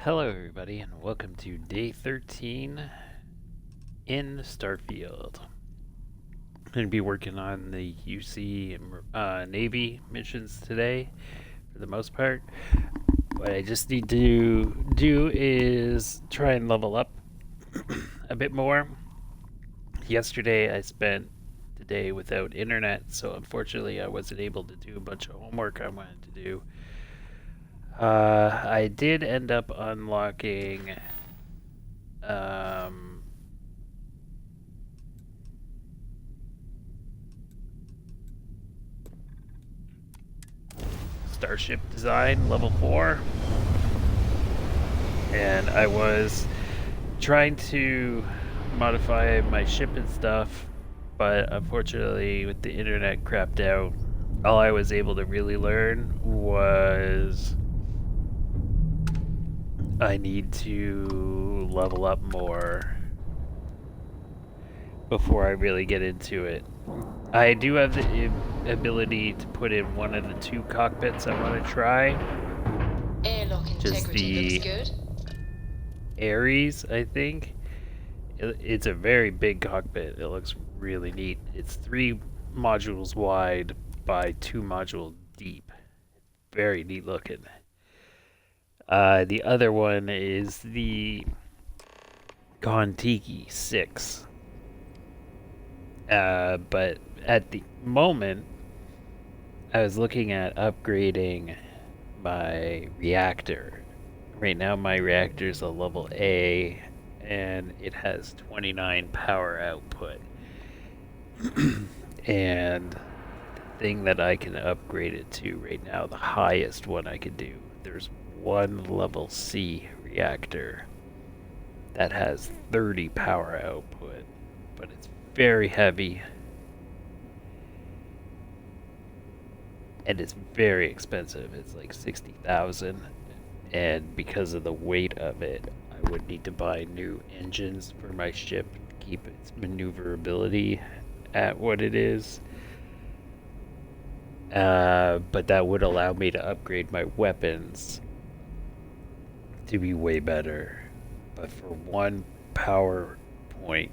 Hello, everybody, and welcome to day 13 in Starfield. I'm going to be working on the UC Navy missions today, for the most part. What I just need to do is try and level up a bit more. Yesterday, I spent the day without internet, so unfortunately, I wasn't able to do a bunch of homework I wanted to do. I did end up unlocking Starship Design level 4, and I was trying to modify my ship and stuff, but unfortunately with the internet crapped out, all I was able to really learn was I need to level up more before I really get into it. I do have the ability to put in one of the two cockpits I want to try. Airlock Just integrity the looks good. Ares, I think. It's a very big cockpit. It looks really neat. It's 3 modules wide by 2 modules deep. Very neat looking. The other one is the Kontiki 6. But at the moment, I was looking at upgrading my reactor. Right now, my reactor is a level A, and it has 29 power output. And the thing that I can upgrade it to right now, the highest one I can do, there's one level C reactor that has 30 power output, but it's very heavy and it's very expensive. It's like 60,000, and because of the weight of it, I would need to buy new engines for my ship to keep its maneuverability at what it is. But that would allow me to upgrade my weapons to be way better. But for 1 power point,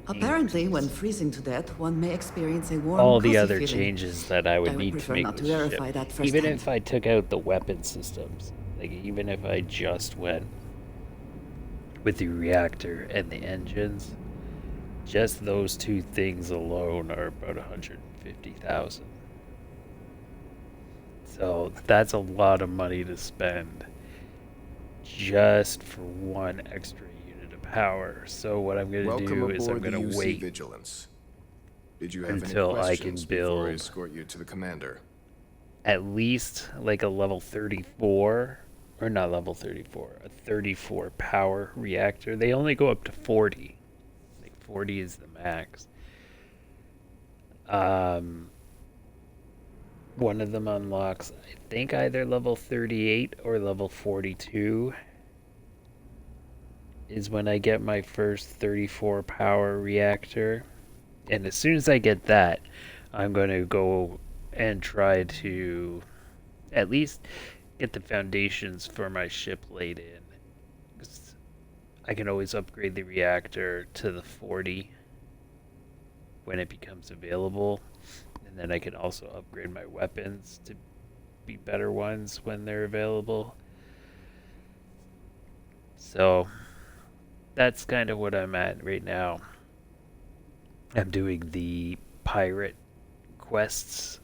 Apparently, when freezing to death, one may experience a warm, all the cozy other feeling. changes that I would need to prefer make not to this verify ship, that even firsthand. if I took out the weapon systems, like even if I just went with the reactor and the engines, just those 2 things alone are about 150,000. So that's a lot of money to spend just for 1 extra unit of power. So what I'm going to Welcome do is I'm aboard the going to UC wait Vigilance. Did you have until any I can questions before I build escort you to the commander? at least like a level 34, or not level 34, a 34 power reactor. They only go up to 40. Like 40 is the max. One of them unlocks, I think, either level 38 or level 42 is when I get my first 34 power reactor. And as soon as I get that, I'm going to go and try to at least get the foundations for my ship laid in. 'Cause I can always upgrade the reactor to the 40 when it becomes available. And then I can also upgrade my weapons to be better ones when they're available. So that's kind of what I'm at right now. I'm doing the pirate quests,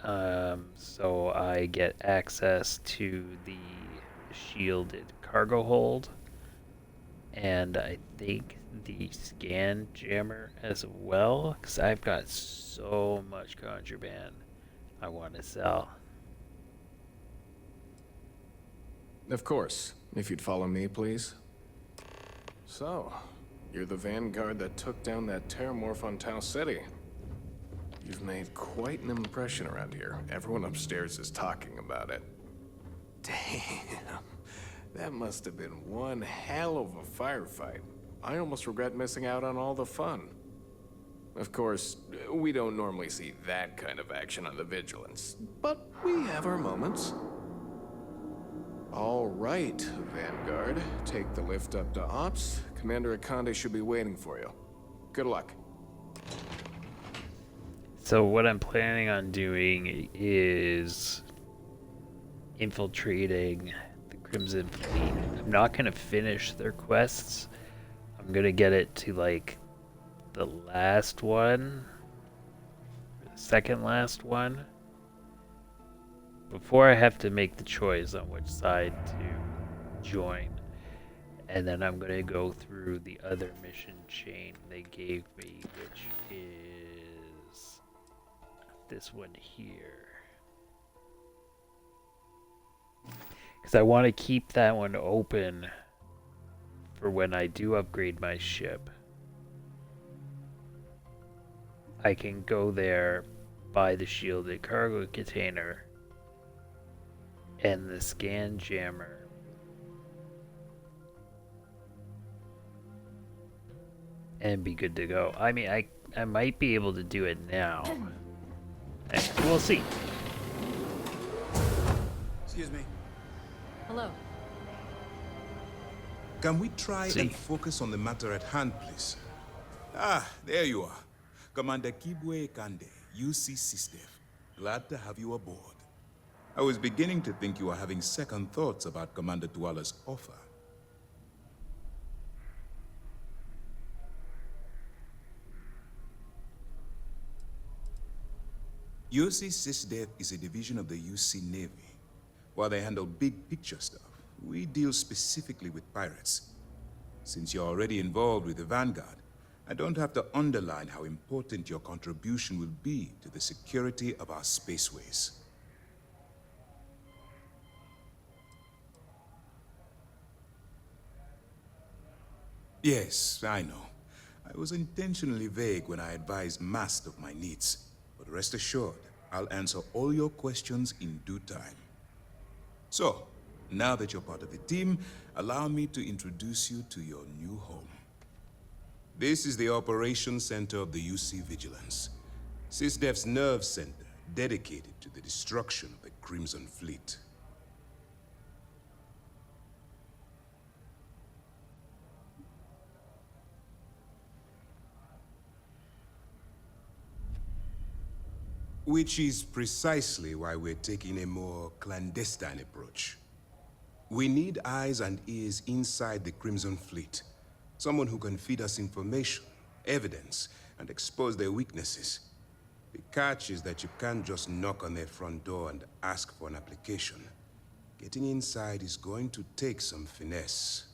so I get access to the shielded cargo hold, and I think the scan jammer as well, because I've got so much contraband I want to sell. Of course, if you'd follow me, please. So, you're the vanguard that took down that terramorph on Tau City. You've made quite an impression around here. Everyone upstairs is talking about it. Damn, that must have been one hell of a firefight. I almost regret missing out on all the fun. Of course, we don't normally see that kind of action on the Vigilance, but we have our moments. All right, Vanguard. Take the lift up to Ops. Commander Akande should be waiting for you. Good luck. So what I'm planning on doing is infiltrating the Crimson Fleet. I'm not going to finish their quests. I'm going to get it to, like, the last one, the second last one, before I have to make the choice on which side to join. And then I'm going to go through the other mission chain they gave me, which is this one here. Because I want to keep that one open for when I do upgrade my ship. I can go there, buy the shielded cargo container and the scan jammer. And be good to go. I mean, I might be able to do it now. We'll see. Excuse me. Hello. Can we try See. and focus on the matter at hand, please? Ah, there you are. Commander Kibwe Kande, UC System. Glad to have you aboard. I was beginning to think you were having second thoughts about Commander Tuala's offer. UC SysDev is a division of the UC Navy. While they handle big picture stuff, we deal specifically with pirates. Since you're already involved with the Vanguard, I don't have to underline how important your contribution will be to the security of our spaceways. Yes, I know. I was intentionally vague when I advised Mast of my needs. But rest assured, I'll answer all your questions in due time. So, now that you're part of the team, allow me to introduce you to your new home. This is the Operations Center of the UC Vigilance. SysDev's nerve center, dedicated to the destruction of the Crimson Fleet. Which is precisely why we're taking a more clandestine approach. We need eyes and ears inside the Crimson Fleet. Someone who can feed us information, evidence, and expose their weaknesses. The catch is that you can't just knock on their front door and ask for an application. Getting inside is going to take some finesse.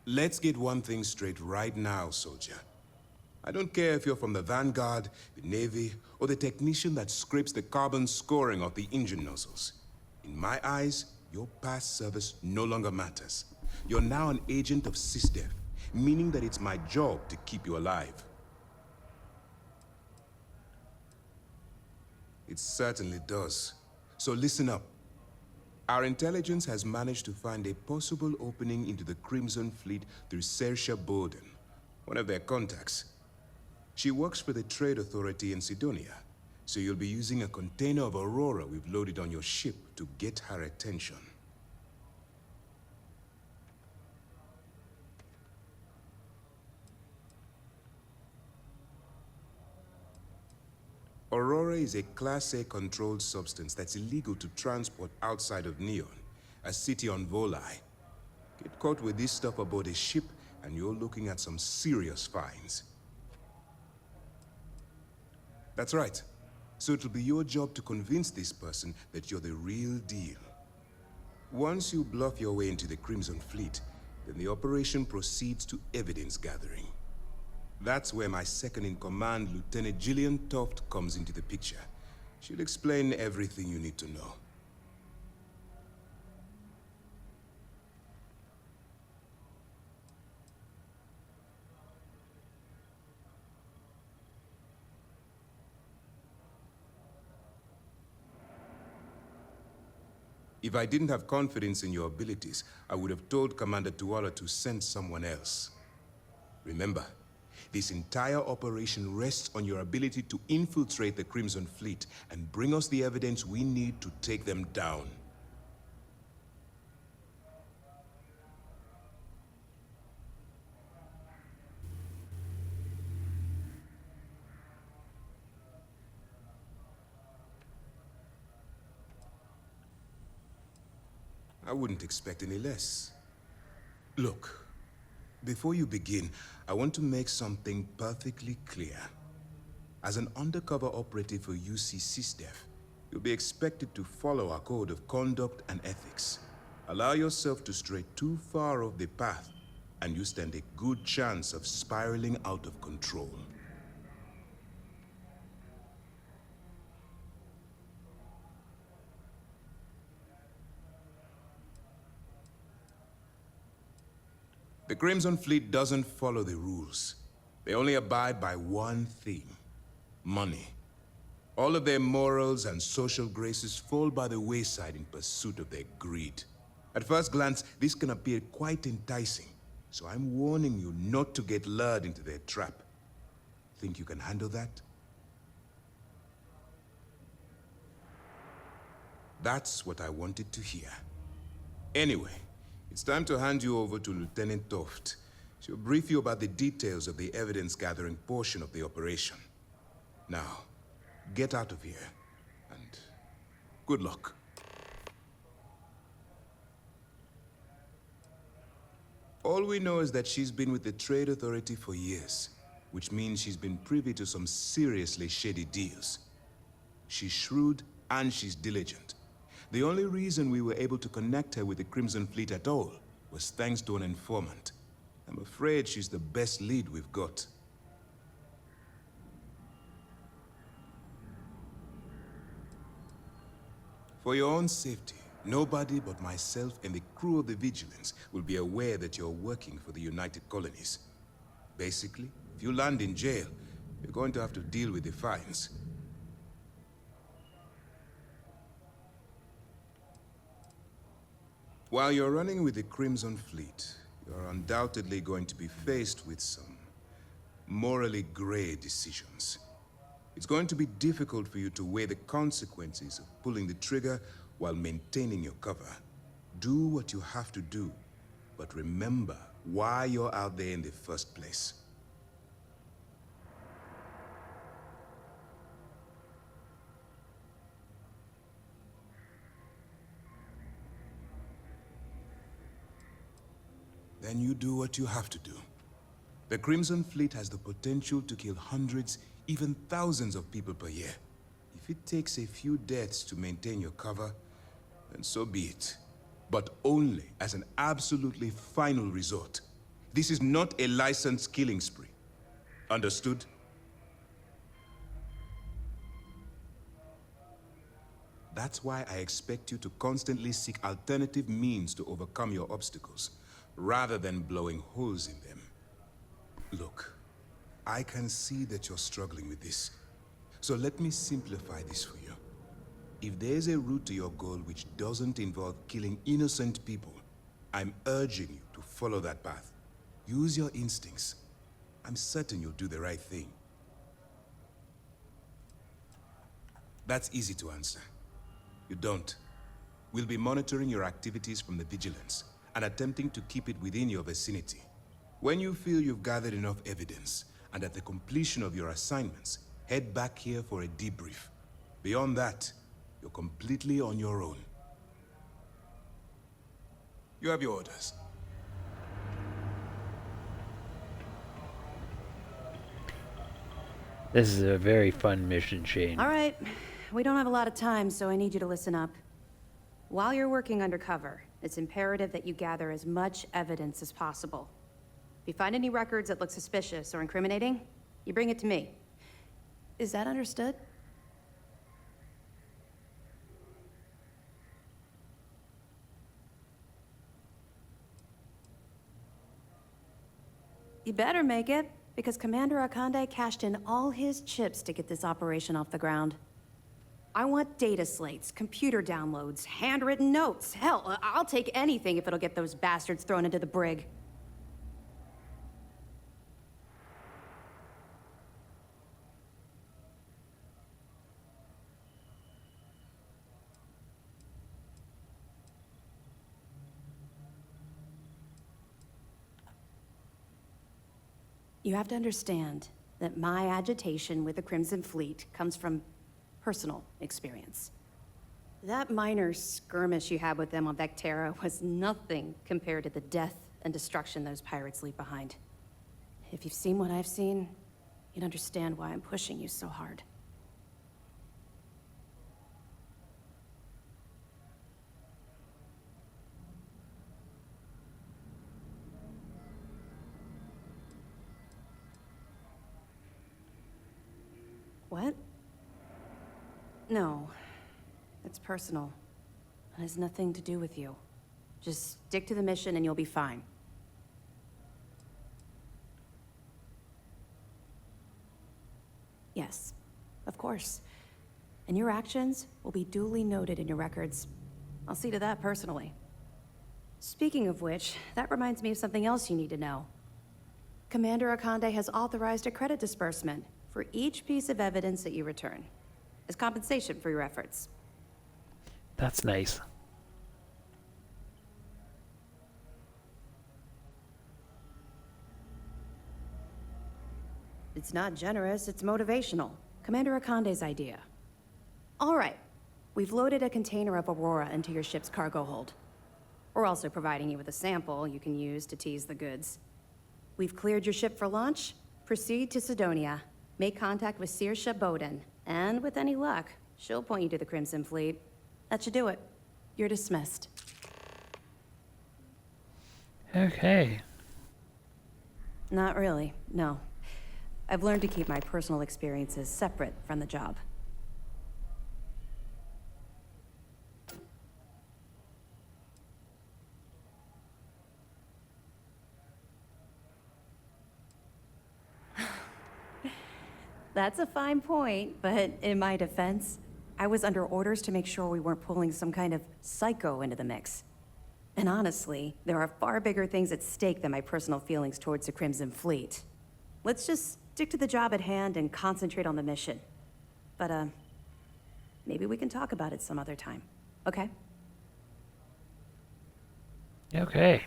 Let's get one thing straight right now, soldier. I don't care if you're from the Vanguard, the Navy, or the technician that scrapes the carbon scoring off the engine nozzles. In my eyes, your past service no longer matters. You're now an agent of SysDev, meaning that it's my job to keep you alive. It certainly does. So listen up. Our intelligence has managed to find a possible opening into the Crimson Fleet through Saoirse Bowden, one of their contacts. She works for the Trade Authority in Sidonia, so you'll be using a container of Aurora we've loaded on your ship to get her attention. Aurora is a Class A controlled substance that's illegal to transport outside of Neon, a city on Volai. Get caught with this stuff aboard a ship, and you're looking at some serious fines. That's right. So it'll be your job to convince this person that you're the real deal. Once you bluff your way into the Crimson Fleet, then the operation proceeds to evidence gathering. That's where my second-in-command, Lieutenant Gillian Toft, comes into the picture. She'll explain everything you need to know. If I didn't have confidence in your abilities, I would have told Commander Tuala to send someone else. Remember, this entire operation rests on your ability to infiltrate the Crimson Fleet and bring us the evidence we need to take them down. I wouldn't expect any less. Look, before you begin, I want to make something perfectly clear. As an undercover operative for UC SysDef, you'll be expected to follow our code of conduct and ethics. Allow yourself to stray too far off the path, and you stand a good chance of spiraling out of control. The Crimson Fleet doesn't follow the rules. They only abide by one theme: money. All of their morals and social graces fall by the wayside in pursuit of their greed. At first glance, this can appear quite enticing, so I'm warning you not to get lured into their trap. Think you can handle that? That's what I wanted to hear. Anyway, it's time to hand you over to Lieutenant Toft. She'll brief you about the details of the evidence-gathering portion of the operation. Now, get out of here, and good luck. All we know is that she's been with the Trade Authority for years, which means she's been privy to some seriously shady deals. She's shrewd and she's diligent. The only reason we were able to connect her with the Crimson Fleet at all was thanks to an informant. I'm afraid she's the best lead we've got. For your own safety, nobody but myself and the crew of the Vigilance will be aware that you're working for the United Colonies. Basically, if you land in jail, you're going to have to deal with the fines. While you're running with the Crimson Fleet, you're undoubtedly going to be faced with some morally gray decisions. It's going to be difficult for you to weigh the consequences of pulling the trigger while maintaining your cover. Do what you have to do, but remember why you're out there in the first place. Then you do what you have to do. The Crimson Fleet has the potential to kill hundreds, even thousands of people per year. If it takes a few deaths to maintain your cover, then so be it. But only as an absolutely final resort. This is not a licensed killing spree. Understood? That's why I expect you to constantly seek alternative means to overcome your obstacles, rather than blowing holes in them. Look, I can see that you're struggling with this. So let me simplify this for you. If there's a route to your goal which doesn't involve killing innocent people, I'm urging you to follow that path. Use your instincts. I'm certain you'll do the right thing. That's easy to answer. You don't. We'll be monitoring your activities from the Vigilance and attempting to keep it within your vicinity. When you feel you've gathered enough evidence, and at the completion of your assignments, head back here for a debrief. Beyond that, you're completely on your own. You have your orders. This is a very fun mission, Shane. All right. We don't have a lot of time, so I need you to listen up. While you're working undercover, it's imperative that you gather as much evidence as possible. If you find any records that look suspicious or incriminating, you bring it to me. Is that understood? You better make it, because Commander Akande cashed in all his chips to get this operation off the ground. I want data slates, computer downloads, handwritten notes. Hell, I'll take anything if it'll get those bastards thrown into the brig. You have to understand that my agitation with the Crimson Fleet comes from personal experience. That minor skirmish you had with them on Vectera was nothing compared to the death and destruction those pirates leave behind. If you've seen what I've seen, you'd understand why I'm pushing you so hard. What? No. It's personal. It has nothing to do with you. Just stick to the mission and you'll be fine. Yes, of course. And your actions will be duly noted in your records. I'll see to that personally. Speaking of which, that reminds me of something else you need to know. Commander Akande has authorized a credit disbursement for each piece of evidence that you return, as compensation for your efforts. That's nice. It's not generous, it's motivational. Commander Akande's idea. All right, we've loaded a container of Aurora into your ship's cargo hold. We're also providing you with a sample you can use to tease the goods. We've cleared your ship for launch. Proceed to Sidonia. Make contact with Saoirse Bowden, and with any luck, she'll point you to the Crimson Fleet. That should do it. You're dismissed. Okay. Not really, no. I've learned to keep my personal experiences separate from the job. That's a fine point, but in my defense, I was under orders to make sure we weren't pulling some kind of psycho into the mix. And honestly, there are far bigger things at stake than my personal feelings towards the Crimson Fleet. Let's just stick to the job at hand and concentrate on the mission. But, maybe we can talk about it some other time, okay? Okay.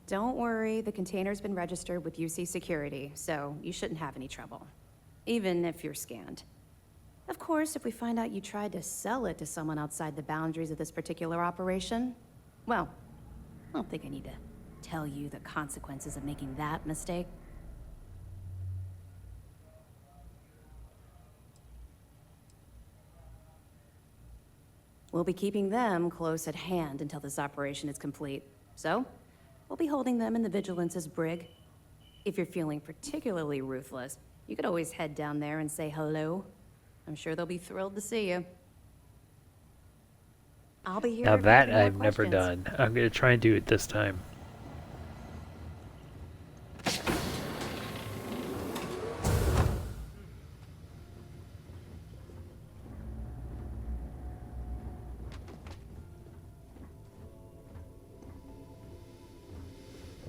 Don't worry, the container's been registered with UC Security, so you shouldn't have any trouble. Even if you're scanned. Of course, if we find out you tried to sell it to someone outside the boundaries of this particular operation, well, I don't think I need to tell you the consequences of making that mistake. We'll be keeping them close at hand until this operation is complete. So, we'll be holding them in the Vigilance's brig. If you're feeling particularly ruthless, you could always head down there and say hello. I'm sure they'll be thrilled to see you. I'll be here. Now if you that have more I've never questions. done. I'm gonna try and do it this time.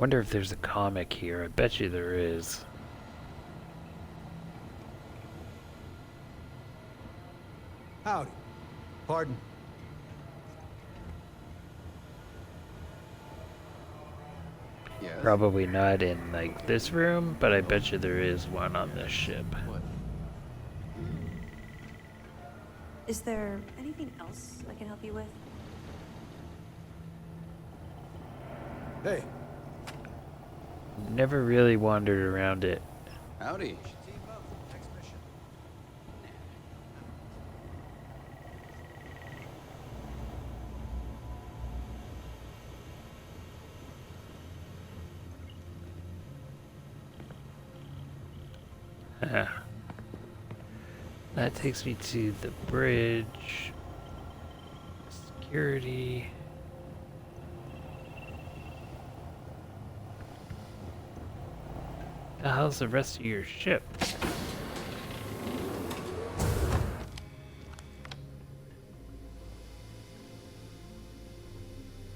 Wonder if there's a comic here. I bet you there is. Howdy. Pardon? Yes. Probably not in like this room, but I bet you there is one on this ship. What? Is there anything else I can help you with? Hey, Never really wandered around it. howdy. Ah. That takes me to the bridge. Security. The hell's the rest of your ship?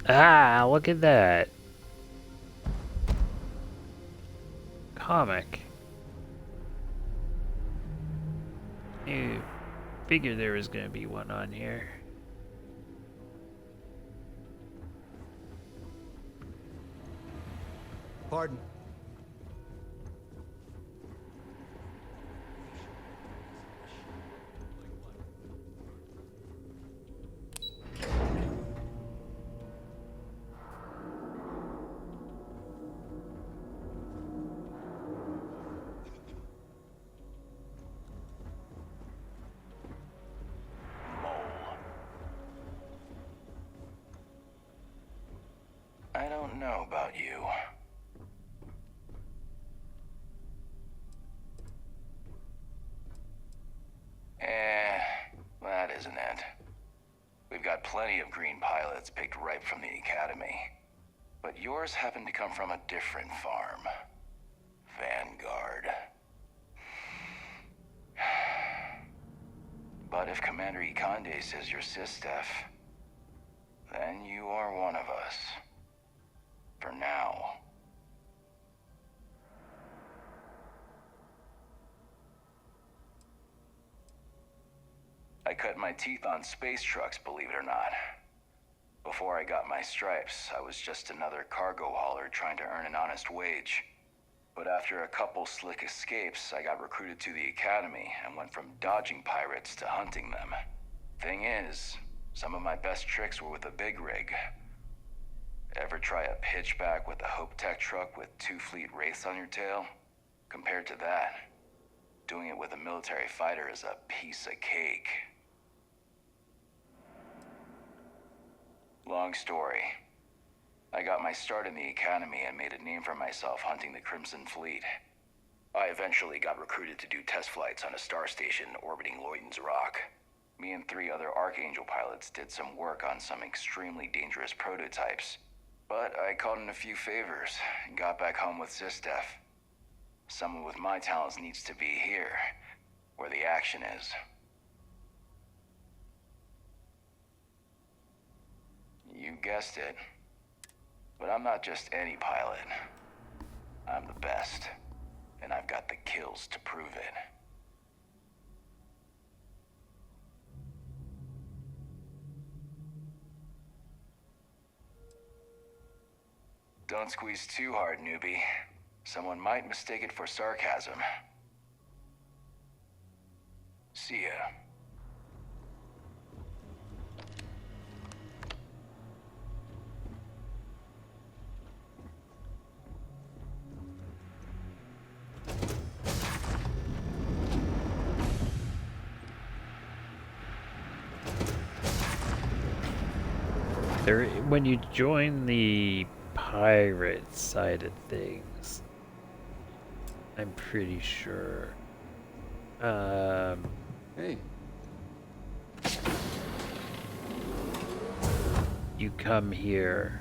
Ah, look at that. Comic. You figured there was gonna be one on here. Pardon. I don't know about you. That isn't it. We've got plenty of green pilots picked right from the academy. But yours happened to come from a different farm. Vanguard. But if Commander Ikande says you're Sistef, then you are one of us. For now. I cut my teeth on space trucks, believe it or not. Before I got my stripes, I was just another cargo hauler trying to earn an honest wage. But after a couple slick escapes, I got recruited to the academy and went from dodging pirates to hunting them. Thing is, some of my best tricks were with a big rig. Ever try a pitchback with a Hope Tech truck with 2 fleet wraiths on your tail? Compared to that, doing it with a military fighter is a piece of cake. Long story. I got my start in the academy and made a name for myself hunting the Crimson Fleet. I eventually got recruited to do test flights on a star station orbiting Lloyden's Rock. Me and 3 other Archangel pilots did some work on some extremely dangerous prototypes. But I called in a few favors and got back home with Sistef. Someone with my talents needs to be here, where the action is. You guessed it. But I'm not just any pilot. I'm the best, and I've got the kills to prove it. Don't squeeze too hard, newbie. Someone might mistake it for sarcasm. See ya. When you join the pirate side of things, I'm pretty sure. Hey. You come here.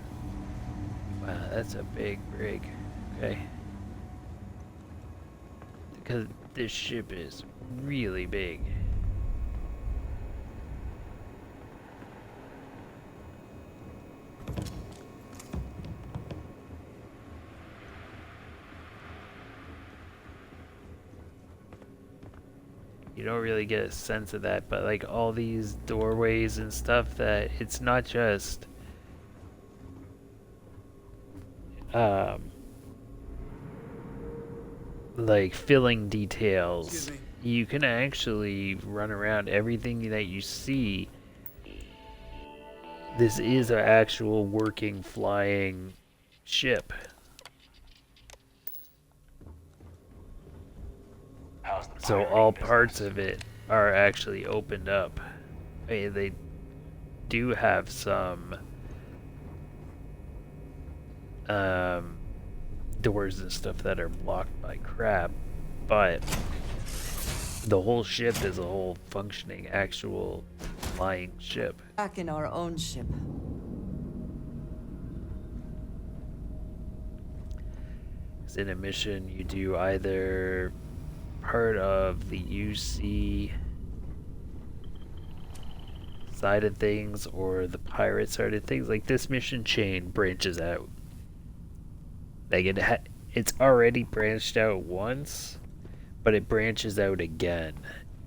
Wow, that's a big rig. Okay. Because this ship is really big. You don't really get a sense of that, but like all these doorways and stuff, that it's not just like filling details. You can actually run around everything that you see. This is an actual working flying ship. So all parts of it are actually opened up. I mean, they do have some doors and stuff that are blocked by crap, but the whole ship is a whole functioning, actual flying ship. Back in our own ship. In a mission, you do either part of the UC side of things or the pirate side of things. Like this mission chain branches out. Like it's already branched out once, but it branches out again,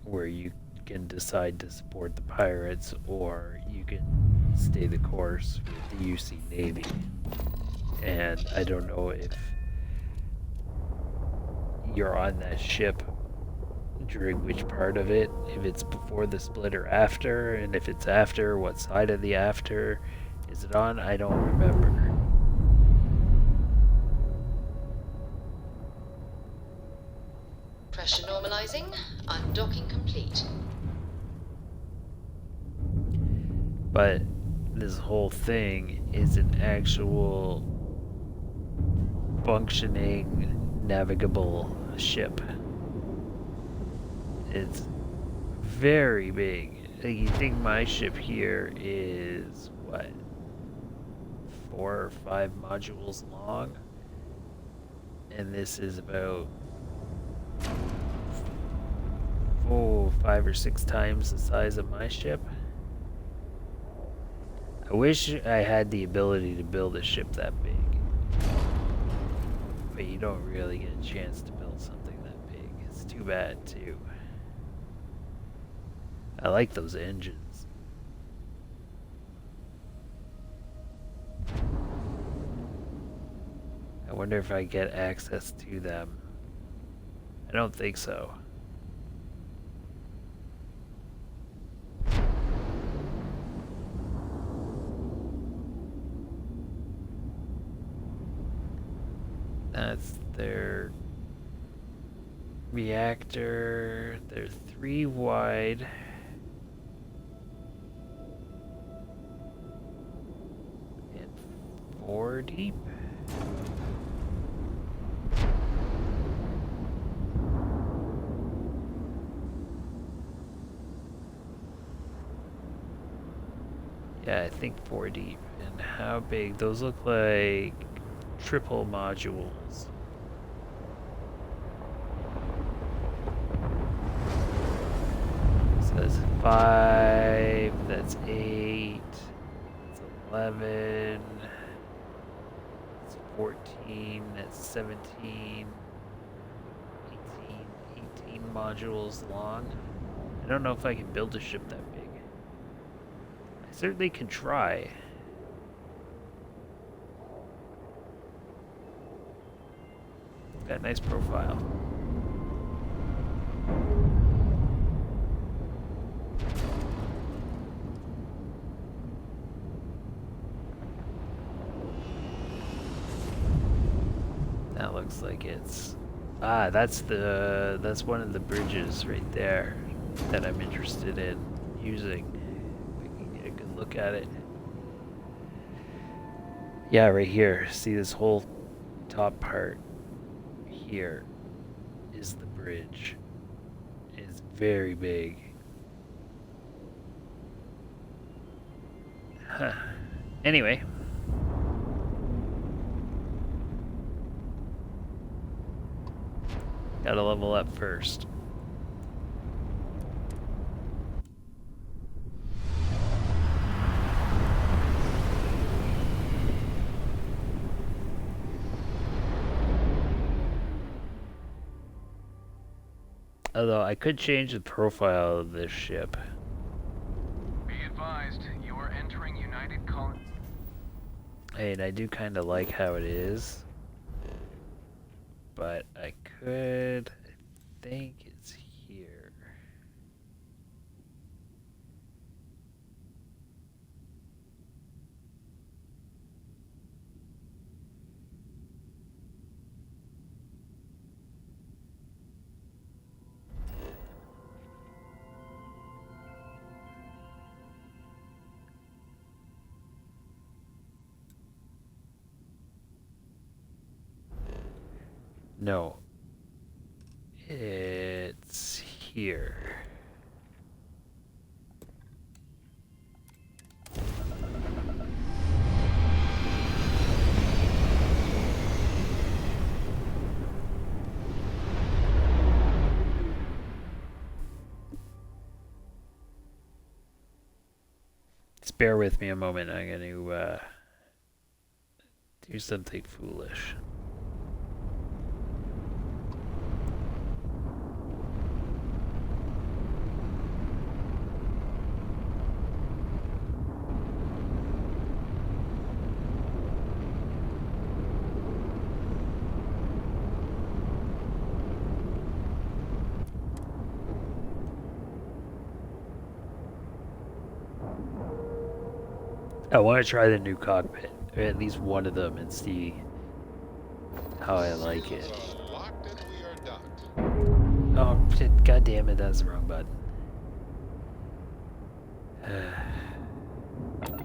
where you can decide to support the pirates or you can stay the course with the UC Navy. And I don't know if you're on that ship during which part of it, if it's before the split or after, and if it's after, what side of the after is it on? I don't remember. Pressure normalizing. Undocking complete. But this whole thing is an actual functioning navigable ship. It's very big. Like, you think my ship here is what, 4 or 5 modules long, and this is about 5 or 6 times the size of my ship. I wish I had the ability to build a ship that big, but you don't really get a chance to build something that big. It's too bad too. I like those engines. I wonder if I get access to them. I don't think so. That's their reactor. They're 3 wide. And 4 deep. Yeah, I think 4 deep. And how big? Those look like triple modules. So that's 5, that's 8, that's 11, that's 14, that's 17, 18 modules long. I don't know if I can build a ship that big. I certainly can try. Got a nice profile. That looks like it's that's one of the bridges right there that I'm interested in using. We can get a good look at it. Yeah, right here. See this whole top part here is the bridge. It's very big. Huh. Anyway. Gotta level up first. Although I could change the profile of this ship. Be advised, you are entering United Colony. And I do kind of like how it is. But I could, I think it's here. No. It's here. Just bear with me a moment. I'm going to do something foolish. I want to try the new cockpit, or at least one of them, and see how I like it. Oh, shit, God damn it, that's the wrong button.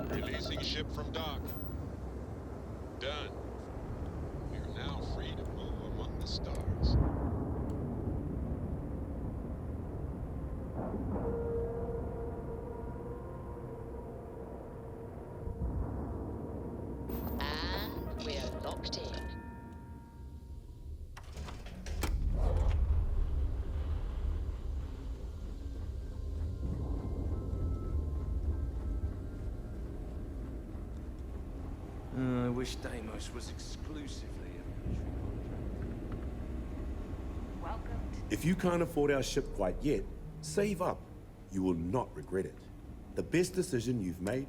Releasing ship from dock. Done. We are now free to move among the stars. And we're locked in. I wish Deimos was exclusively a military contract. If you can't afford our ship quite yet, save up. You will not regret it. The best decision you've made.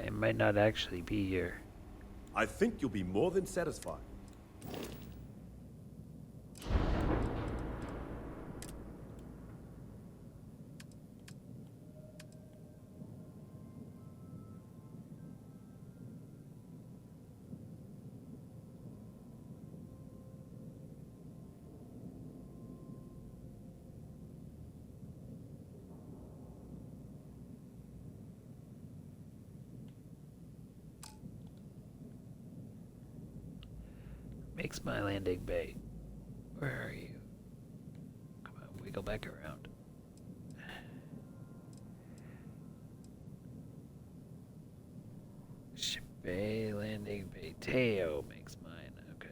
It might not actually be here. I think you'll be more than satisfied. Makes my landing bay. Where are you? Come on, wiggle back around. Ship bay, landing bay. Teo makes mine. Okay.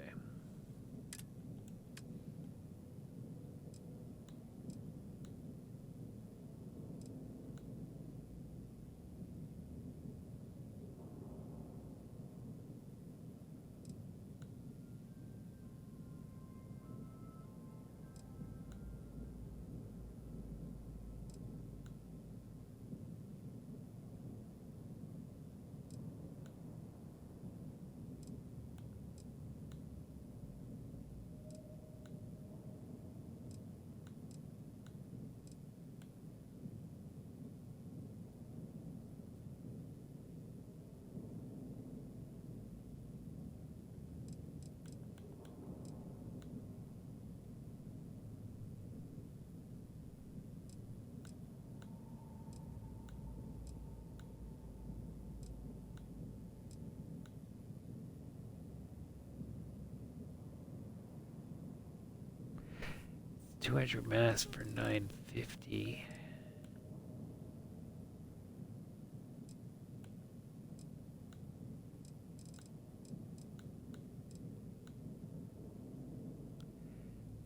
$200 mass for $950.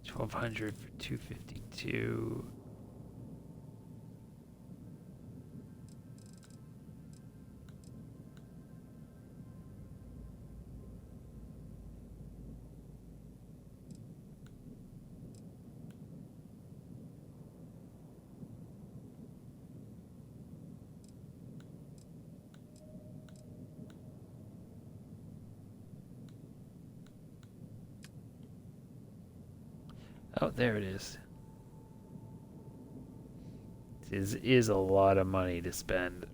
$1,200 for $252. Oh, there it is. This is a lot of money to spend.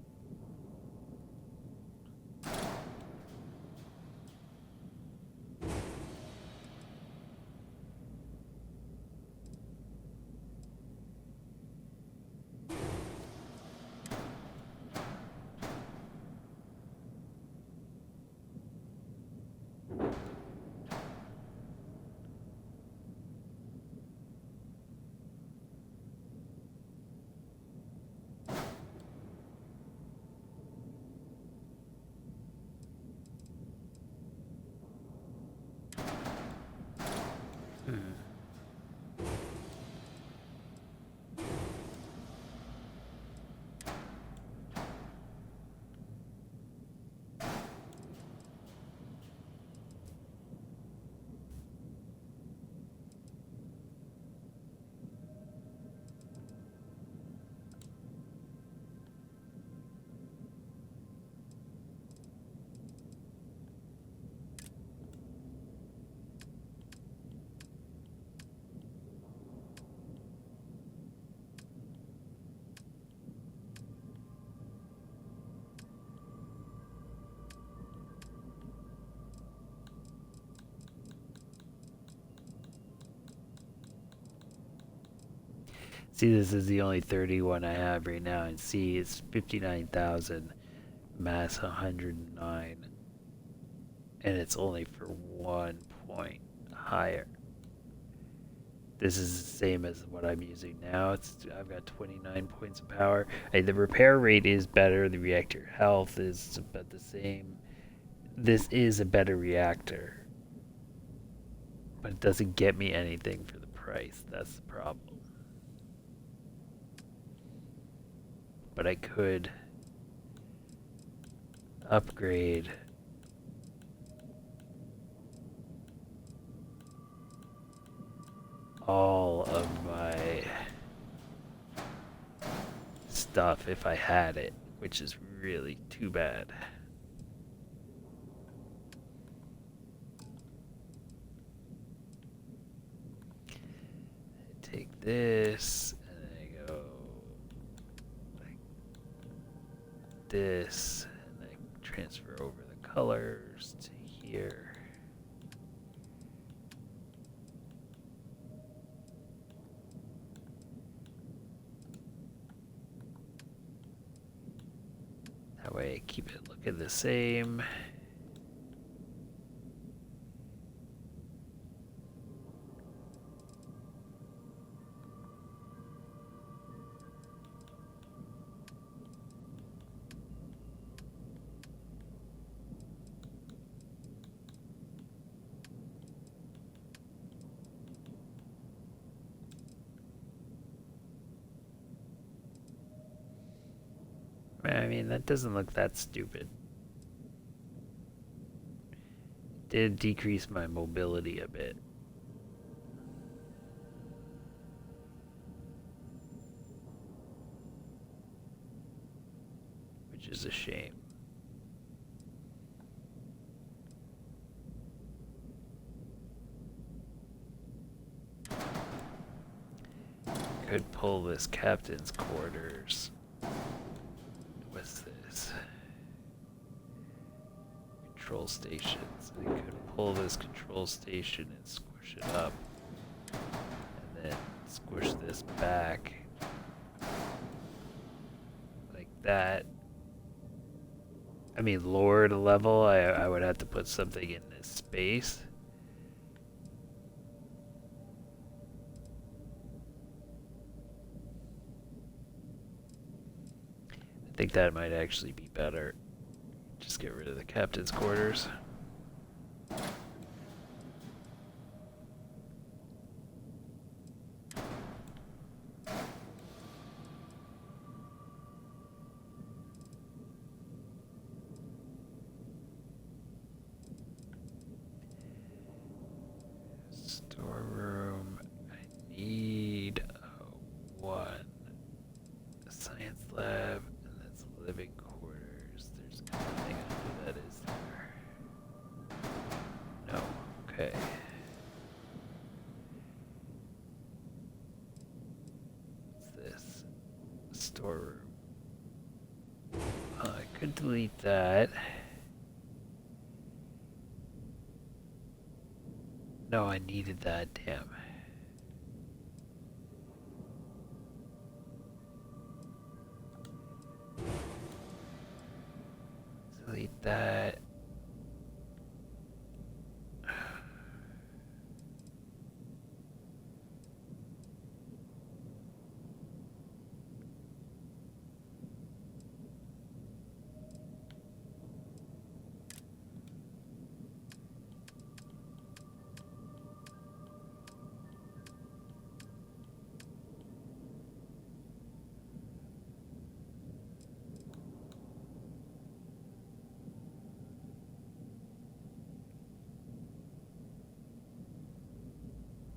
See, this is the only 31 I have right now, and C is 59,000, mass 109, and it's only for 1 point higher. This is the same as what I'm using now. I've got 29 points of power. The repair rate is better. The reactor health is about the same. This is a better reactor, but it doesn't get me anything for the price. That's the problem. But I could upgrade all of my stuff if I had it, which is really too bad. I take this and I go like this, and I transfer over the colors to here. That way I keep it looking the same. I mean, that doesn't look that stupid. Did decrease my mobility a bit. Which is a shame. Could pull this captain's quarters. What's this? Control stations. I could pull this control station and squish it up. And then squish this back. Like that. I mean, lower the level, I would have to put something in this space. I think that might actually be better. Just get rid of the captain's quarters. Storeroom. I need one. A science lab. Living quarters. There's nothing under that, is there? No. Okay. What's this? Storeroom. I could delete that. No, I needed that. Damn. Delete that.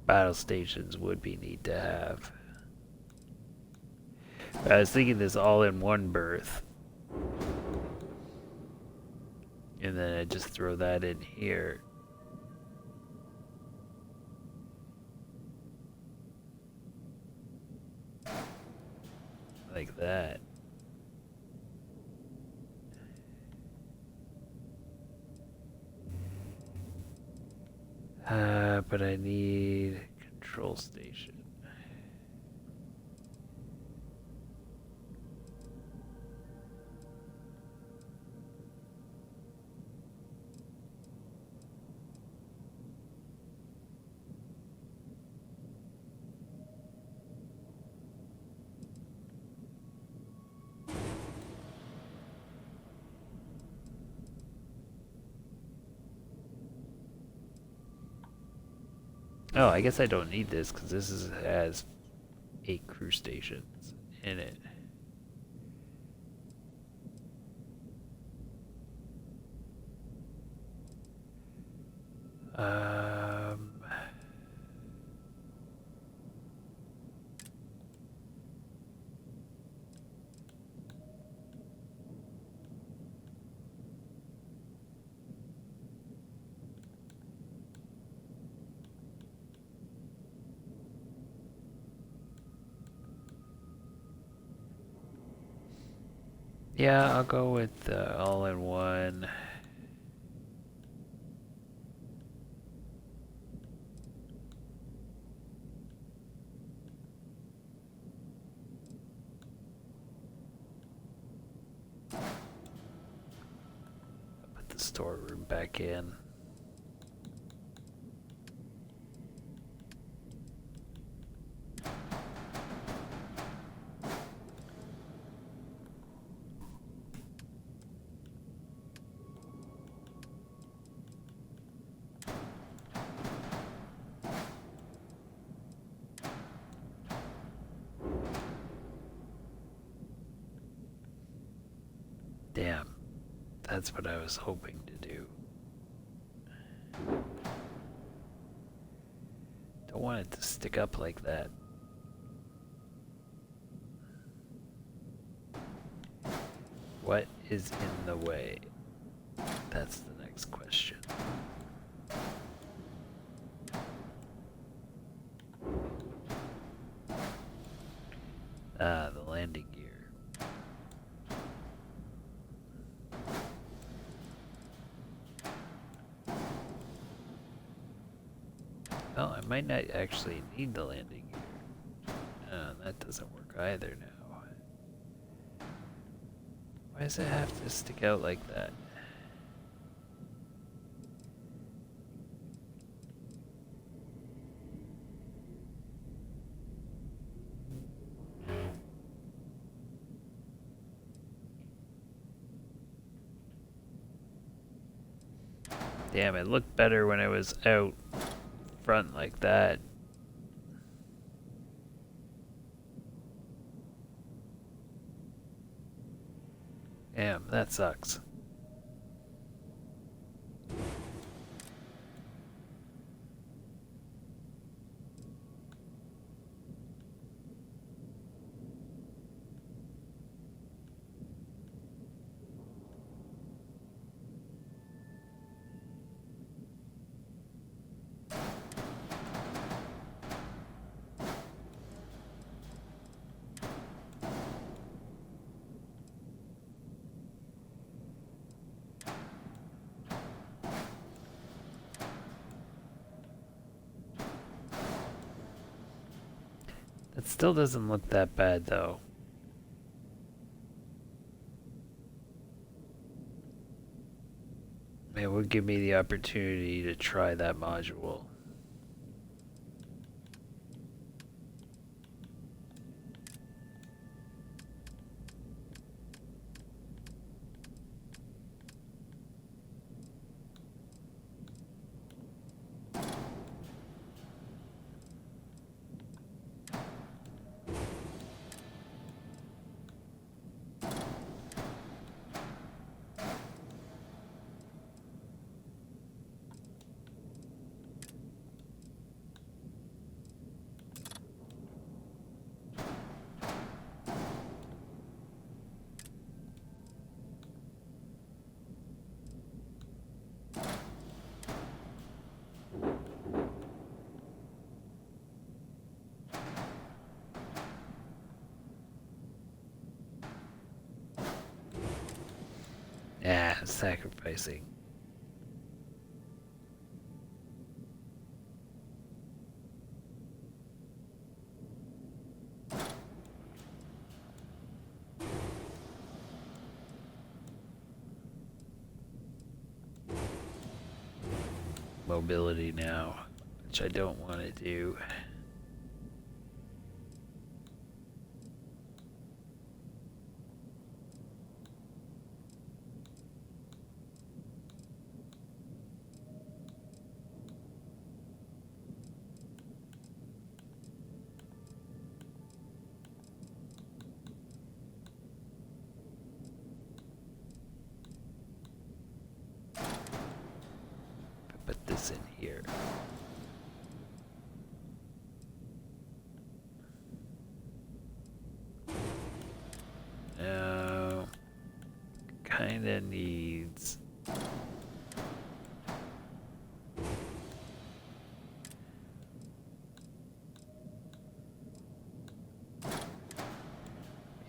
Battle stations would be neat to have. I was thinking this all in one berth. And then I just throw that in here. Like that. But I need control station. Oh, I guess I don't need this because has 8 crew stations in it. Yeah, I'll go with all-in-one. Put the storeroom back in. Damn, that's what I was hoping to do. Don't want it to stick up like that. What is in the way? That's the next question. Ah, the landing gear. Well, I might not actually need the landing gear. That doesn't work either now. Why does it have to stick out like that? Damn, it looked better when it was out front like that. Damn, that sucks. It still doesn't look that bad though. It would give me the opportunity to try that module. Yeah, sacrificing. Mobility now, which I don't want to do. kinda needs...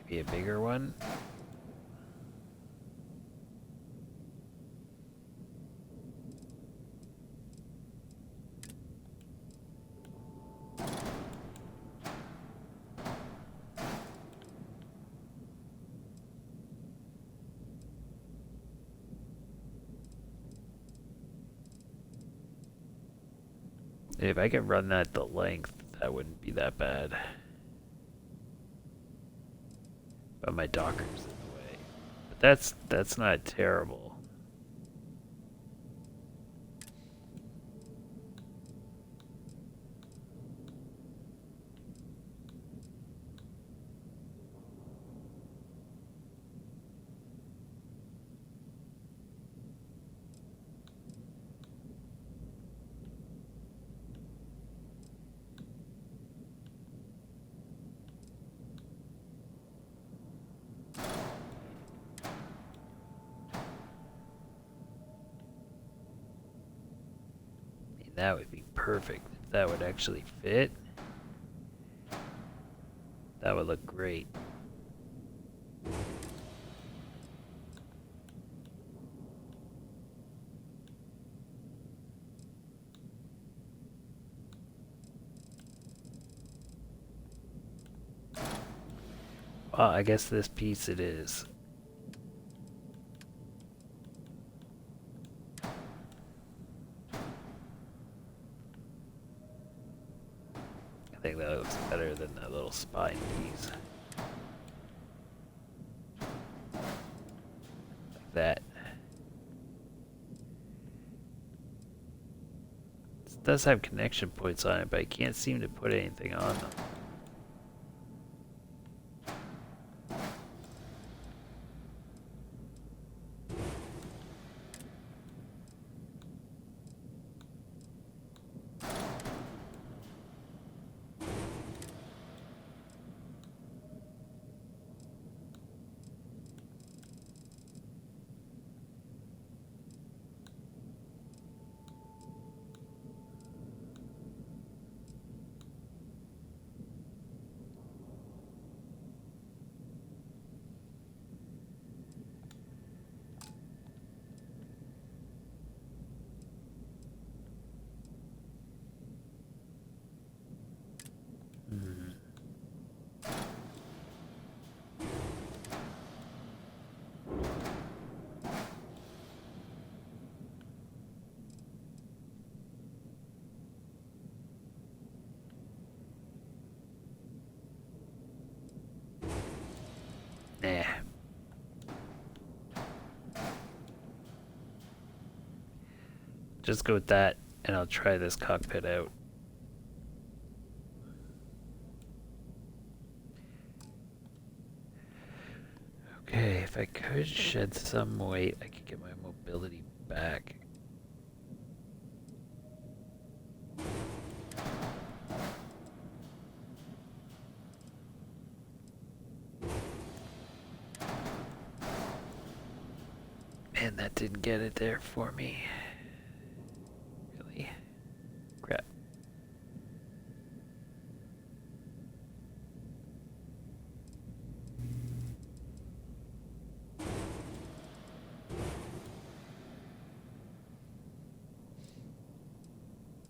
maybe a bigger one? If I could run that the length, that wouldn't be that bad. But my docker's in the way. But that's not terrible. That would be perfect if that would actually fit. That would look great. Well, I guess this piece it is. I think that looks better than that little spine piece. Like that. This does have connection points on it, but I can't seem to put anything on them. Nah. Just go with that, and I'll try this cockpit out. Okay, if I could shed some weight, I could get my mobility back. Man, that didn't get it there for me. Really? Crap.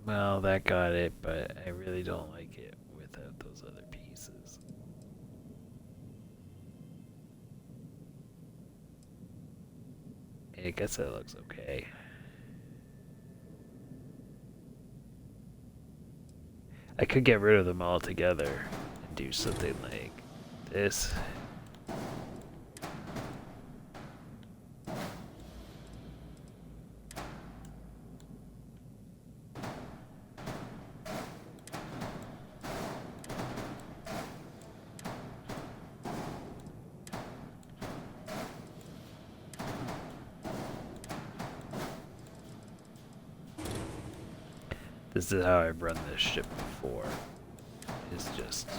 Well, that got it, but I really don't like it without those other pieces. I guess that looks okay. I could get rid of them all together and do something like this. This is how I've run this ship before. It's just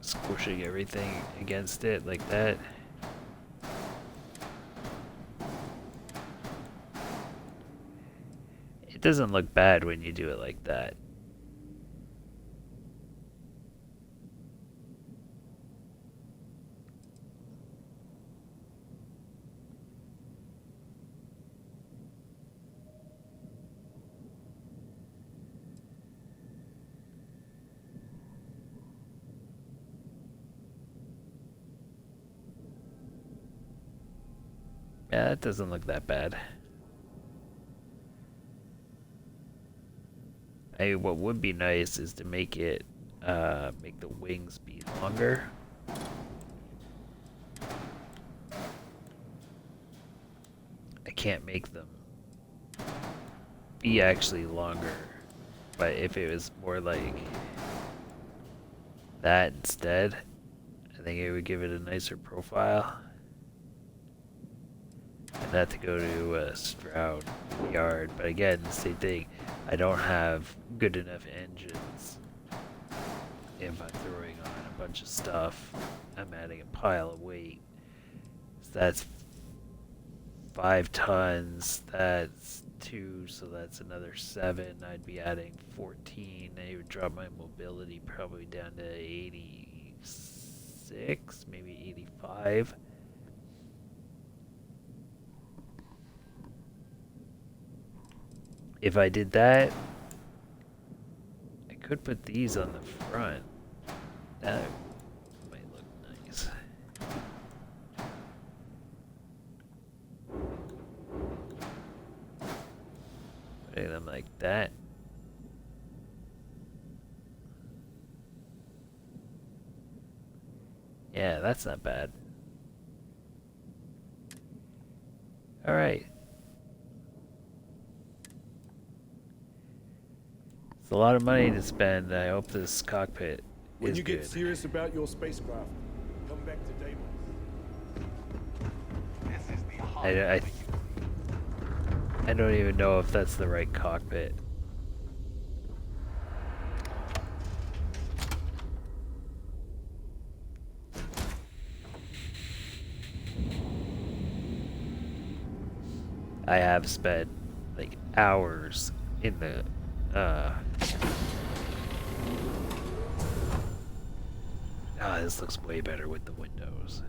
squishing everything against it like that. It doesn't look bad when you do it like that. Yeah, that doesn't look that bad. What would be nice is to make it, make the wings be longer. I can't make them be actually longer, but if it was more like that instead, I think it would give it a nicer profile. And not to go to Stroud Yard, but again, same thing. I don't have good enough engines. If I'm throwing on a bunch of stuff, I'm adding a pile of weight. So that's 5 tons, that's 2, so that's another 7. I'd be adding 14. It would drop my mobility probably down to 86, maybe 85. If I did that, I could put these on the front. That might look nice. Putting them like that. Yeah, that's not bad. All right. It's a lot of money to spend. I hope this cockpit When is you get good. serious about your spacecraft, come back to Deimos. I don't even know if that's the right cockpit. I have spent like hours in the this looks way better with the windows.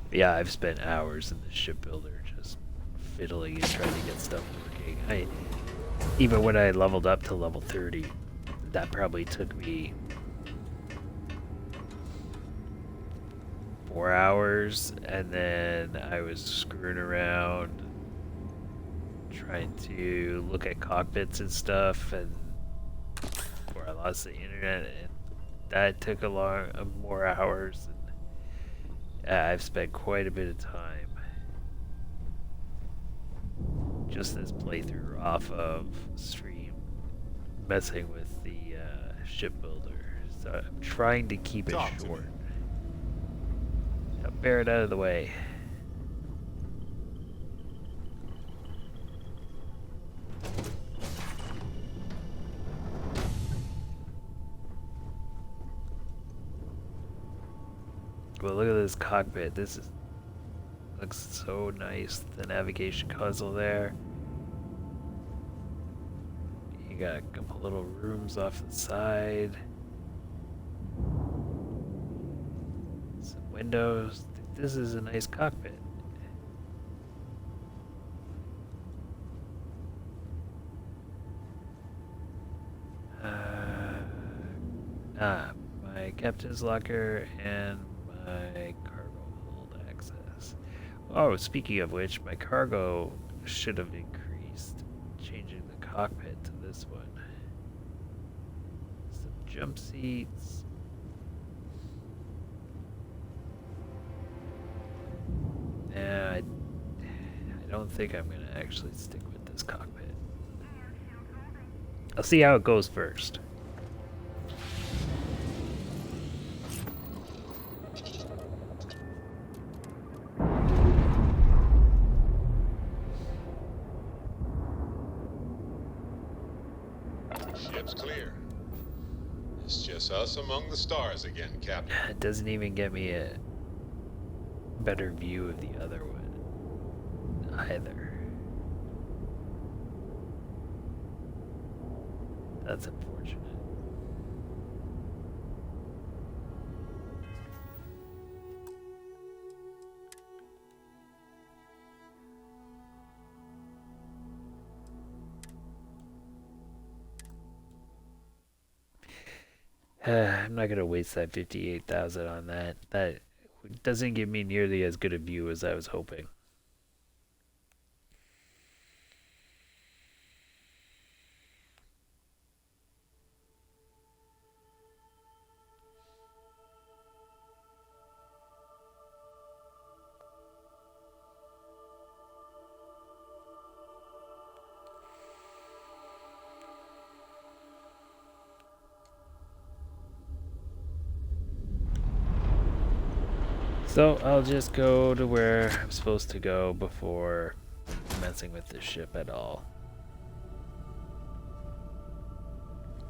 But yeah, I've spent hours in the shipbuilder just fiddling and trying to get stuff working. Even when I leveled up to level 30, that probably took me 4 hours, and then I was screwing around trying to look at cockpits and stuff, and before I lost the internet, and that took more hours. And I've spent quite a bit of time just this playthrough off of stream messing with the shipbuilder, so I'm trying to keep it short. Now bear it out of the way. Well, look at this cockpit. Looks so nice. The navigation console there. You got a couple little rooms off the side. Some windows. This is a nice cockpit. My captain's locker and my cargo hold access. Oh, speaking of which, my cargo should have increased, changing the cockpit to this one. Some jump seats. Yeah, I don't think I'm gonna actually stick with this cockpit. I'll see how it goes first. Ship's clear. It's just us among the stars again, Captain. It doesn't even get me a better view of the other one either. That's unfortunate. I'm not gonna waste that 58,000 on that. That doesn't give me nearly as good a view as I was hoping. So I'll just go to where I'm supposed to go before messing with this ship at all.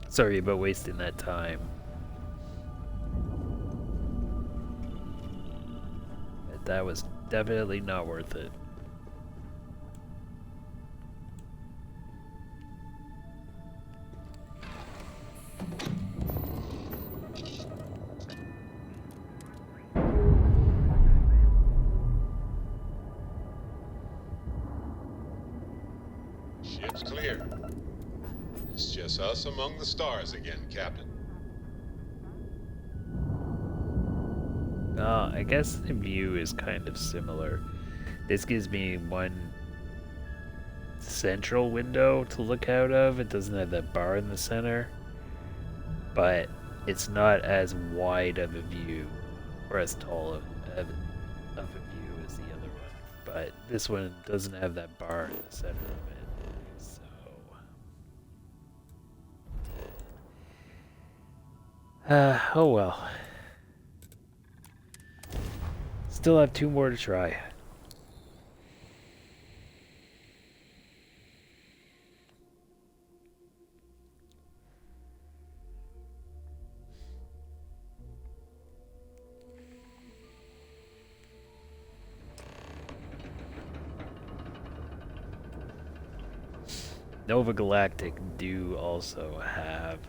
Sorry about wasting that time. But that was definitely not worth it. Ship's clear. It's just us among the stars again, Captain. I guess the view is kind of similar. This gives me one central window to look out of. It doesn't have that bar in the center, but it's not as wide of a view or as tall of a view as the other one. But this one doesn't have that bar in the center of it. So oh well. Still have 2 more to try. Nova Galactic do also have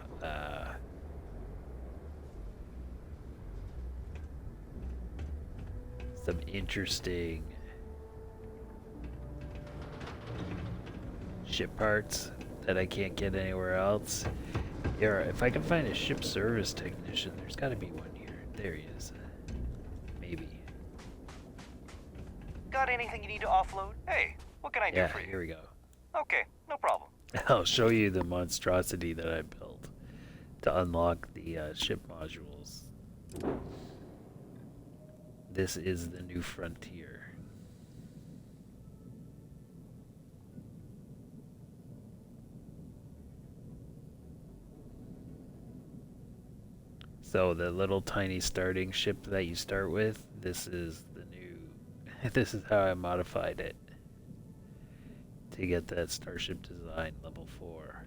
some interesting ship parts that I can't get anywhere else. Yeah, if I can find a ship service technician, there's got to be one here. There he is. Maybe. Got anything you need to offload? Hey, what can I do for you? Yeah, here we go. Okay, no problem. I'll show you the monstrosity that I built to unlock the ship modules. This is the new frontier. So the little tiny starting ship that you start with, this is the new, this is how I modified it to get that Starship Design level 4.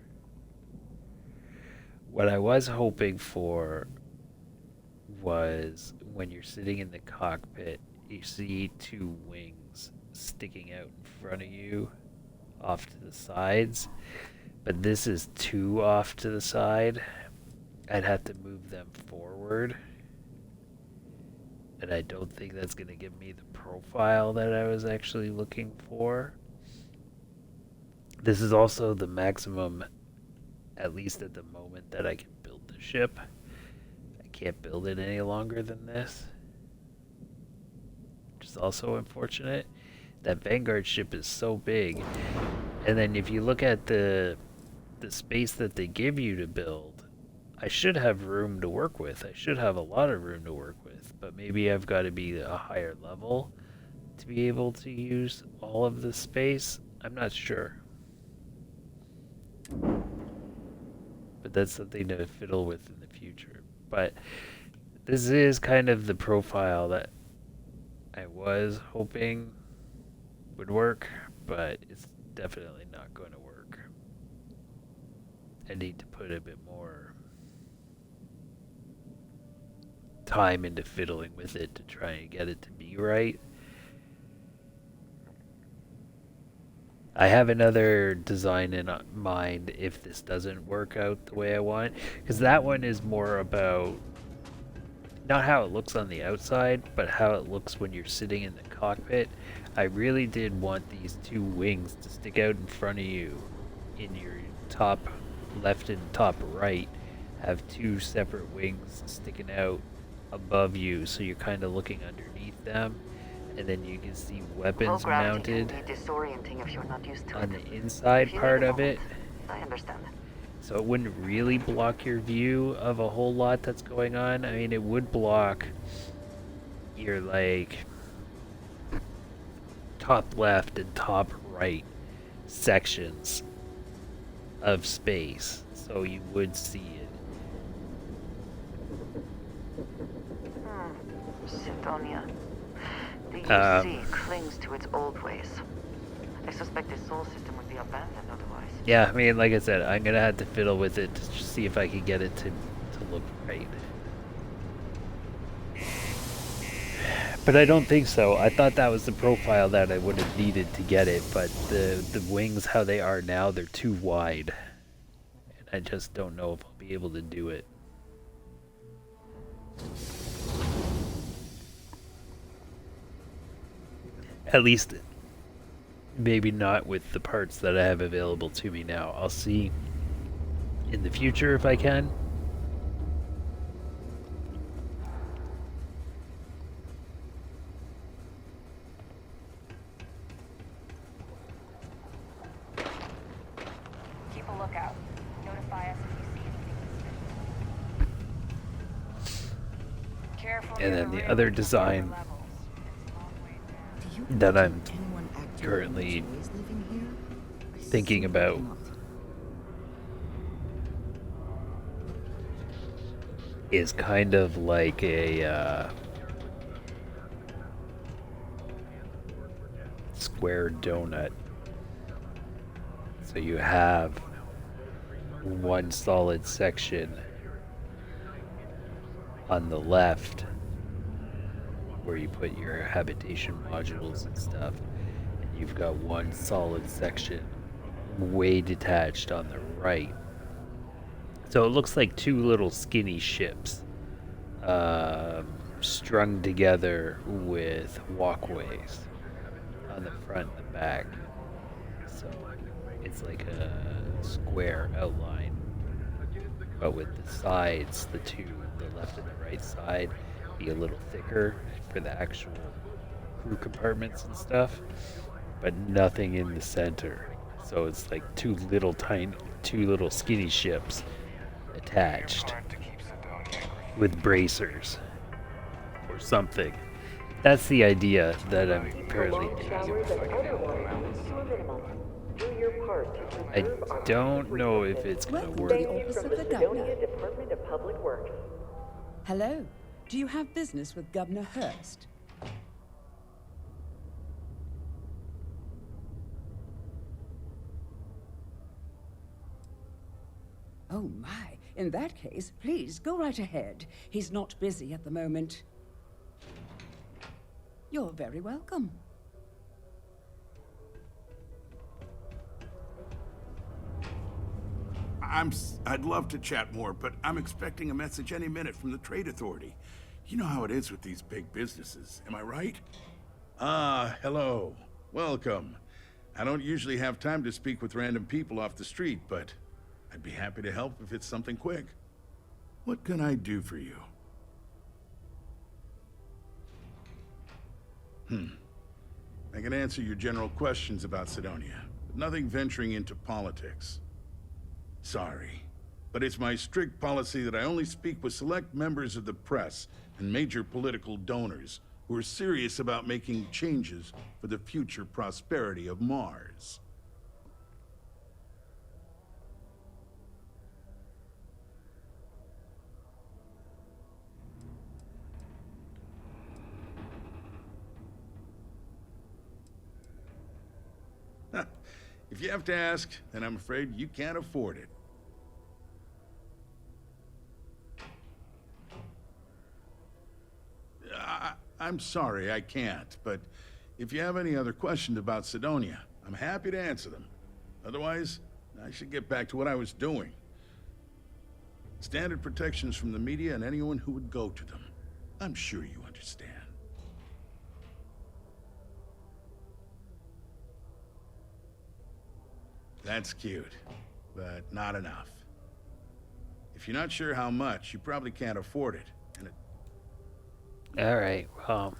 What I was hoping for was when you're sitting in the cockpit, you see 2 wings sticking out in front of you off to the sides, but this is 2 off to the side. I'd have to move them forward, and I don't think that's going to give me the profile that I was actually looking for. This is also the maximum, at least at the moment, that I can build the ship. I can't build it any longer than this, which is also unfortunate. That Vanguard ship is so big, and then if you look at the space that they give you to build, I should have room to work with. I should have a lot of room to work with, but maybe I've got to be a higher level to be able to use all of the space. I'm not sure. But that's something to fiddle with in the future. But this is kind of the profile that I was hoping would work, but it's definitely not going to work. I need to put a bit more time into fiddling with it to try and get it to be right. I have another design in mind if this doesn't work out the way I want, because that one is more about not how it looks on the outside, but how it looks when you're sitting in the cockpit. I really did want these two wings to stick out in front of you in your top left and top right, have two separate wings sticking out above you, so you're kind of looking underneath them, and then you can see weapons mounted disorienting if you're not used to on it. the inside part of it. I understand. So it wouldn't really block your view of a whole lot that's going on. I mean, it would block your, like, top left and top right sections of space. So you would see it. Sidonia. The UC clings to its old ways. I suspect the soul system would be abandoned otherwise. Yeah, I mean, like I said, I'm gonna have to fiddle with it to see if I can get it to look right. But I don't think so. I thought that was the profile that I would have needed to get it, but the wings, how they are now, they're too wide. And I just don't know if I'll be able to do it. At least, maybe not with the parts that I have available to me now. I'll see in the future if I can. Keep a lookout. Notify us if you see anything. Careful. And then the other design that I'm currently thinking about is kind of like a square donut. So you have one solid section on the left where you put your habitation modules and stuff. And you've got one solid section way detached on the right. So it looks like two little skinny ships strung together with walkways on the front and the back. So it's like a square outline, but with the sides, the left and the right side, be a little thicker for the actual crew compartments and stuff, but nothing in the center. So it's like two little skinny ships attached with bracers or something. That's the idea that I'm currently thinking. I don't know if it's going to work. Hello. Do you have business with Governor Hurst? Oh my. In that case, please go right ahead. He's not busy at the moment. You're very welcome. I'd love to chat more, but I'm expecting a message any minute from the Trade Authority. You know how it is with these big businesses, am I right? Ah, hello. Welcome. I don't usually have time to speak with random people off the street, but I'd be happy to help if it's something quick. What can I do for you? I can answer your general questions about Sidonia, but nothing venturing into politics. Sorry, but it's my strict policy that I only speak with select members of the press and major political donors who are serious about making changes for the future prosperity of Mars. If you have to ask, then I'm afraid you can't afford it. I'm sorry, I can't, but if you have any other questions about Sidonia, I'm happy to answer them. Otherwise, I should get back to what I was doing. Standard protections from the media and anyone who would go to them. I'm sure you understand. That's cute, but not enough. If you're not sure how much, you probably can't afford it. And it... All right, well.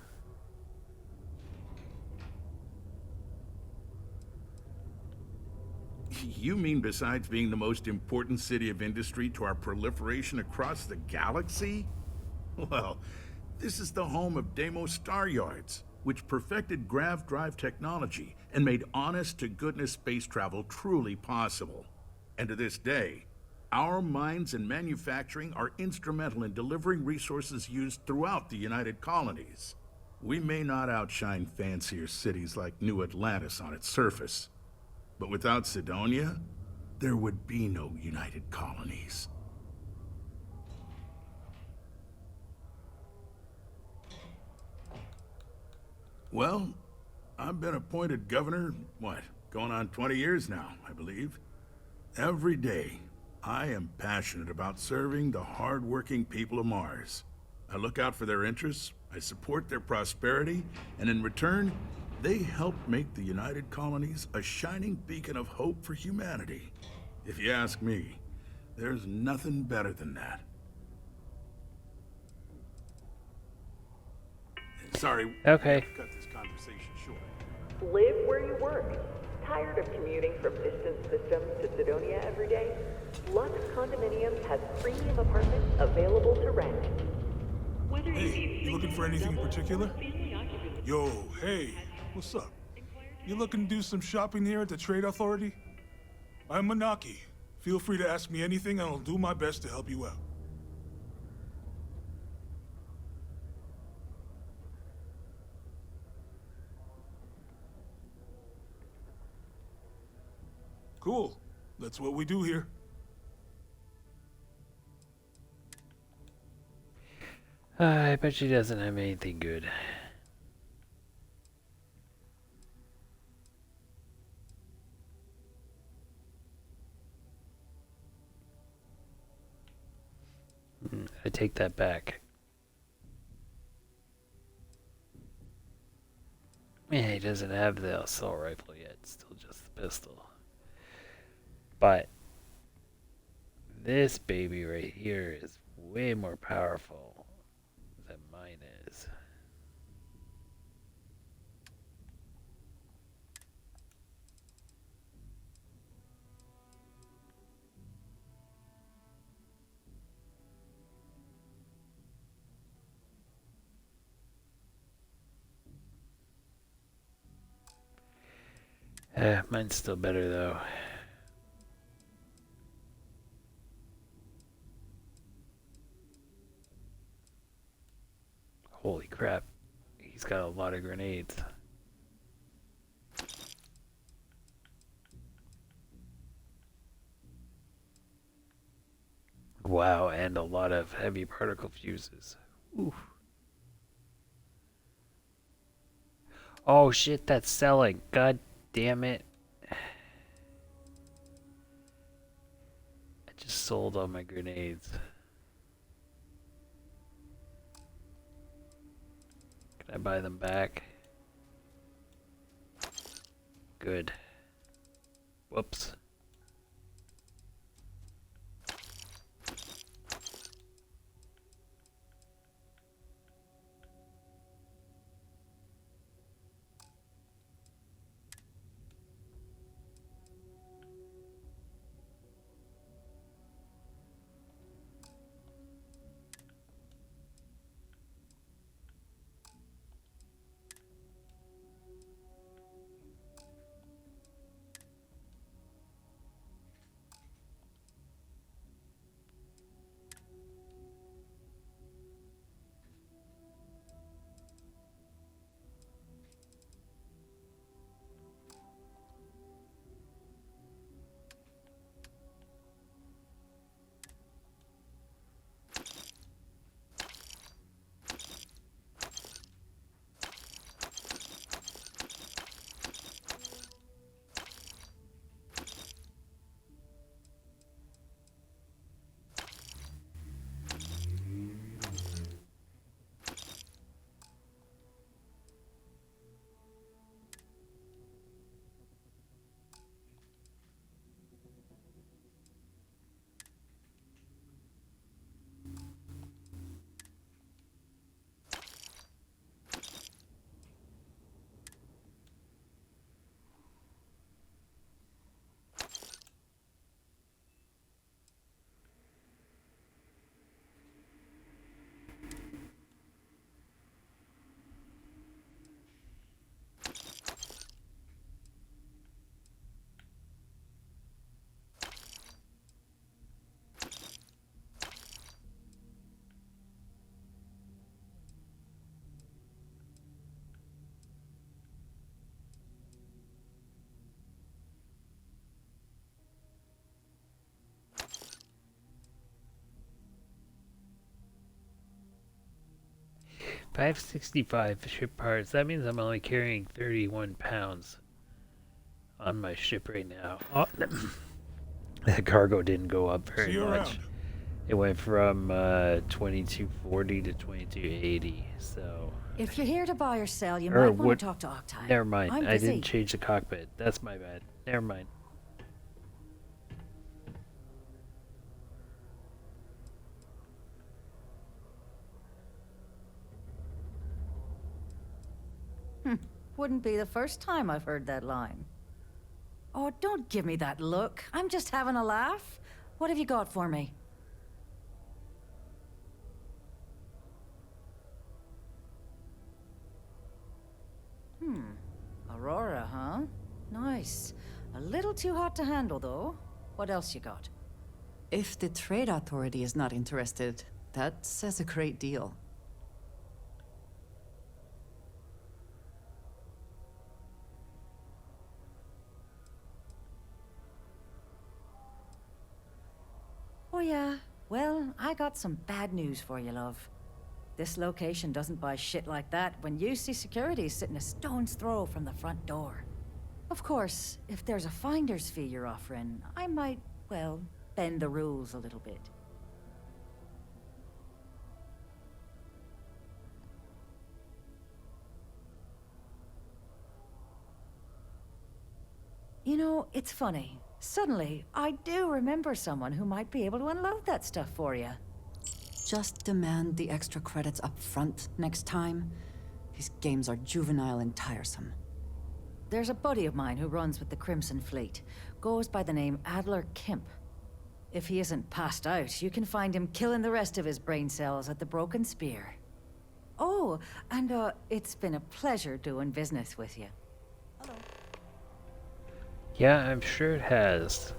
You mean besides being the most important city of industry to our proliferation across the galaxy? Well, this is the home of Deimos Star Yards, which perfected grav drive technology and made honest-to-goodness space travel truly possible. And to this day, our mines and manufacturing are instrumental in delivering resources used throughout the United Colonies. We may not outshine fancier cities like New Atlantis on its surface, but without Sidonia, there would be no United Colonies. Well, I've been appointed governor, going on 20 years now, I believe. Every day, I am passionate about serving the hard-working people of Mars. I look out for their interests, I support their prosperity, and in return, they help make the United Colonies a shining beacon of hope for humanity. If you ask me, there's nothing better than that. Sorry, okay. Cut this conversation short. Live where you work. Tired of commuting from distant systems to Sidonia every day? Lux Condominiums has premium apartments available to rent. Hey, you looking for anything in particular? Yo, hey, what's up? You looking to do some shopping here at the Trade Authority? I'm Manaki. Feel free to ask me anything and I'll do my best to help you out. Cool. That's what we do here. I bet she doesn't have anything good. I take that back. Yeah, he doesn't have the assault rifle yet. It's still just the pistol. But this baby right here is way more powerful than mine is. Mine's still better though. Holy crap. He's got a lot of grenades. Wow, and a lot of heavy particle fuses. Oof. Oh shit, that's selling. God damn it. I just sold all my grenades. Can I buy them back? Good. Whoops. 565 ship parts. That means I'm only carrying 31 pounds on my ship right now. Oh, the cargo didn't go up very much. Around. It went from 2240 to 2280. So. If you're here to buy or sell, you might want to talk to Octave. Never mind. I'm I busy. didn't change the cockpit. That's my bad. Never mind. Wouldn't be the first time I've heard that line. Oh, don't give me that look. I'm just having a laugh. What have you got for me? Aurora, huh? Nice. A little too hot to handle, though. What else you got? If the Trade Authority is not interested, that says a great deal. Oh, yeah. Well, I got some bad news for you, love. This location doesn't buy shit like that when you see security sitting a stone's throw from the front door. Of course, if there's a finder's fee you're offering, I might, well, bend the rules a little bit. You know, it's funny. Suddenly, I do remember someone who might be able to unload that stuff for you. Just demand the extra credits up front next time. These games are juvenile and tiresome. There's a buddy of mine who runs with the Crimson Fleet. Goes by the name Adler Kemp. If he isn't passed out, you can find him killing the rest of his brain cells at the Broken Spear. Oh, and it's been a pleasure doing business with you. Hello. Yeah, I'm sure it has.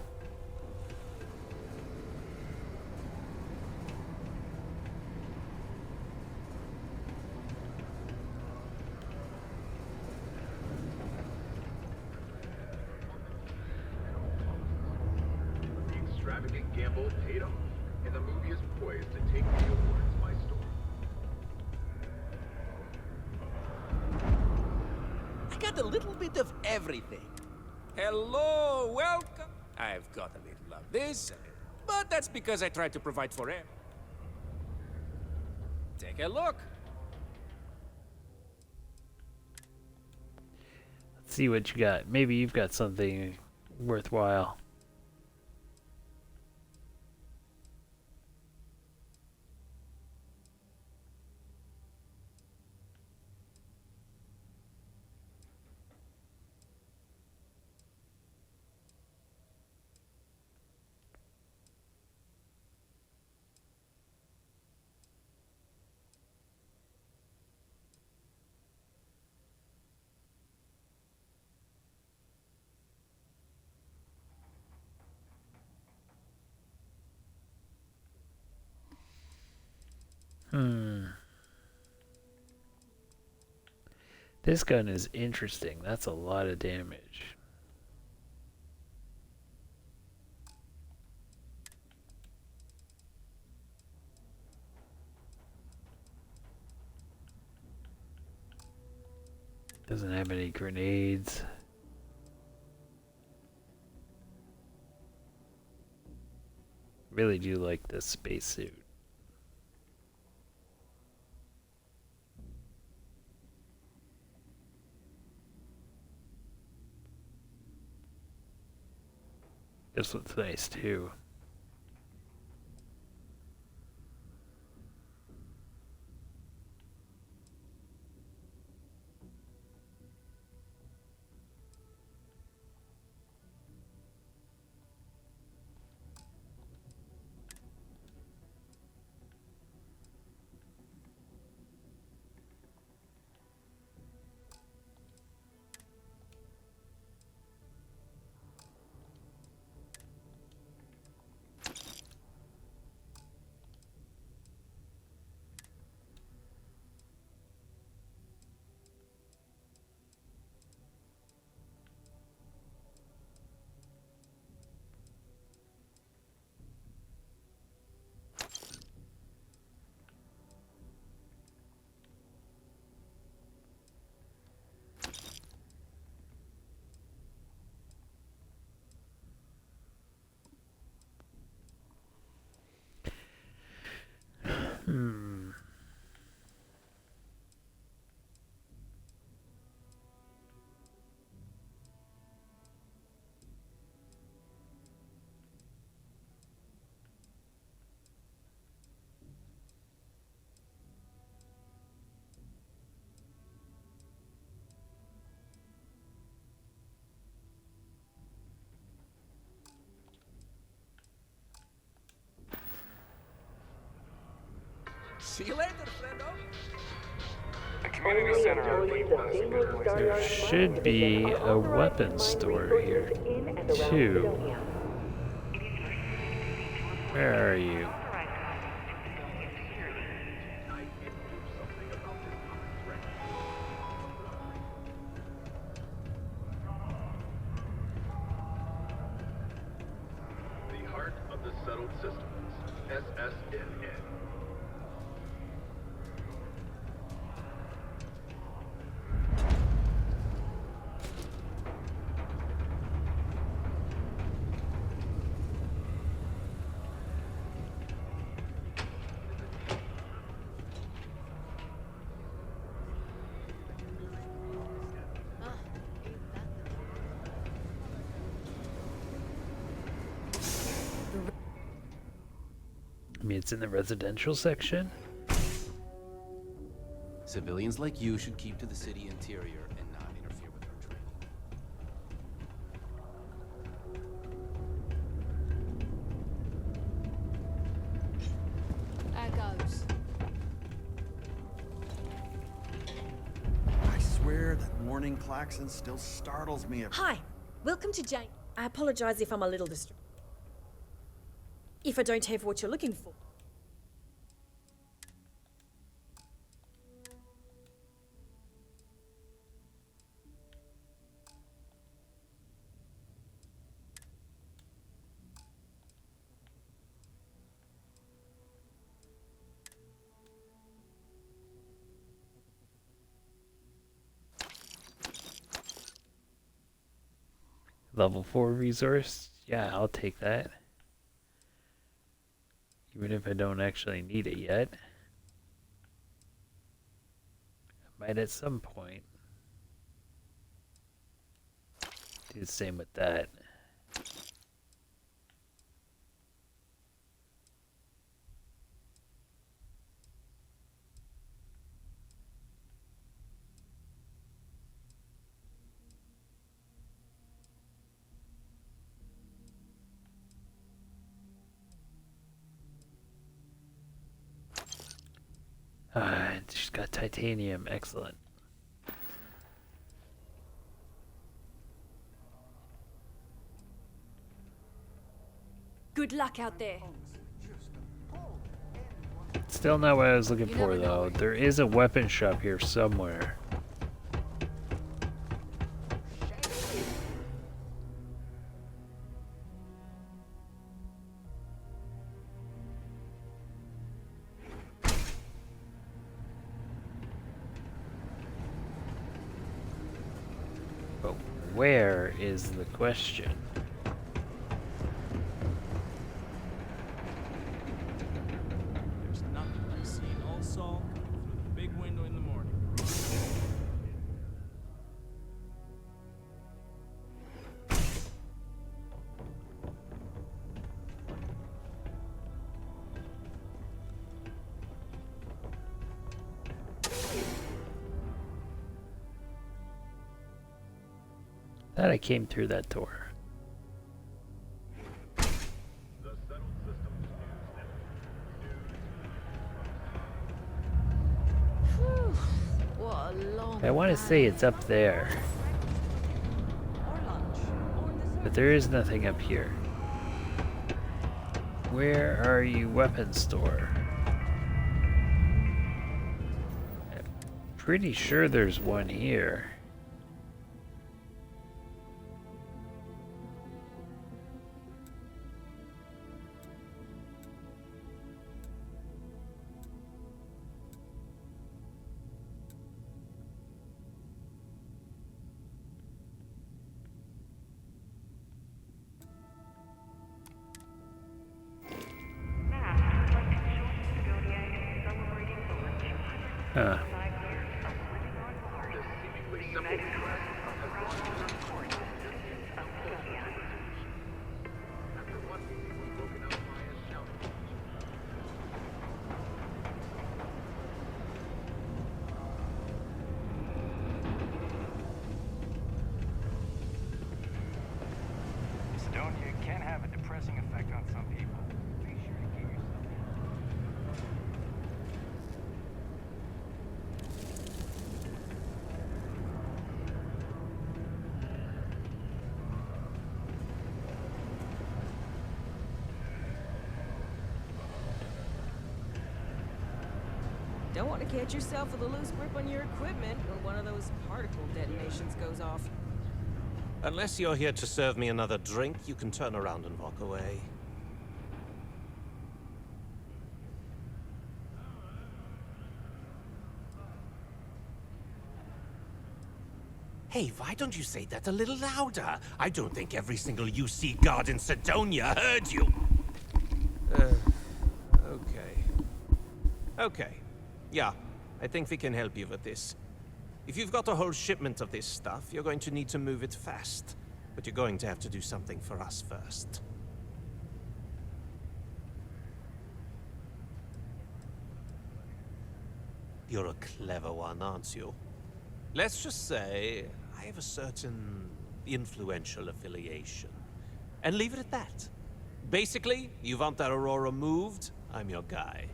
Extravagant gamble paid off, and the movie is poised to take the awards by storm. I got a little bit of everything. Hello, welcome. I've got a little of this, but that's because I try to provide for it. Take a look. Let's see what you got. Maybe you've got something worthwhile. This gun is interesting. That's a lot of damage. Doesn't have any grenades. Really do like this spacesuit. This one's nice too. Hmm. See you later, friendo. The community center. There should be a weapons store here, too. Where are you? The heart of the settled systems, SSNN. I mean, it's in the residential section. Civilians like you should keep to the city interior and not interfere with our trade. Echoes. I swear that warning klaxon still startles me. Hi, welcome to Jane. I apologize if I'm a little distracted. If I don't have what you're looking for. Level 4 resource? Yeah, I'll take that. Even if I don't actually need it yet. I might at some point. Do the same with that. She's got titanium. Excellent. Good luck out there. Still not what I was looking for, though. There is a weapon shop here somewhere. But where is the question? There's nothing like seeing old Saul coming through the big window in the morning. Thought I came through that door. Whew, what a long I want to say it's up there. But there is nothing up here. Where are you, weapon store? I'm pretty sure there's one here. Huh. Sidonia can have a depressing effect on some people. Be sure to keep yourself. Don't want to catch yourself with a loose grip on your equipment when one of those particle detonations goes off. Unless you're here to serve me another drink, you can turn around and walk away. Hey, why don't you say that a little louder? I don't think every single UC guard in Sidonia heard you. Okay. Okay. Yeah, I think we can help you with this. If you've got a whole shipment of this stuff, you're going to need to move it fast. But you're going to have to do something for us first. You're a clever one, aren't you? Let's just say I have a certain influential affiliation. And leave it at that. Basically, you want that Aurora moved, I'm your guy.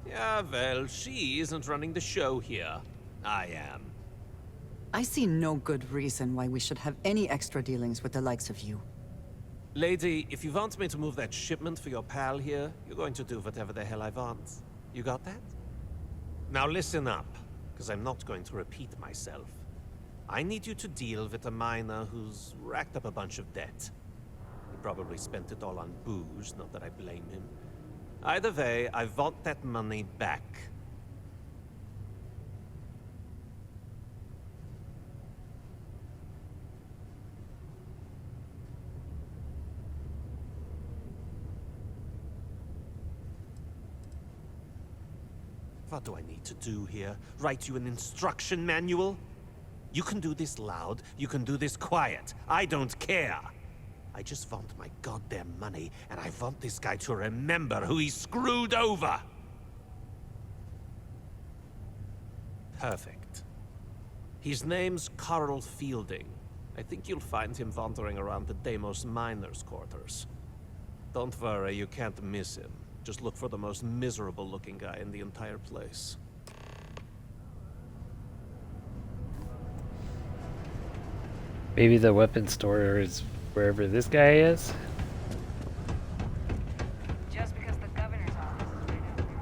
Yeah, well, she isn't running the show here. I am. I see no good reason why we should have any extra dealings with the likes of you. Lady, if you want me to move that shipment for your pal here, you're going to do whatever the hell I want. You got that? Now listen up, because I'm not going to repeat myself. I need you to deal with a miner who's racked up a bunch of debt. He probably spent it all on booze, not that I blame him. Either way, I want that money back. What do I need to do here? Write you an instruction manual? You can do this loud, you can do this quiet. I don't care. I just want my goddamn money, and I want this guy to remember who he screwed over. Perfect. His name's Carl Fielding. I think you'll find him wandering around the Deimos miners' quarters. Don't worry, you can't miss him. Just look for the most miserable-looking guy in the entire place. Maybe the weapon store is wherever this guy is? Just because the governor's office is right out there.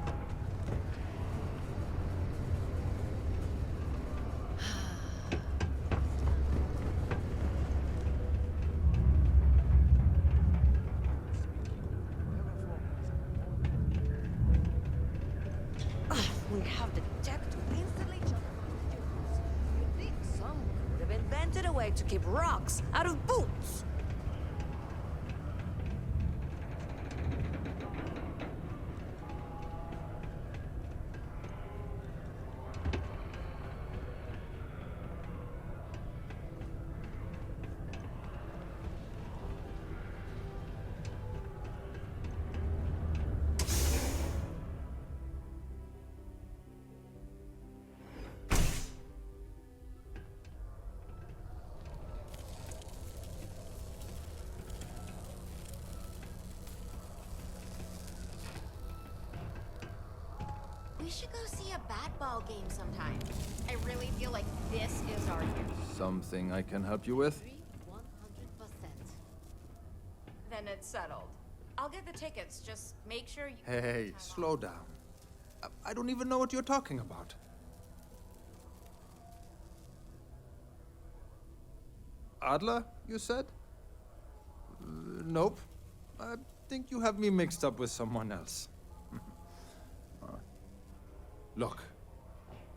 We have the tech to instantly jump on students. You'd think someone would have invented a way to keep rocks out of boots. We should go see a bat ball game sometime. I really feel like this is our year. Something I can help you with? 100%. Then it's settled. I'll get the tickets. Just make sure you... Hey, slow down. I don't even know what you're talking about. Adler, you said? Nope. I think you have me mixed up with someone else. Look,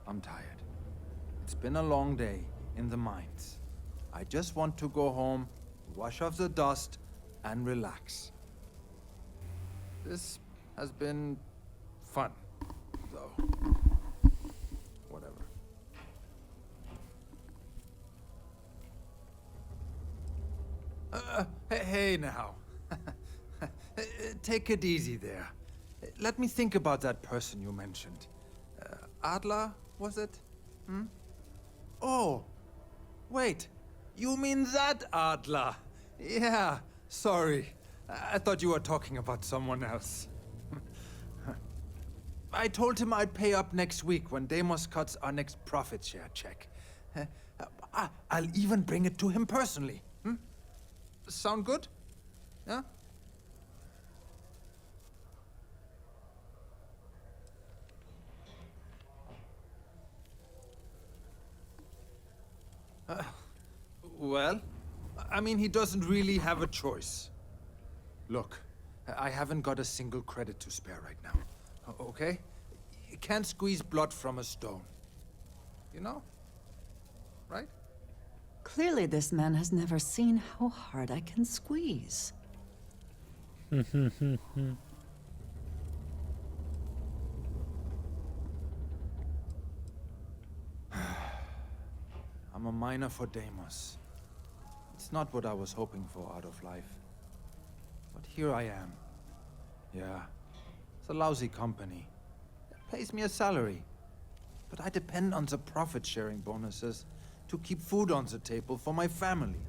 I'm tired. It's been a long day in the mines. I just want to go home, wash off the dust, and relax. This has been fun, though. Whatever. Hey now. Take it easy there. Let me think about that person you mentioned. Adler, was it? Hmm? Oh, wait. You mean that Adler? Yeah, sorry. I thought you were talking about someone else. I told him I'd pay up next week when Deimos cuts our next profit share check. I'll even bring it to him personally. Hmm? Sound good? Yeah? Well, I mean, he doesn't really have a choice. Look, I haven't got a single credit to spare right now. Okay? You can't squeeze blood from a stone. You know? Right? Clearly, this man has never seen how hard I can squeeze. I'm a miner for Deimos. It's not what I was hoping for out of life. But here I am. Yeah, it's a lousy company. It pays me a salary. But I depend on the profit-sharing bonuses to keep food on the table for my family.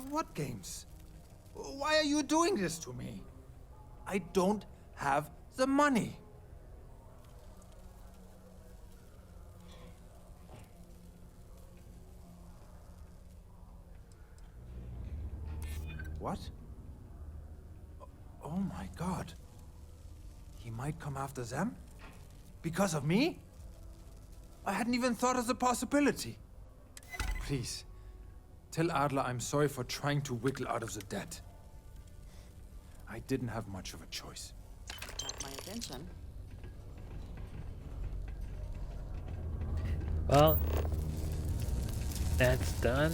What games? Why are you doing this to me? I don't have the money. What? Oh my God. He might come after them? Because of me? I hadn't even thought of the possibility. Please, tell Adler I'm sorry for trying to wiggle out of the debt. I didn't have much of a choice. Got my attention. Well, that's done.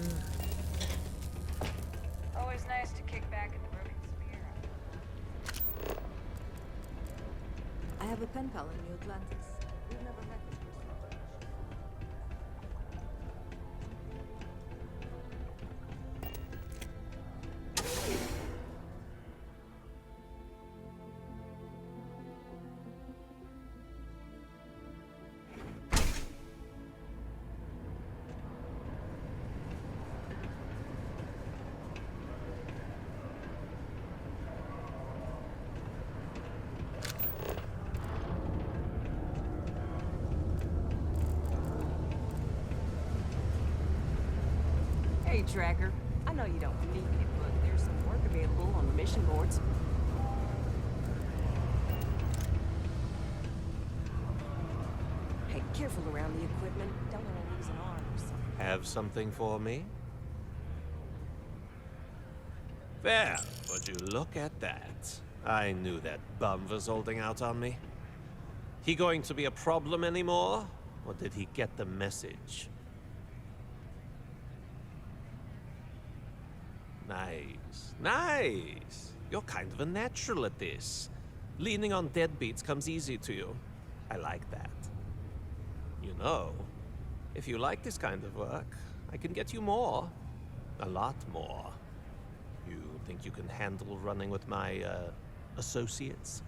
Always nice to kick back at the broken spear. I have a pen pal in New Atlantis. We've never met this person. Hey, Tracker. I know you don't need it, but there's some work available on the mission boards. Hey, careful around the equipment. Don't want to lose an arm or something. Have something for me? Well, would you look at that? I knew that bum was holding out on me. He going to be a problem anymore? Or did he get the message? Nice. Nice. You're kind of a natural at this. Leaning on deadbeats comes easy to you. I like that. You know, if you like this kind of work, I can get you more. A lot more. You think you can handle running with my, associates?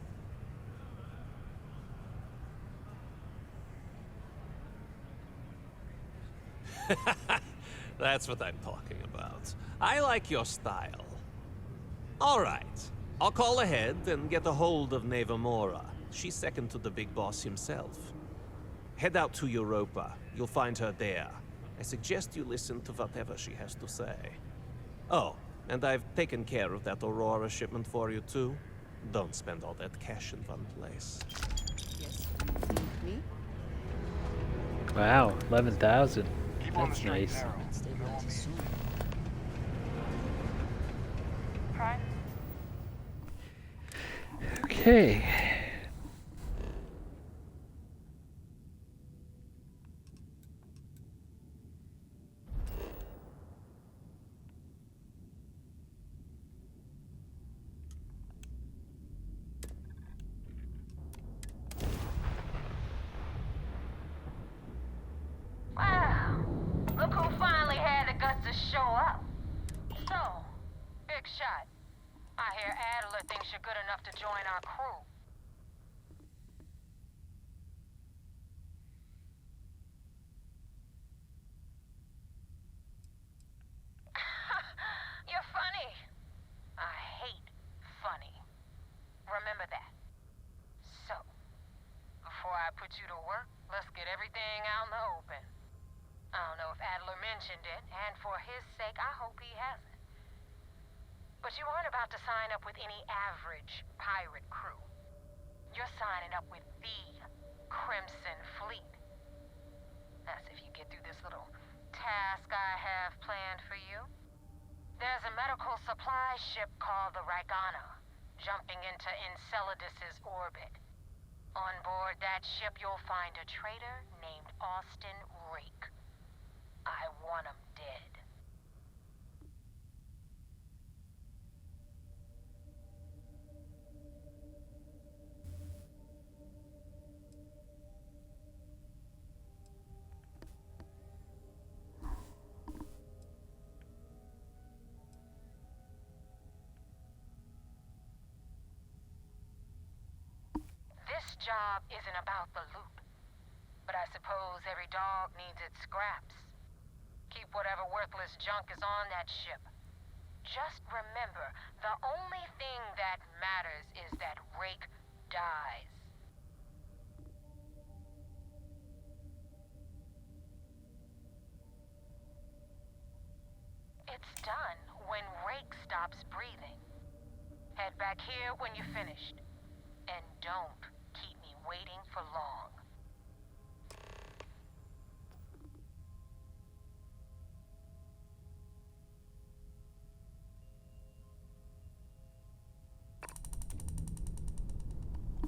That's what I'm talking about. I like your style. All right. I'll call ahead and get a hold of Nevamora. She's second to the big boss himself. Head out to Europa. You'll find her there. I suggest you listen to whatever she has to say. Oh, and I've taken care of that Aurora shipment for you too. Don't spend all that cash in one place. Yes. Me? Wow, 11,000. That's nice. Prime? Okay. shot. I hear Adler thinks you're good enough to join our crew. You're funny. I hate funny. Remember that. So, before I put you to work, let's get everything out in the open. I don't know if Adler mentioned it, and for his sake, I hope he hasn't. But you aren't about to sign up with any average pirate crew. You're signing up with the Crimson Fleet. That's if you get through this little task I have planned for you. There's a medical supply ship called the Ragana, jumping into Enceladus's orbit. On board that ship, you'll find a traitor named Austin Rake. I want him dead. This job isn't about the loot, but I suppose every dog needs its scraps. Keep whatever worthless junk is on that ship. Just remember, the only thing that matters is that Rake dies. It's done when Rake stops breathing. Head back here when you're finished. And don't keep me waiting for long.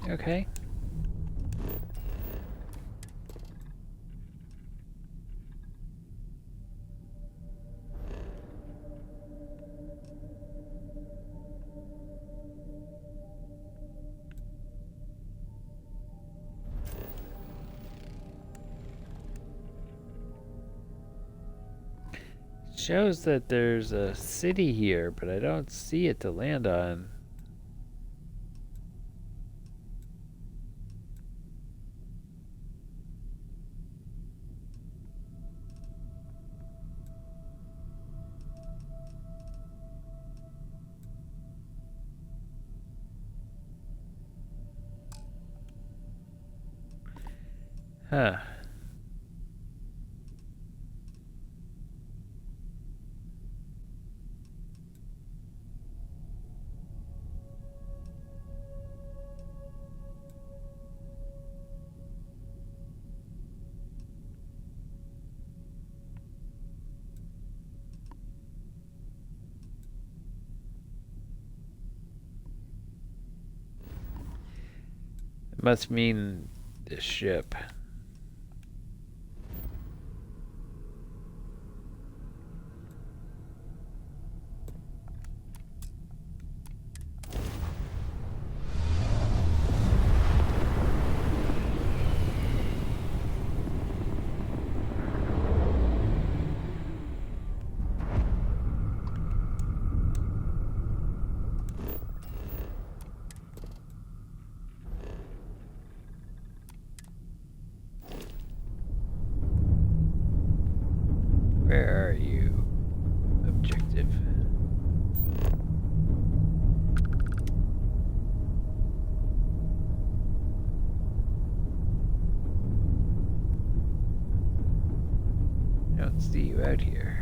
Okay. Shows that there's a city here, but I don't see it to land on. Huh. It must mean the ship. Where are you? Objective. I don't see you out here.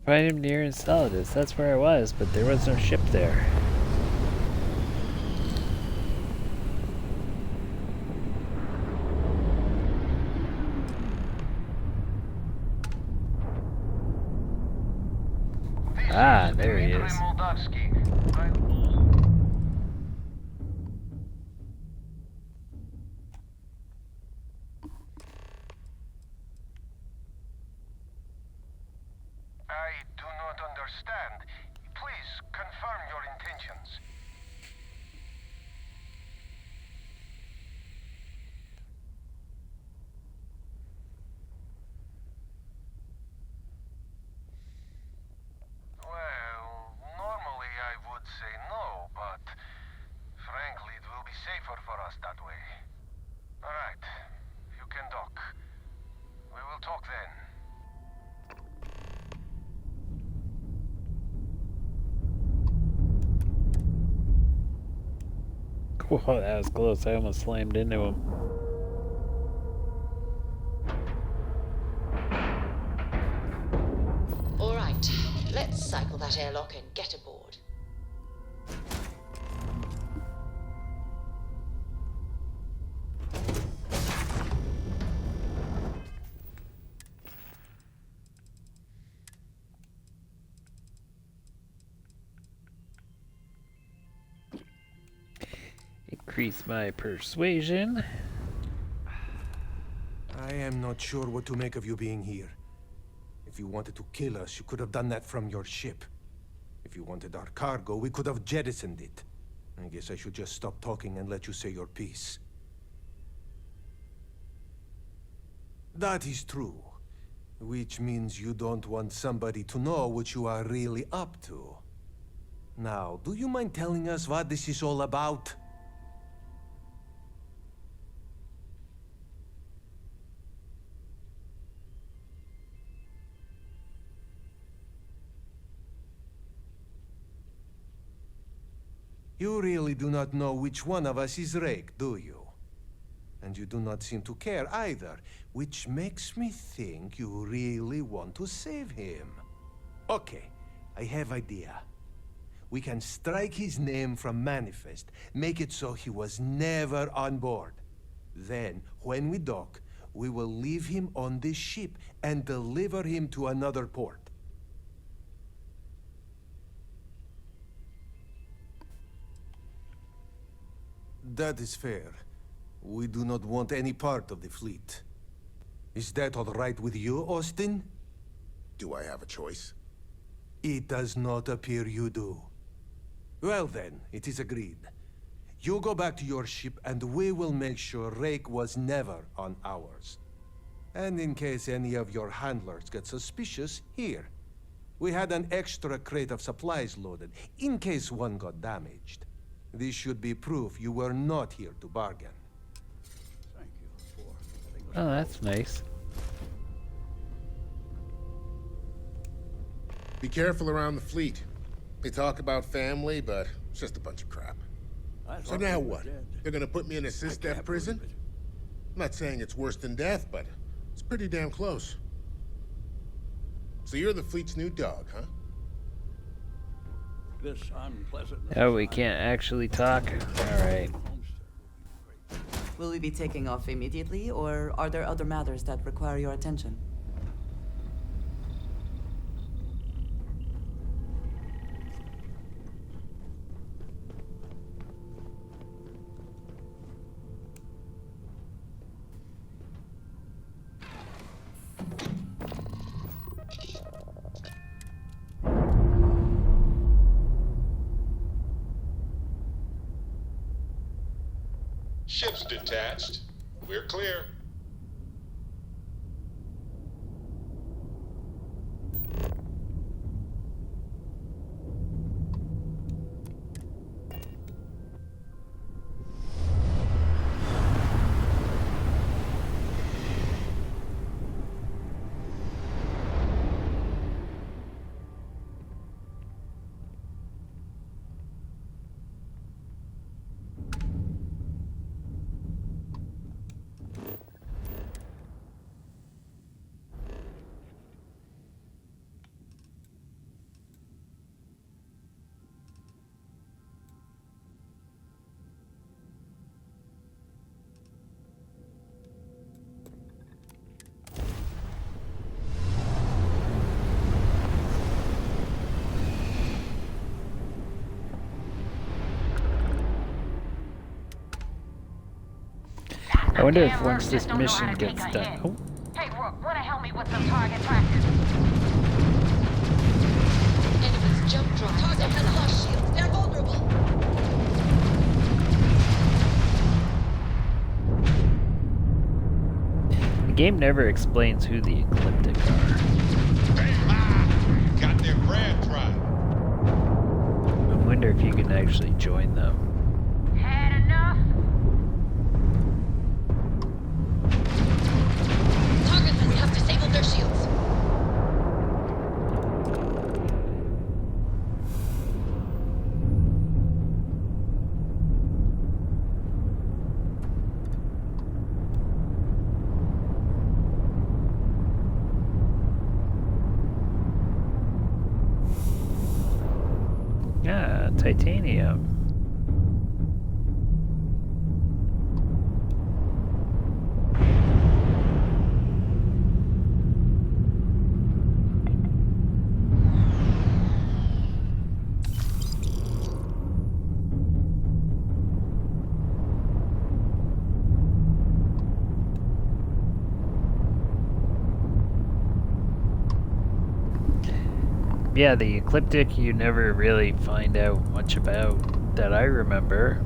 Find him near Enceladus. That's where I was, but there was no ship there. Ah, there he is. I do not understand. Please confirm your intentions. Well, normally I would say no, but frankly, it will be safer for us that way. Alright, you can dock. We will talk then. Whoa, that was close. I almost slammed into him. All right, let's cycle that airlock and get aboard. Increase my persuasion. I am not sure what to make of you being here. If you wanted to kill us, you could have done that from your ship. If you wanted our cargo, we could have jettisoned it. I guess I should just stop talking and let you say your piece. That is true. Which means you don't want somebody to know what you are really up to. Now, do you mind telling us what this is all about? You really do not know which one of us is Rake, do you? And you do not seem to care either, which makes me think you really want to save him. Okay, I have idea. We can strike his name from Manifest, make it so he was never on board. Then, when we dock, we will leave him on this ship and deliver him to another port. That is fair. We do not want any part of the fleet. Is that all right with you, Austin? Do I have a choice? It does not appear you do. Well then, it is agreed. You go back to your ship and we will make sure Rake was never on ours. And in case any of your handlers get suspicious, here. We had an extra crate of supplies loaded, in case one got damaged. This should be proof you were not here to bargain. Oh, that's nice. Be careful around the fleet. They talk about family, but it's just a bunch of crap. So now what? They're gonna put me in a sys-def prison? I'm not saying it's worse than death, but it's pretty damn close. So you're the fleet's new dog, huh? This unpleasant. Oh, we can't actually talk? Alright. Will we be taking off immediately, or are there other matters that require your attention? Ship's detached. We're clear. I wonder if once this mission gets done. Oh. Hey, Rook, wanna help me with some target practice? Enemies jump drone. Target has hush shields. They're vulnerable. The game never explains who the Ecliptic are. Got their crab tribe. I wonder if you can actually join them. Had enough? Target have disabled their shields. Yeah, titanium. Yeah, the Ecliptic you never really find out much about that I remember.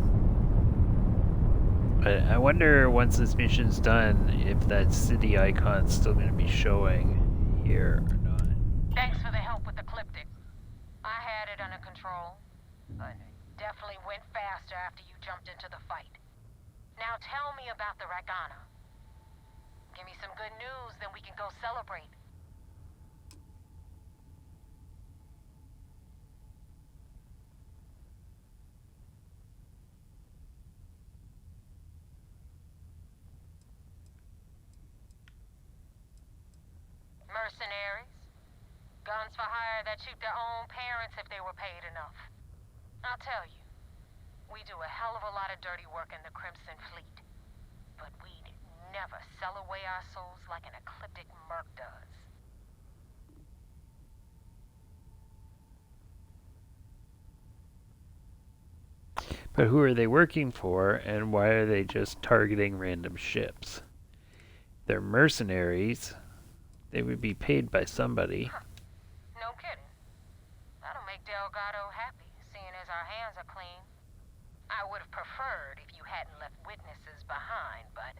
But I wonder once this mission's done if that city icon's still going to be showing here or not. Thanks for the help with the Ecliptic. I had it under control, but it definitely went faster after you jumped into the fight. Now tell me about the Ragana. Give me some good news, then we can go celebrate. Mercenaries. Guns for hire that shoot their own parents if they were paid enough. I'll tell you, we do a hell of a lot of dirty work in the Crimson Fleet. But we'd never sell away our souls like an Ecliptic merc does. But who are they working for, and why are they just targeting random ships? They're mercenaries. They would be paid by somebody. No kidding. That'll make Delgado happy, seeing as our hands are clean. I would have preferred if you hadn't left witnesses behind, but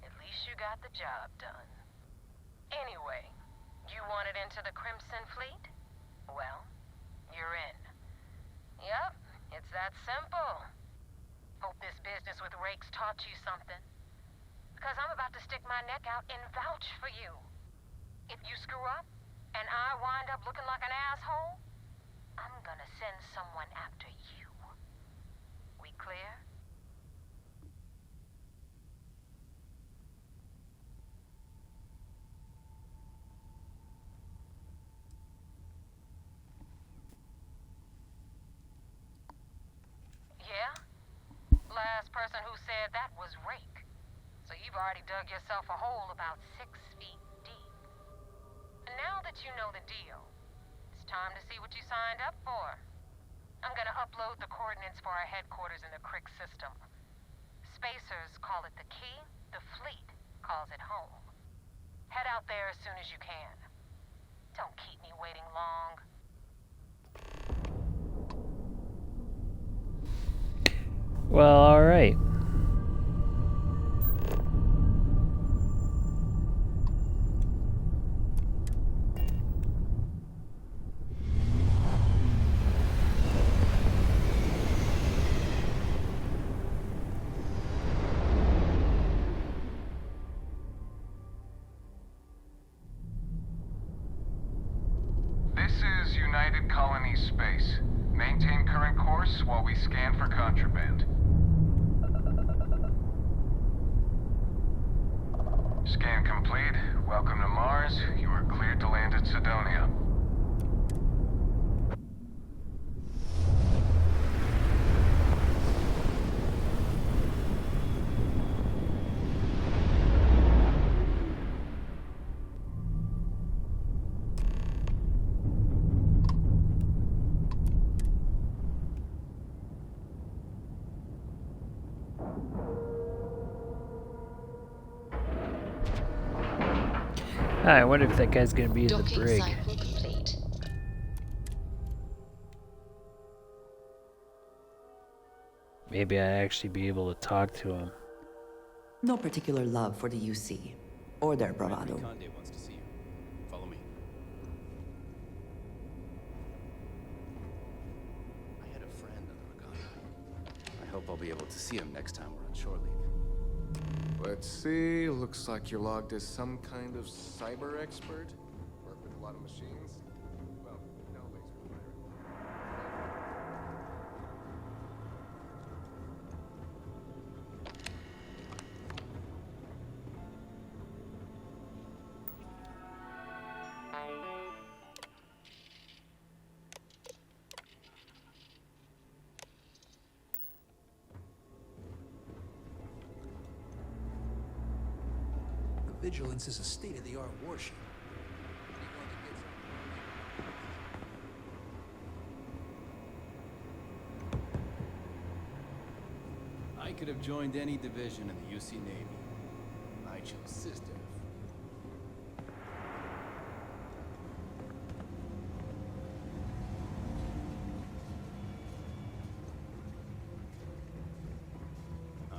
at least you got the job done. Anyway, you wanted into the Crimson Fleet? Well, you're in. Yep, it's that simple. Hope this business with Rakes taught you something. Because I'm about to stick my neck out and vouch for you. If you screw up, and I wind up looking like an asshole, I'm gonna send someone after you. We clear? Yeah? Last person who said that was Rake. So you've already dug yourself a hole about 6 feet deep. And now that you know the deal, it's time to see what you signed up for. I'm gonna upload the coordinates for our headquarters in the Crick system. Spacers call it the key, the fleet calls it home. Head out there as soon as you can. Don't keep me waiting long. Well, alright. This is United Colony Space. Maintain current course while we scan for contraband. Scan complete. Welcome to Mars. You are cleared to land at Sidonia. I wonder if that guy's gonna be in the Docking brig. cycle complete. Maybe I'd actually be able to talk to him. No particular love for the UC or their bravado. Conde wants to see you. Follow me. I had a friend on the Regatta. I hope I'll be able to see him next time we're on shore leave. Let's see. Looks like you're logged as some kind of cyber expert. Work with a lot of machines. Well, no laser fire. Vigilance is a state-of-the-art warship. I could have joined any division in the UC Navy. I chose Sister.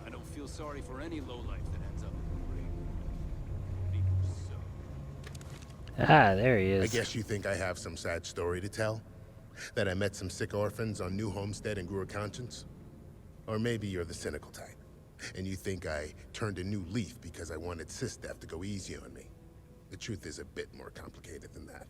I don't feel sorry for any lowlife that ends up in the ring. Ah, there he is. I guess you think I have some sad story to tell? That I met some sick orphans on New Homestead and grew a conscience? Or maybe you're the cynical type, and you think I turned a new leaf because I wanted SysDef to go easy on me. The truth is a bit more complicated than that.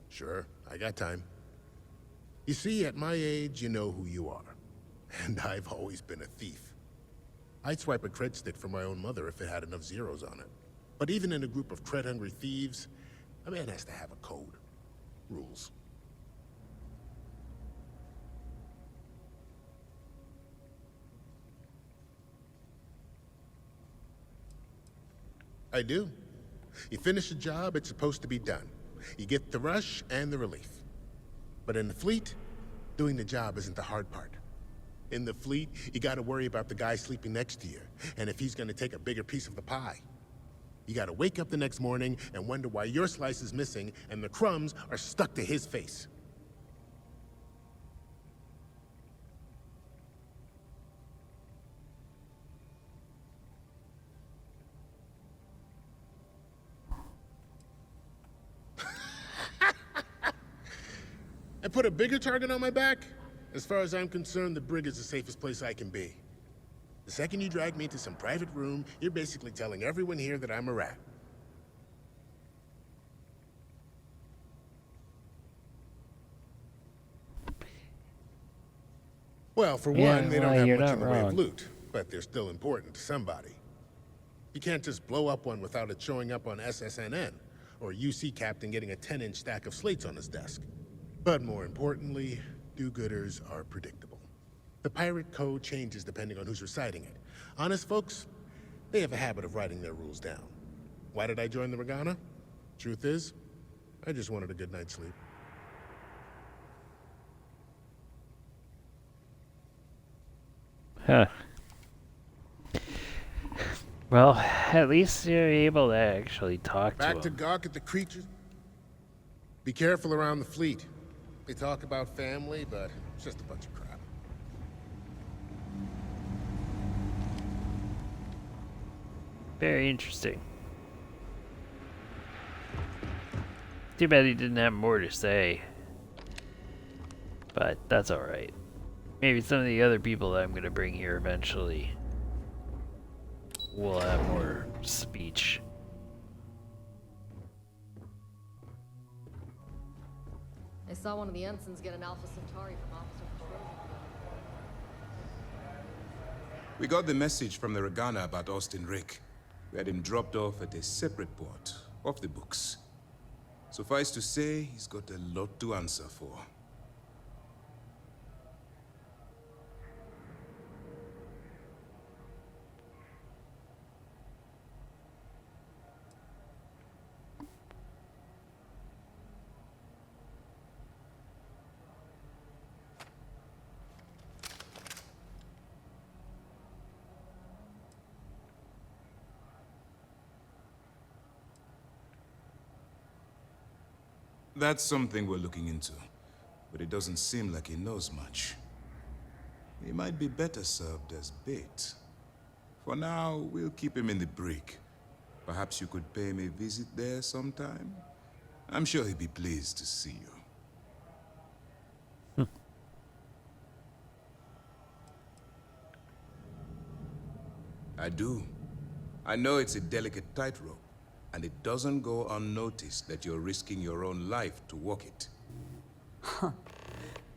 Sure, I got time. You see, at my age, you know who you are. And I've always been a thief. I'd swipe a cred stick for my own mother if it had enough zeros on it. But even in a group of cred-hungry thieves, a man has to have a code. Rules. I do. You finish a job, it's supposed to be done. You get the rush and the relief. But in the fleet, doing the job isn't the hard part. In the fleet, you gotta worry about the guy sleeping next to you, and if he's gonna take a bigger piece of the pie. You gotta wake up the next morning and wonder why your slice is missing and the crumbs are stuck to his face. I put a bigger target on my back? As far as I'm concerned, the brig is the safest place I can be. The second you drag me into some private room, you're basically telling everyone here that I'm a rat. Well, for one, they don't have much in the way of loot, but they're still important to somebody. You can't just blow up one without it showing up on SSNN, or a UC captain getting a 10-inch stack of slates on his desk. But more importantly, do-gooders are predictable. The pirate code changes depending on who's reciting it. Honest folks, they have a habit of writing their rules down. Why did I join the Regatta? Truth is, I just wanted a good night's sleep. Huh. Well, at least you're able to actually talk to him. Back to gawk at the creatures. Be careful around the fleet. They talk about family, but it's just a bunch of crap. Very interesting. Too bad he didn't have more to say. But that's alright. Maybe some of the other people that I'm going to bring here eventually will have more speech. I saw one of the ensigns get an Alpha Centauri from Officer Patrol. We got the message from the Regatta about Austin Rick. We had him dropped off at a separate port, off the books. Suffice to say, he's got a lot to answer for. That's something we're looking into, but it doesn't seem like he knows much. He might be better served as bait. For now, we'll keep him in the brig. Perhaps you could pay him a visit there sometime? I'm sure he'd be pleased to see you. I do. I know it's a delicate tightrope, and it doesn't go unnoticed that you're risking your own life to walk it. Huh.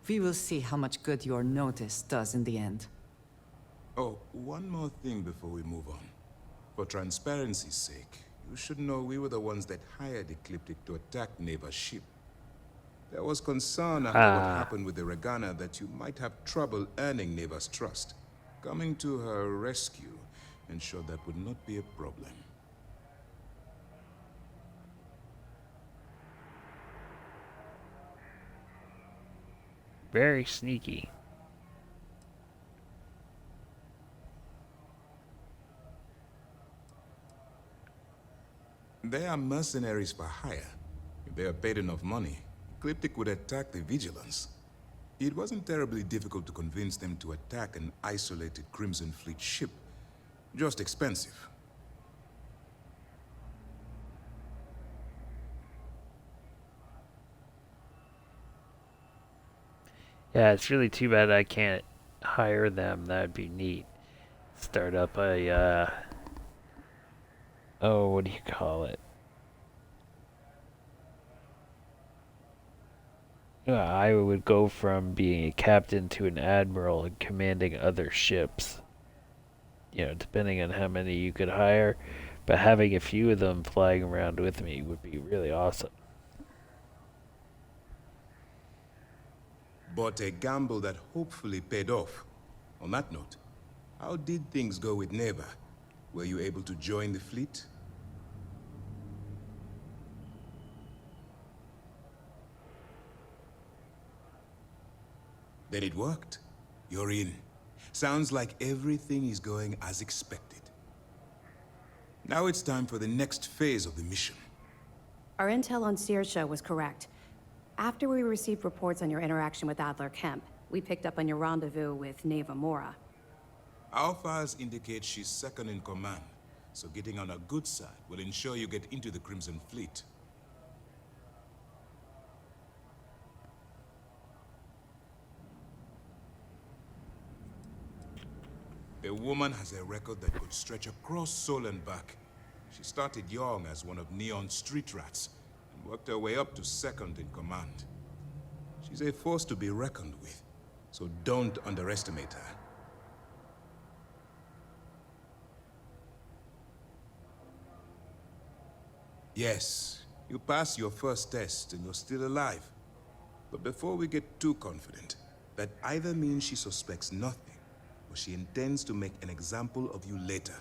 We will see how much good your notice does in the end. Oh, one more thing before we move on. For transparency's sake, you should know we were the ones that hired Ecliptic to attack Neva's ship. There was concern after what happened with the Regana that you might have trouble earning Neva's trust. Coming to her rescue ensured that would not be a problem. Very sneaky. They are mercenaries for hire. If they are paid enough money, Ecliptic would attack the Vigilance. It wasn't terribly difficult to convince them to attack an isolated Crimson Fleet ship. Just expensive. Yeah, it's really too bad I can't hire them. That'd be neat. Start up a, oh, what do you call it? I would go from being a captain to an admiral and commanding other ships. You know, depending on how many you could hire. But having a few of them flying around with me would be really awesome. But a gamble that hopefully paid off. On that note, how did things go with Neva? Were you able to join the fleet? Then it worked. You're in. Sounds like everything is going as expected. Now it's time for the next phase of the mission. Our intel on Saoirse was correct. After we received reports on your interaction with Adler Kemp, we picked up on your rendezvous with Neva Mora. Our files indicate she's second in command, so getting on her good side will ensure you get into the Crimson Fleet. The woman has a record that could stretch across Sol and back. She started young as one of Neon's street rats, and worked her way up to second in command. She's a force to be reckoned with, so don't underestimate her. Yes, you passed your first test and you're still alive. But before we get too confident, that either means she suspects nothing, or she intends to make an example of you later.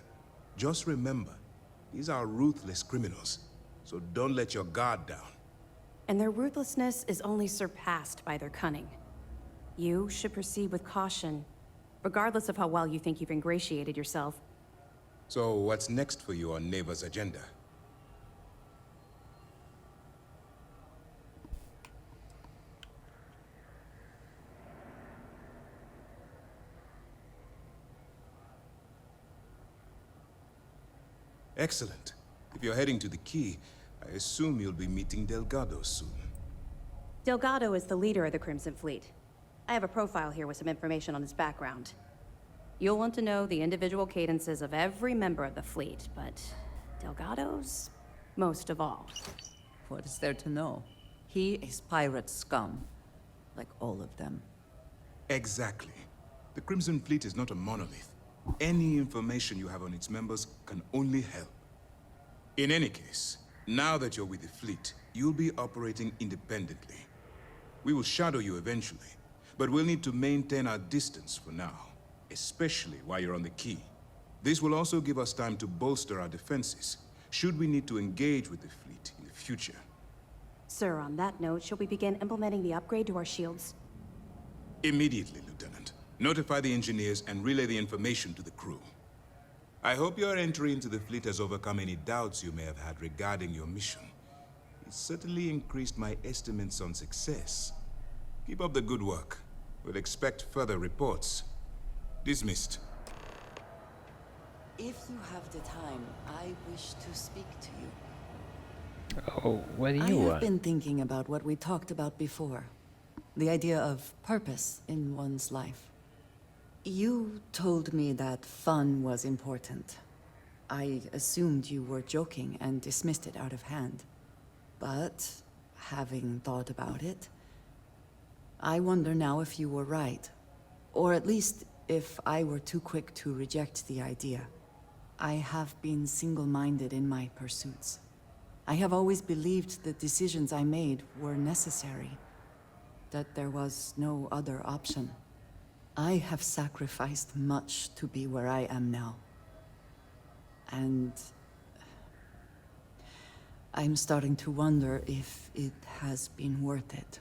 Just remember, these are ruthless criminals, so don't let your guard down. And their ruthlessness is only surpassed by their cunning. You should proceed with caution, regardless of how well you think you've ingratiated yourself. So what's next for you on Neva's agenda? Excellent. If you're heading to the Key, I assume you'll be meeting Delgado soon. Delgado is the leader of the Crimson Fleet. I have a profile here with some information on his background. You'll want to know the individual cadences of every member of the fleet, but Delgado's most of all. What is there to know? He is pirate scum, like all of them. Exactly. The Crimson Fleet is not a monolith. Any information you have on its members can only help. In any case, now that you're with the fleet, you'll be operating independently. We will shadow you eventually, but we'll need to maintain our distance for now, especially while you're on the Key. This will also give us time to bolster our defenses, should we need to engage with the fleet in the future. Sir, on that note, shall we begin implementing the upgrade to our shields? Immediately, Lieutenant. Notify the engineers and relay the information to the crew. I hope your entry into the fleet has overcome any doubts you may have had regarding your mission. It's certainly increased my estimates on success. Keep up the good work. We'll expect further reports. Dismissed. If you have the time, I wish to speak to you. Oh, what do I you have want? been thinking about what we talked about before. The idea of purpose in one's life. You told me that fun was important. I assumed you were joking and dismissed it out of hand. But, having thought about it, I wonder now if you were right. Or at least, if I were too quick to reject the idea. I have been single-minded in my pursuits. I have always believed the decisions I made were necessary. That there was no other option. I have sacrificed much to be where I am now. And I'm starting to wonder if it has been worth it.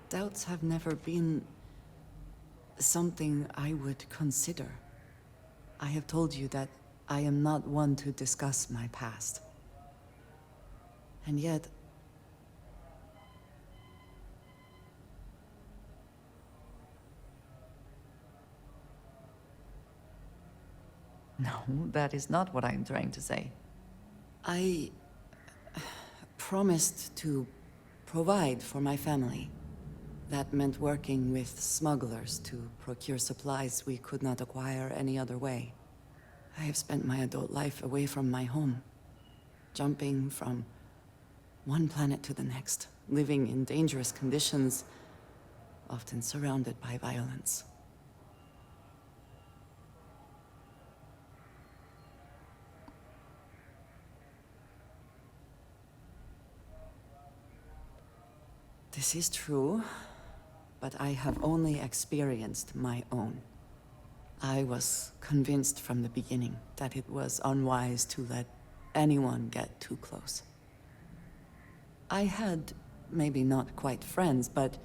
Doubts have never been something I would consider. I have told you that I am not one to discuss my past. And yet... No, that is not what I'm trying to say. I promised to provide for my family. That meant working with smugglers to procure supplies we could not acquire any other way. I have spent my adult life away from my home, jumping from one planet to the next, living in dangerous conditions, often surrounded by violence. This is true. But I have only experienced my own. I was convinced from the beginning that it was unwise to let anyone get too close. I had, maybe not quite friends, but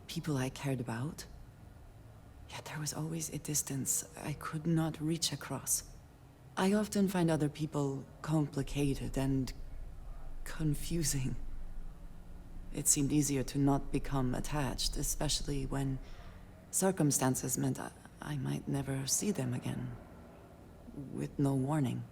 people I cared about. Yet there was always a distance I could not reach across. I often find other people complicated and confusing. It seemed easier to not become attached, especially when circumstances meant I might never see them again, with no warning.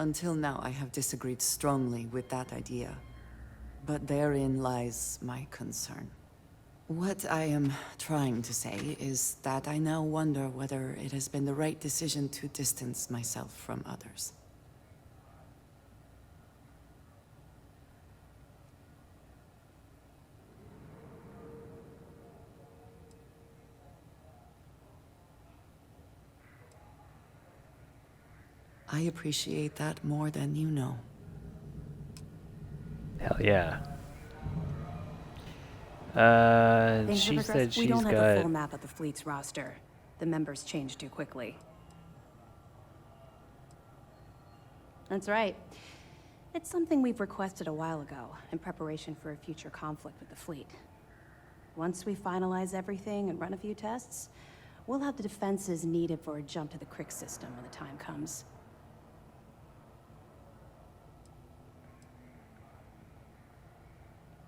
Until now, I have disagreed strongly with that idea. But therein lies my concern. What I am trying to say is that I now wonder whether it has been the right decision to distance myself from others. I appreciate that more than you know. Hell yeah. She said We she's don't have a got... full map of the fleet's roster. The members change too quickly. That's right. It's something we've requested a while ago, in preparation for a future conflict with the fleet. Once we finalize everything and run a few tests, we'll have the defenses needed for a jump to the Crick system when the time comes.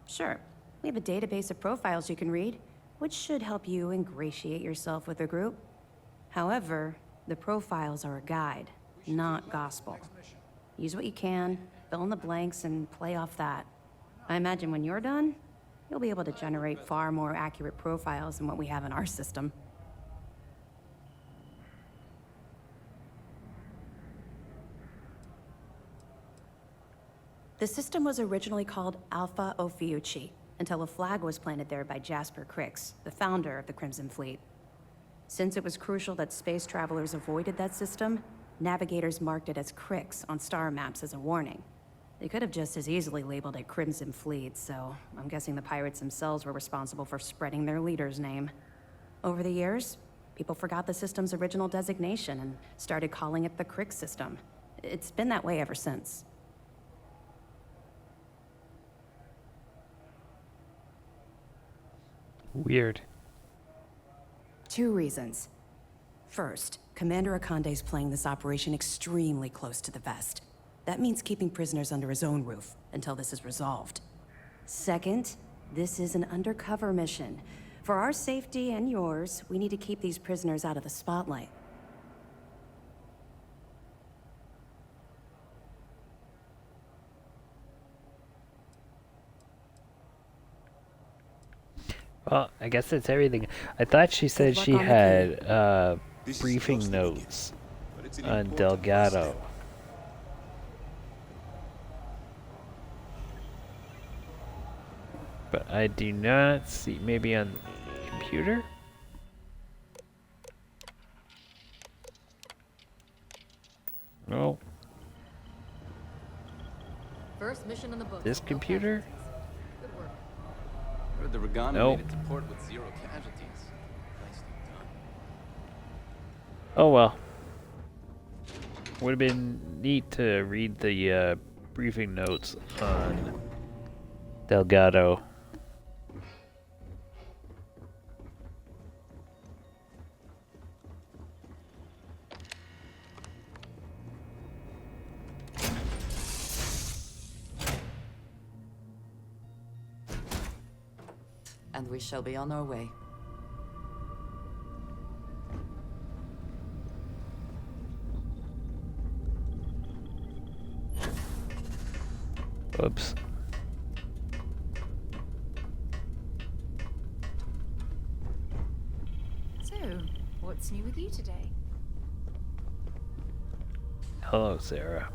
Sure. We have a database of profiles you can read, which should help you ingratiate yourself with the group. However, the profiles are a guide, not gospel. Use what you can, fill in the blanks, and play off that. I imagine when you're done, you'll be able to generate far more accurate profiles than what we have in our system. The system was originally called Alpha Ophiuchi, until a flag was planted there by Jasper Crix, the founder of the Crimson Fleet. Since it was crucial that space travelers avoided that system, navigators marked it as Crix on star maps as a warning. They could have just as easily labeled it Crimson Fleet, so I'm guessing the pirates themselves were responsible for spreading their leader's name. Over the years, people forgot the system's original designation and started calling it the Crix system. It's been that way ever since. Weird. 2 reasons. First, Commander Akande's playing this operation extremely close to the vest. That means keeping prisoners under his own roof until this is resolved. Second, this is an undercover mission. For our safety and yours, we need to keep these prisoners out of the spotlight. Well, I guess that's everything. I thought she said she had briefing notes on Delgado. But I do not see, maybe on computer? No. First mission in the book. This computer? Good work. Heard the Regana Nope. made it to port with 0 casualties. Nicely done. Oh well. Would have been neat to read the briefing notes on Delgado. And we shall be on our way. Oops. So, what's new with you today? Hello, Sarah.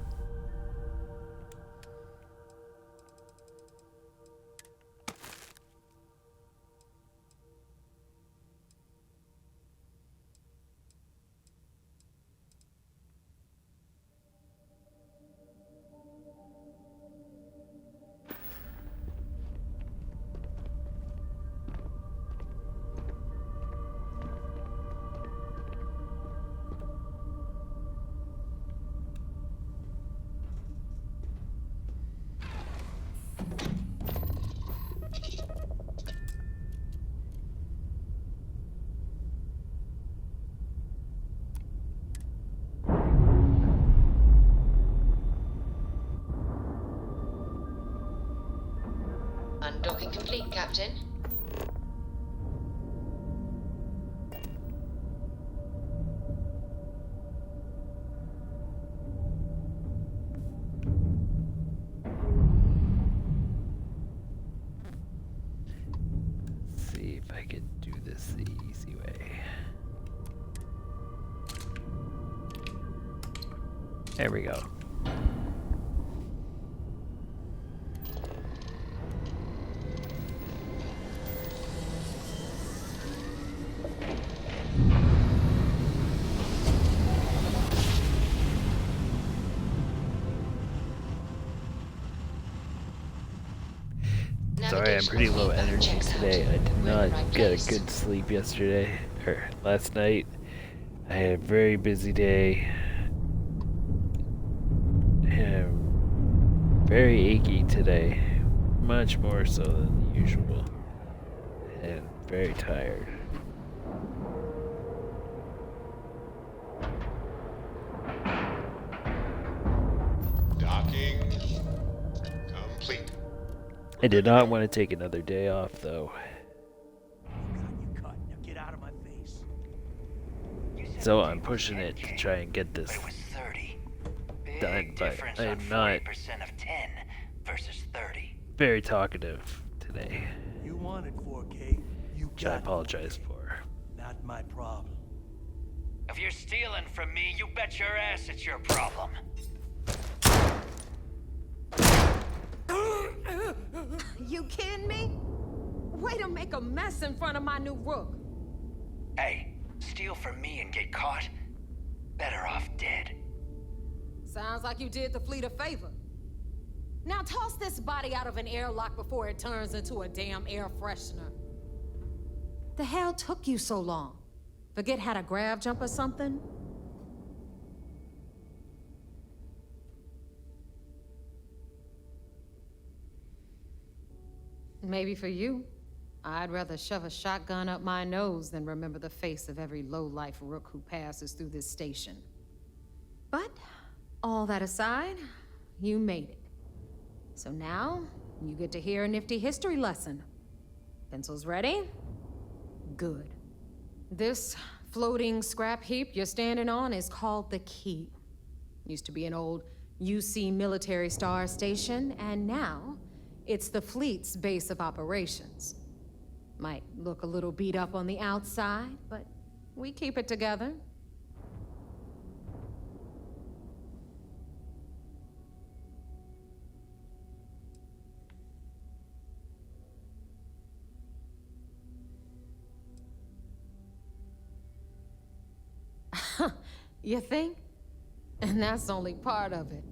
Undocking complete, Captain. Let's see if I can do this the easy way. There we go. Sorry, I'm pretty low energy today. I did not get a good sleep yesterday, or last night. I had a very busy day. And very achy today. Much more so than usual. And very tired. Docking complete. I did not want to take another day off, though. So I'm pushing it to try and get this done, but I am not very talkative today, You wanted 4K, you which I got apologize for. Not my problem. If you're stealing from me, you bet your ass it's your problem. You kidding me? Way to make a mess in front of my new rook. Hey, steal from me and get caught? Better off dead. Sounds like you did the fleet a favor. Now toss this body out of an airlock before it turns into a damn air freshener. The hell took you so long? Forget how to grav jump or something? Maybe for you. I'd rather shove a shotgun up my nose than remember the face of every low-life rook who passes through this station. But, all that aside, you made it. So now, you get to hear a nifty history lesson. Pencils ready? Good. This floating scrap heap you're standing on is called the Key. Used to be an old UC military star station, and now it's the fleet's base of operations. Might look a little beat up on the outside, but we keep it together. You think? And that's only part of it.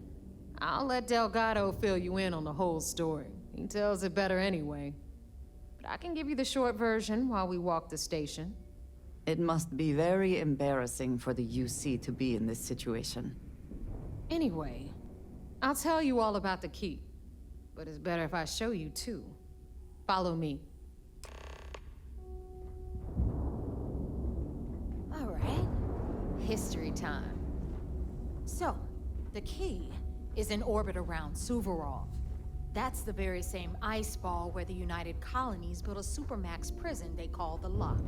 I'll let Delgado fill you in on the whole story. He tells it better anyway. But I can give you the short version while we walk the station. It must be very embarrassing for the UC to be in this situation. Anyway, I'll tell you all about the Key. But it's better if I show you too. Follow me. All right. History time. So, the Key is in orbit around Suvorov. That's the very same ice ball where the United Colonies built a supermax prison they call the Lock.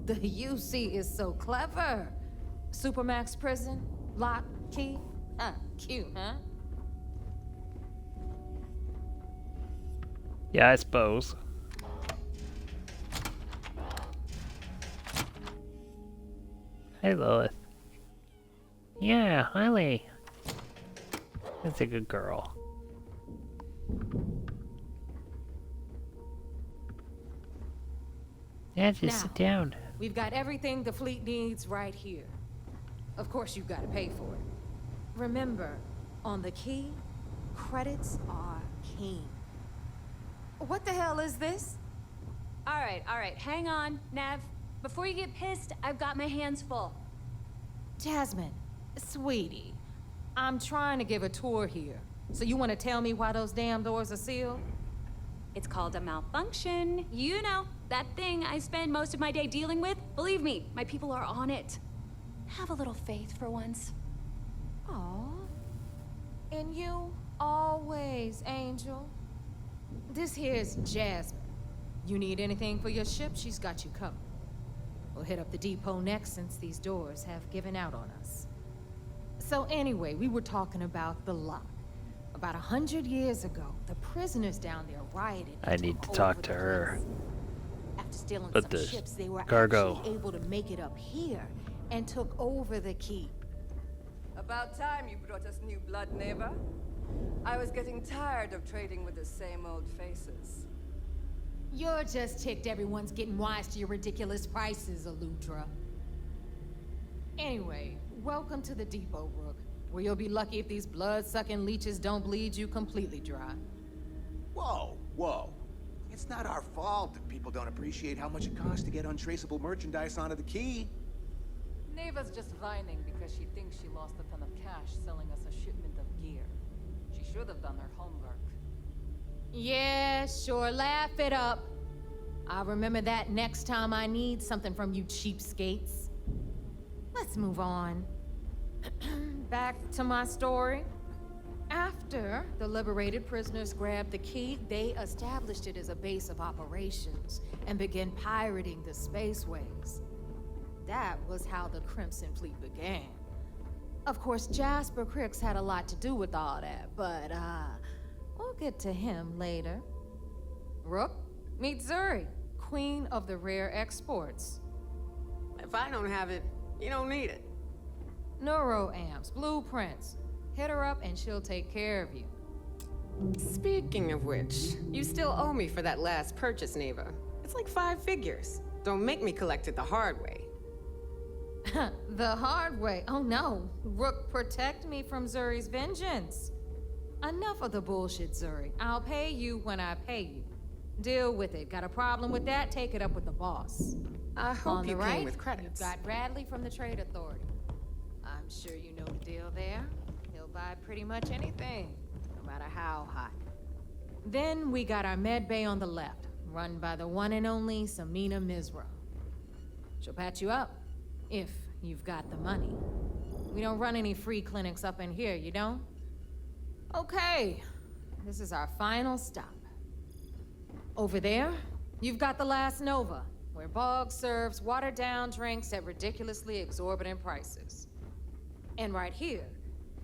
The UC is so clever. Supermax prison, Lock, Key. Cute, huh? Yeah, I suppose. Hey, Lilith. Yeah, Holly. That's a good girl. Yeah, just sit down. We've got everything the fleet needs right here. Of course, you've got to pay for it. Remember, on the Key, credits are king. What the hell is this? All right, hang on, Nev. Before you get pissed, I've got my hands full. Jasmine, sweetie, I'm trying to give a tour here. So you want to tell me why those damn doors are sealed? It's called a malfunction. You know, that thing I spend most of my day dealing with. Believe me, my people are on it. Have a little faith for once. Aw. And you, always, Angel. This here's Jasmine. You need anything for your ship, she's got you covered. We'll hit up the depot next since these doors have given out on us. So anyway, we were talking about the Lock. About 100 years ago, the prisoners down there rioted. I need to talk to her. After stealing But some the ships, they were cargo. actually able to make it up here and took over the Keep. About time you brought us new blood, neighbor. I was getting tired of trading with the same old faces. You're just ticked everyone's getting wise to your ridiculous prices, Elutra. Anyway, welcome to the depot, Rook, where you'll be lucky if these blood-sucking leeches don't bleed you completely dry. Whoa, whoa. It's not our fault that people don't appreciate how much it costs to get untraceable merchandise onto the Key. Neva's just whining because she thinks she lost a ton of cash selling us a shipment of gear. She should have done her homework. Yeah, sure, laugh it up. I'll remember that next time I need something from you cheapskates. Let's move on. Back to my story. After the liberated prisoners grabbed the Key, they established it as a base of operations and began pirating the spaceways. That was how the Crimson Fleet began. Of course, Jasper Cricks had a lot to do with all that, but we'll get to him later. Rook, meet Zuri, queen of the rare exports. If I don't have it, you don't need it. Neuroamps, blueprints. Hit her up and she'll take care of you. Speaking of which, you still owe me for that last purchase, Neva. It's like 5 figures. Don't make me collect it the hard way. The hard way? Oh no. Rook, protect me from Zuri's vengeance. Enough of the bullshit, Zuri. I'll pay you when I pay you. Deal with it. Got a problem with that? Take it up with the boss. I hope On you the came right, with credits. you've got Bradley from the Trade Authority. I'm sure you know the deal there. He'll buy pretty much anything, no matter how hot. Then we got our med bay on the left, run by the one and only Samina Mizra. She'll patch you up, if you've got the money. We don't run any free clinics up in here, you don't? Okay, this is our final stop. Over there, you've got the Last Nova, where Bog serves watered-down drinks at ridiculously exorbitant prices. And right here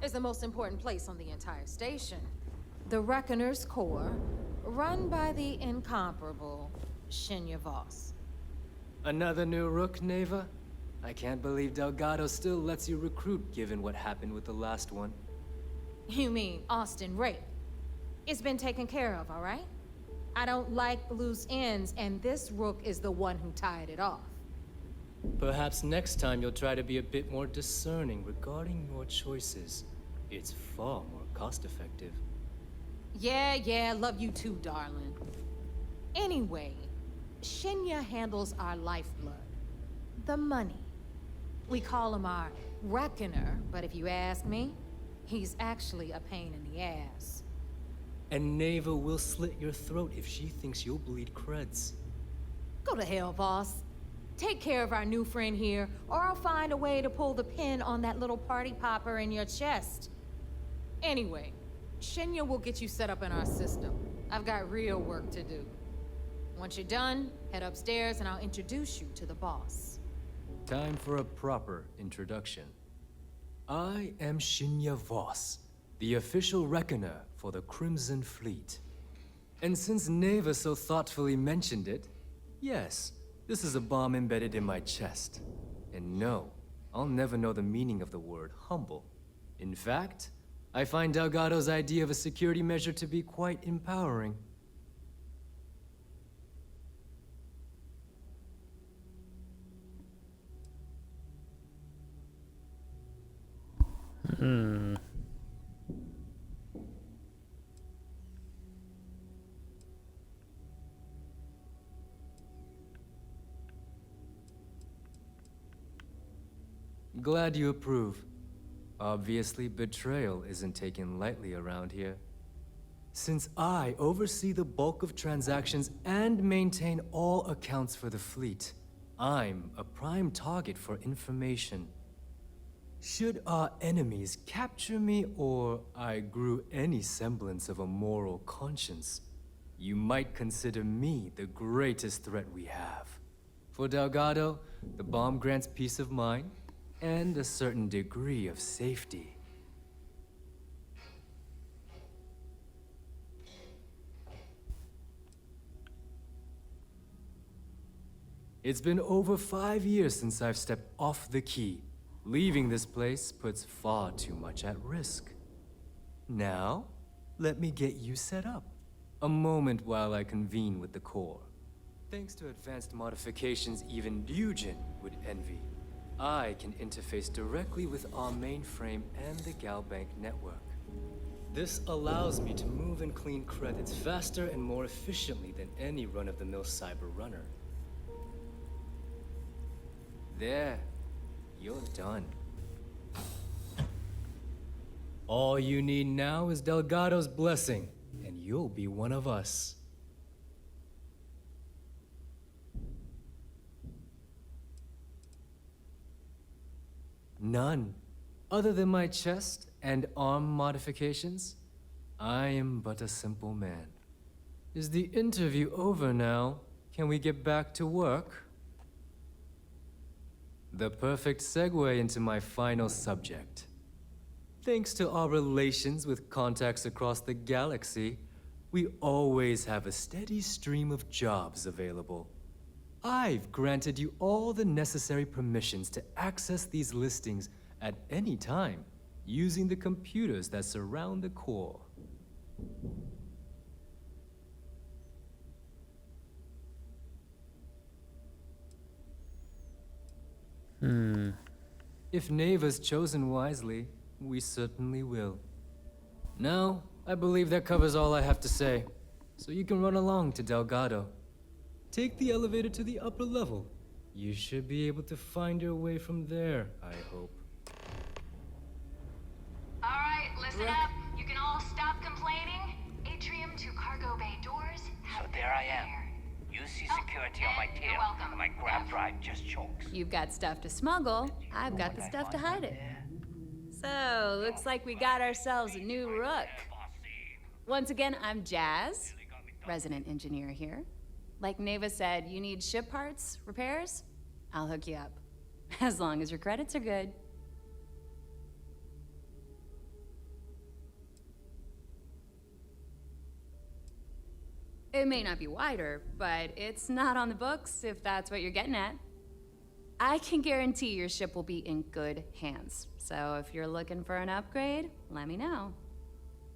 is the most important place on the entire station. The Reckoner's Core, run by the incomparable Shinya Voss. Another new Rook, Neva? I can't believe Delgado still lets you recruit, given what happened with the last one. You mean Austin Rape? It's been taken care of, all right? I don't like loose ends, and this Rook is the one who tied it off. Perhaps next time you'll try to be a bit more discerning regarding your choices. It's far more cost-effective. Yeah, love you too, darling. Anyway, Shinya handles our lifeblood. The money. We call him our Reckoner, but if you ask me, he's actually a pain in the ass. And Neva will slit your throat if she thinks you'll bleed creds. Go to hell, boss. Take care of our new friend here, or I'll find a way to pull the pin on that little party popper in your chest. Anyway, Shinya will get you set up in our system. I've got real work to do. Once you're done, head upstairs and I'll introduce you to the boss. Time for a proper introduction. I am Shinya Voss, the official reckoner for the Crimson Fleet. And since Neva so thoughtfully mentioned it, yes, this is a bomb embedded in my chest. And no, I'll never know the meaning of the word humble. In fact, I find Delgado's idea of a security measure to be quite empowering. Glad you approve. Obviously, betrayal isn't taken lightly around here. Since I oversee the bulk of transactions and maintain all accounts for the fleet, I'm a prime target for information. Should our enemies capture me or I grew any semblance of a moral conscience, you might consider me the greatest threat we have. For Delgado, the bomb grants peace of mind and a certain degree of safety. It's been over 5 years since I've stepped off the key. Leaving this place puts far too much at risk. Now, let me get you set up. A moment while I convene with the core. Thanks to advanced modifications even Dujin would envy, I can interface directly with our mainframe and the Galbank network. This allows me to move and clean credits faster and more efficiently than any run-of-the-mill cyber runner. There, you're done. All you need now is Delgado's blessing, and you'll be one of us. None. Other than my chest and arm modifications, I am but a simple man. Is the interview over now? Can we get back to work? The perfect segue into my final subject. Thanks to our relations with contacts across the galaxy, we always have a steady stream of jobs available. I've granted you all the necessary permissions to access these listings at any time, using the computers that surround the core. If Neva's chosen wisely, we certainly will. Now, I believe that covers all I have to say. So you can run along to Delgado. Take the elevator to the upper level. You should be able to find your way from there, I hope. Alright, listen up. You can all stop complaining. Atrium to cargo bay doors. So there I am. UC security on my tail, and my grab drive just chokes. You've got stuff to smuggle. I've got the stuff to hide it. So, looks like we got ourselves a new rook. Once again, I'm Jazz, resident engineer here. Like Neva said, you need ship parts, repairs? I'll hook you up. As long as your credits are good. It may not be wider, but it's not on the books if that's what you're getting at. I can guarantee your ship will be in good hands. So if you're looking for an upgrade, let me know.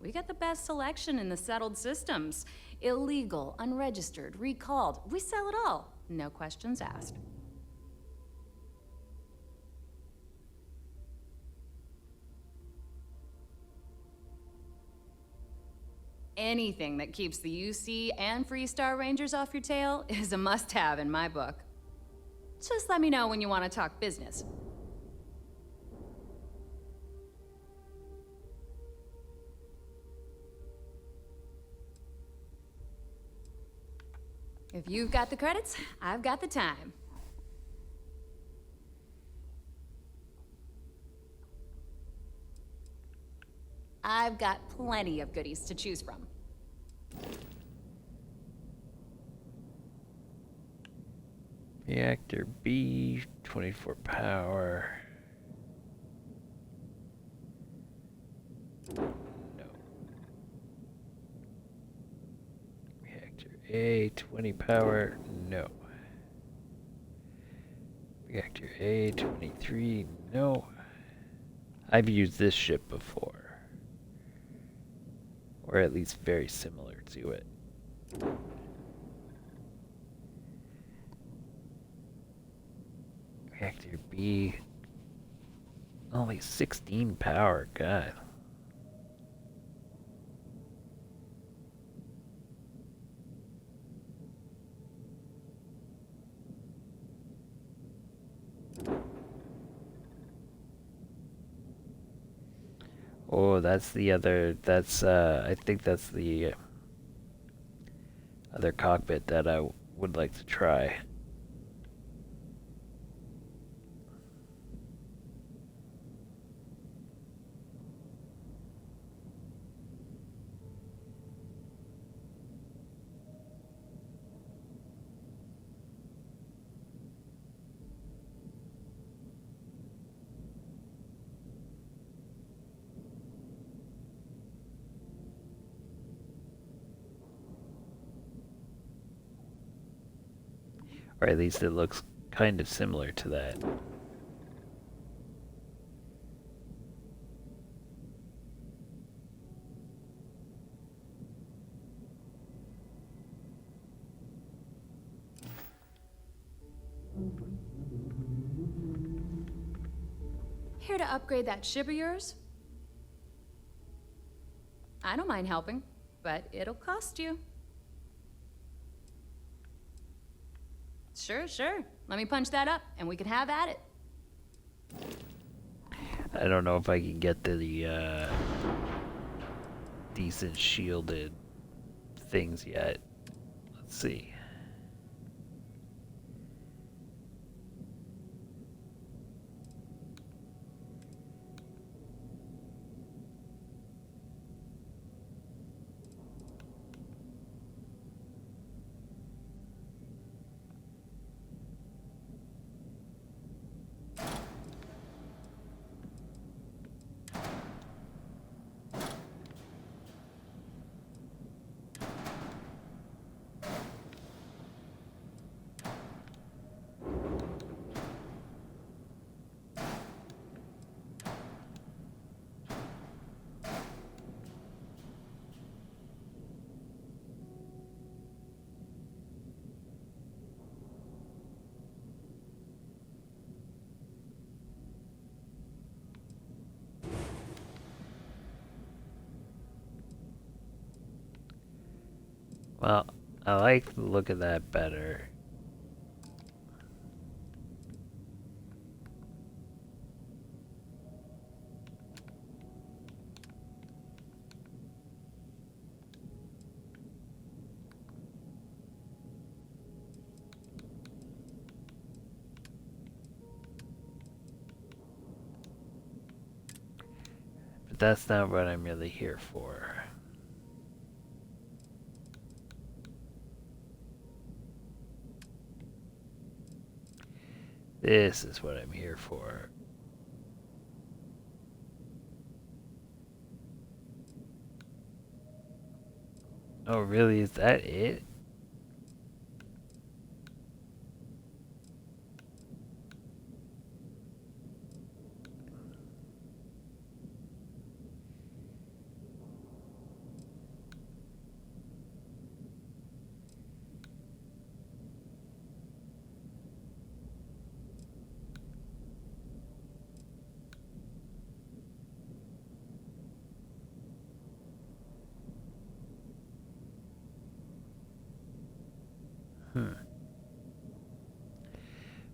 We got the best selection in the settled systems. Illegal, unregistered, recalled. We sell it all. No questions asked. Anything that keeps the UC and Freestar Rangers off your tail is a must-have in my book. Just let me know when you want to talk business. If you've got the credits, I've got the time. I've got plenty of goodies to choose from. Reactor B, 24 power. No. Reactor A, 20 power. No. Reactor A, 23. No. I've used this ship before. Or at least very similar to it. Reactor B, only 16 power, God. Oh, that's the other, I think that's the other cockpit that I would like to try. Or at least it looks kind of similar to that. Here to upgrade that ship of yours? I don't mind helping, but it'll cost you. Sure. Let me punch that up, and we can have at it. I don't know if I can get the decent shielded things yet. Let's see. Well, I like the look of that better. But that's not what I'm really here for. This is what I'm here for. Oh, really? Is that it?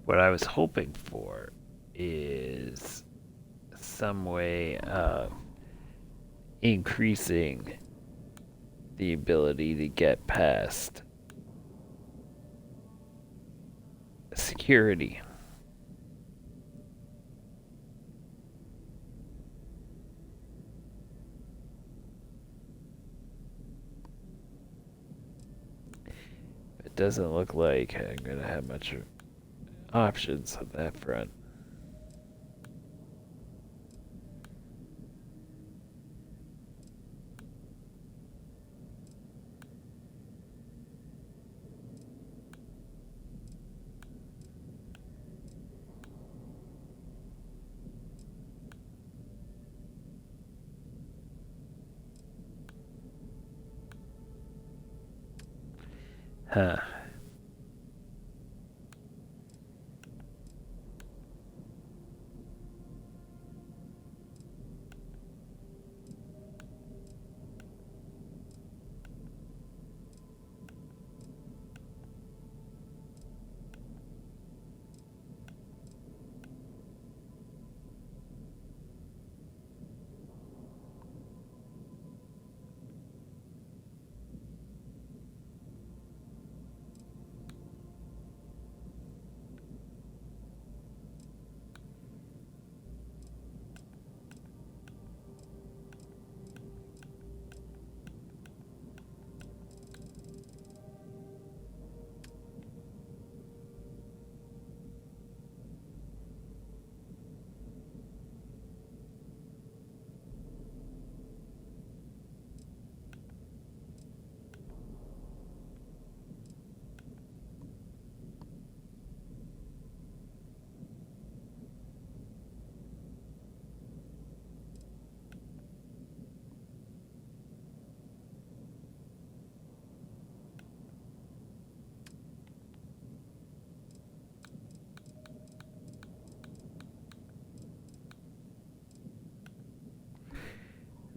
What I was hoping for is some way of increasing the ability to get past security. It doesn't look like I'm gonna have much options on that front. Huh.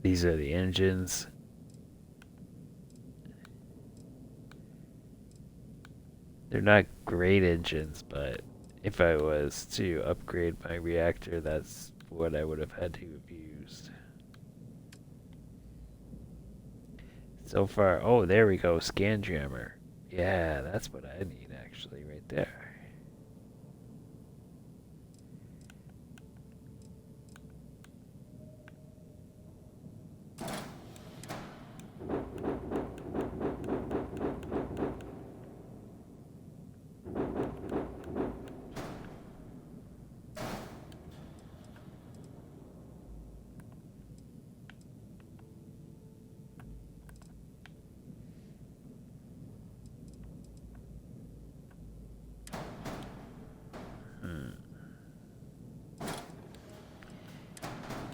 These are the engines. They're not great engines, but if I was to upgrade my reactor, that's what I would have had to have used. So far, oh, there we go, scan jammer. Yeah, that's what I need actually, right there.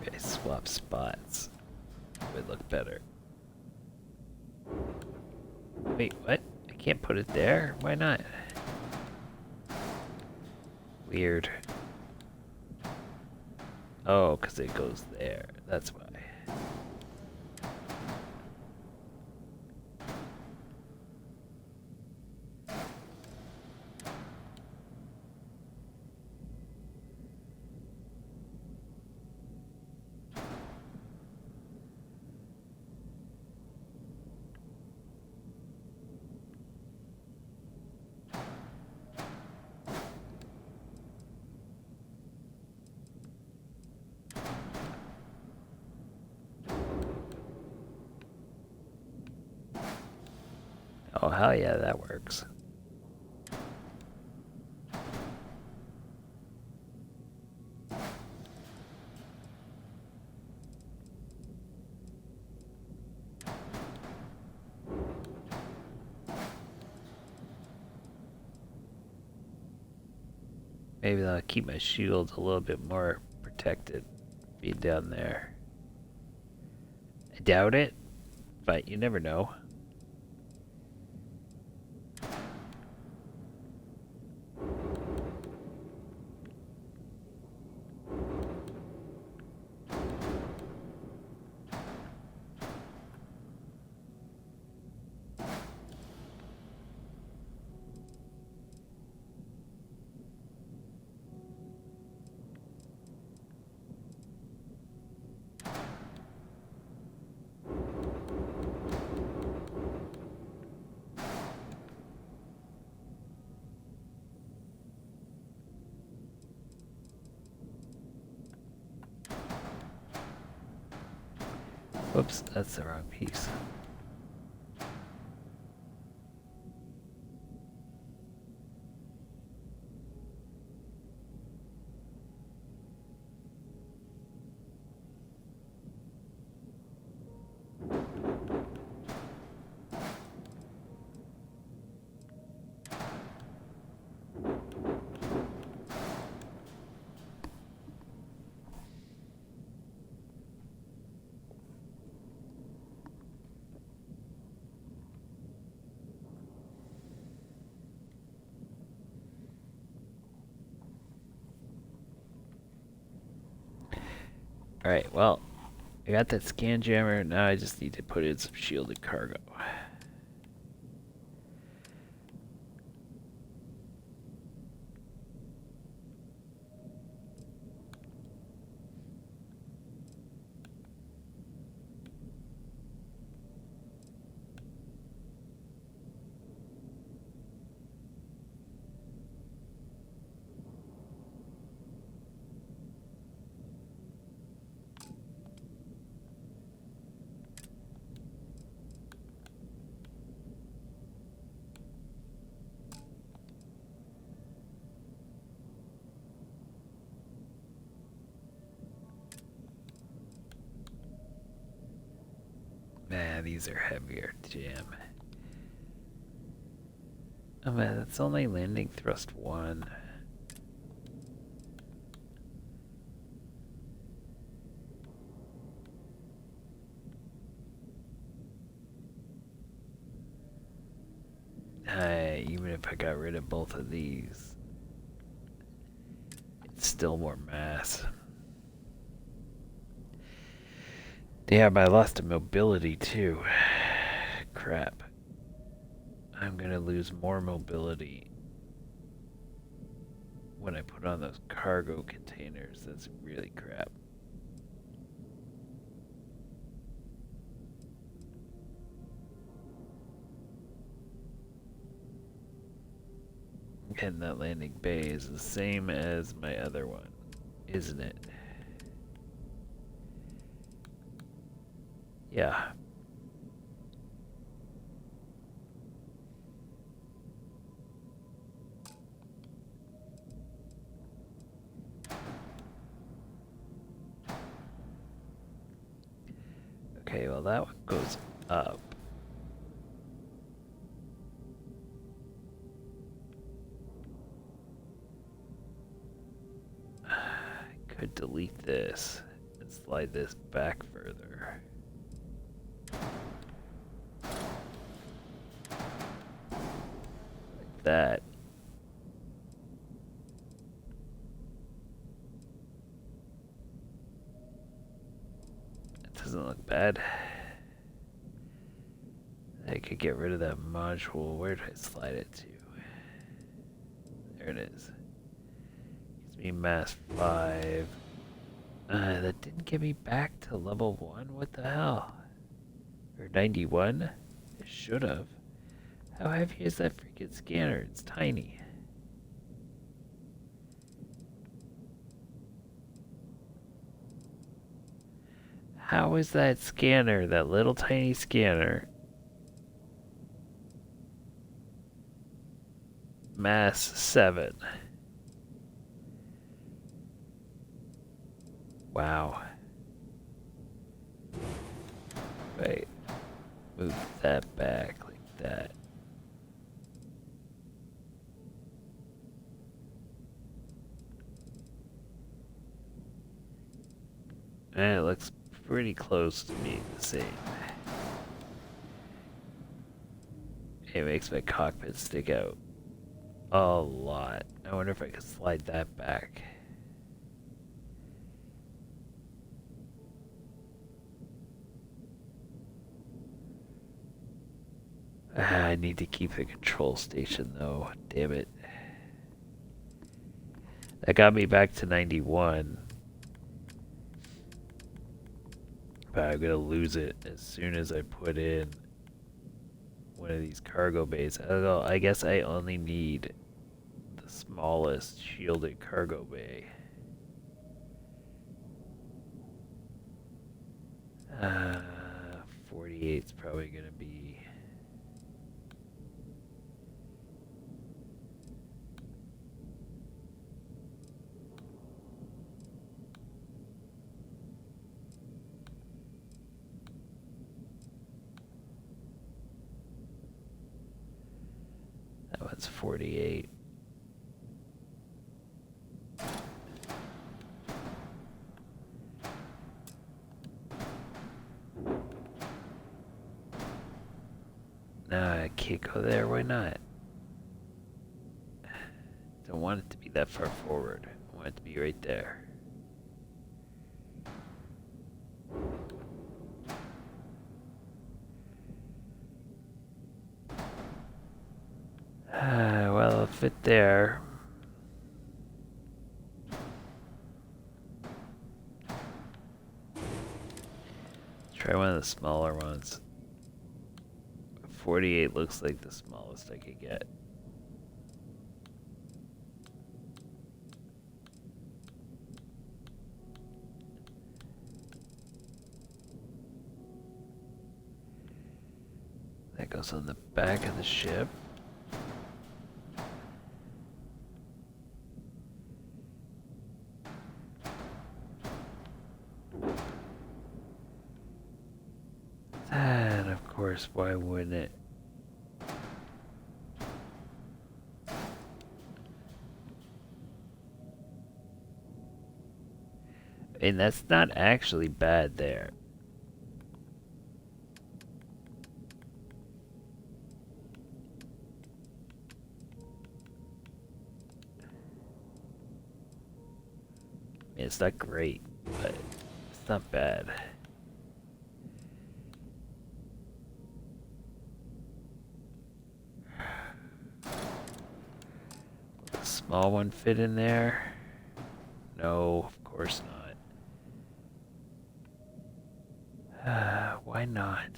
Okay, swap spots. Would look better. Wait, what? I can't put it there? Why not? Weird. Oh, because it goes there. That's why. Oh, hell yeah, that works. Maybe that'll keep my shield a little bit more protected being down there. I doubt it, but you never know. Whoops, that's the wrong piece. Alright, well, I got that scan jammer, now I just need to put in some shielded cargo. Man, these are heavier, damn. Oh man, that's only landing thrust 1. Even if I got rid of both of these, it's still more mass. Damn, I lost a mobility too. Crap. I'm gonna lose more mobility when I put on those cargo containers. That's really crap. And that landing bay is the same as my other one, isn't it? Yeah. Okay, well that one goes up. I could delete this and slide this back further. Like that. It doesn't look bad. I could get rid of that module. Where did I slide it to? There it is. Gives me mass 5. That didn't get me back to level 1? What the hell? Or 91? It should have. How heavy is that freaking scanner? It's tiny. How is that scanner, that little tiny scanner, Mass 7. Wow. Wait. Move that back like that. And it looks pretty close to being the same. It makes my cockpit stick out a lot. I wonder if I could slide that back. I need to keep the control station though. Damn it. That got me back to 91. But I'm gonna lose it as soon as I put in one of these cargo bays. I don't know, I guess I only need the smallest shielded cargo bay. 48's probably gonna be... That one's 48. No, I can't go there. Why not? Don't want it to be that far forward. I want it to be right there. Well, it'll fit there. Try one of the smaller ones. 48 looks like the smallest I could get. That goes on the back of the ship. And of course, why wouldn't it? And that's not actually bad there. It's not great, but it's not bad. Will the small one fit in there? No, of course not. Why not?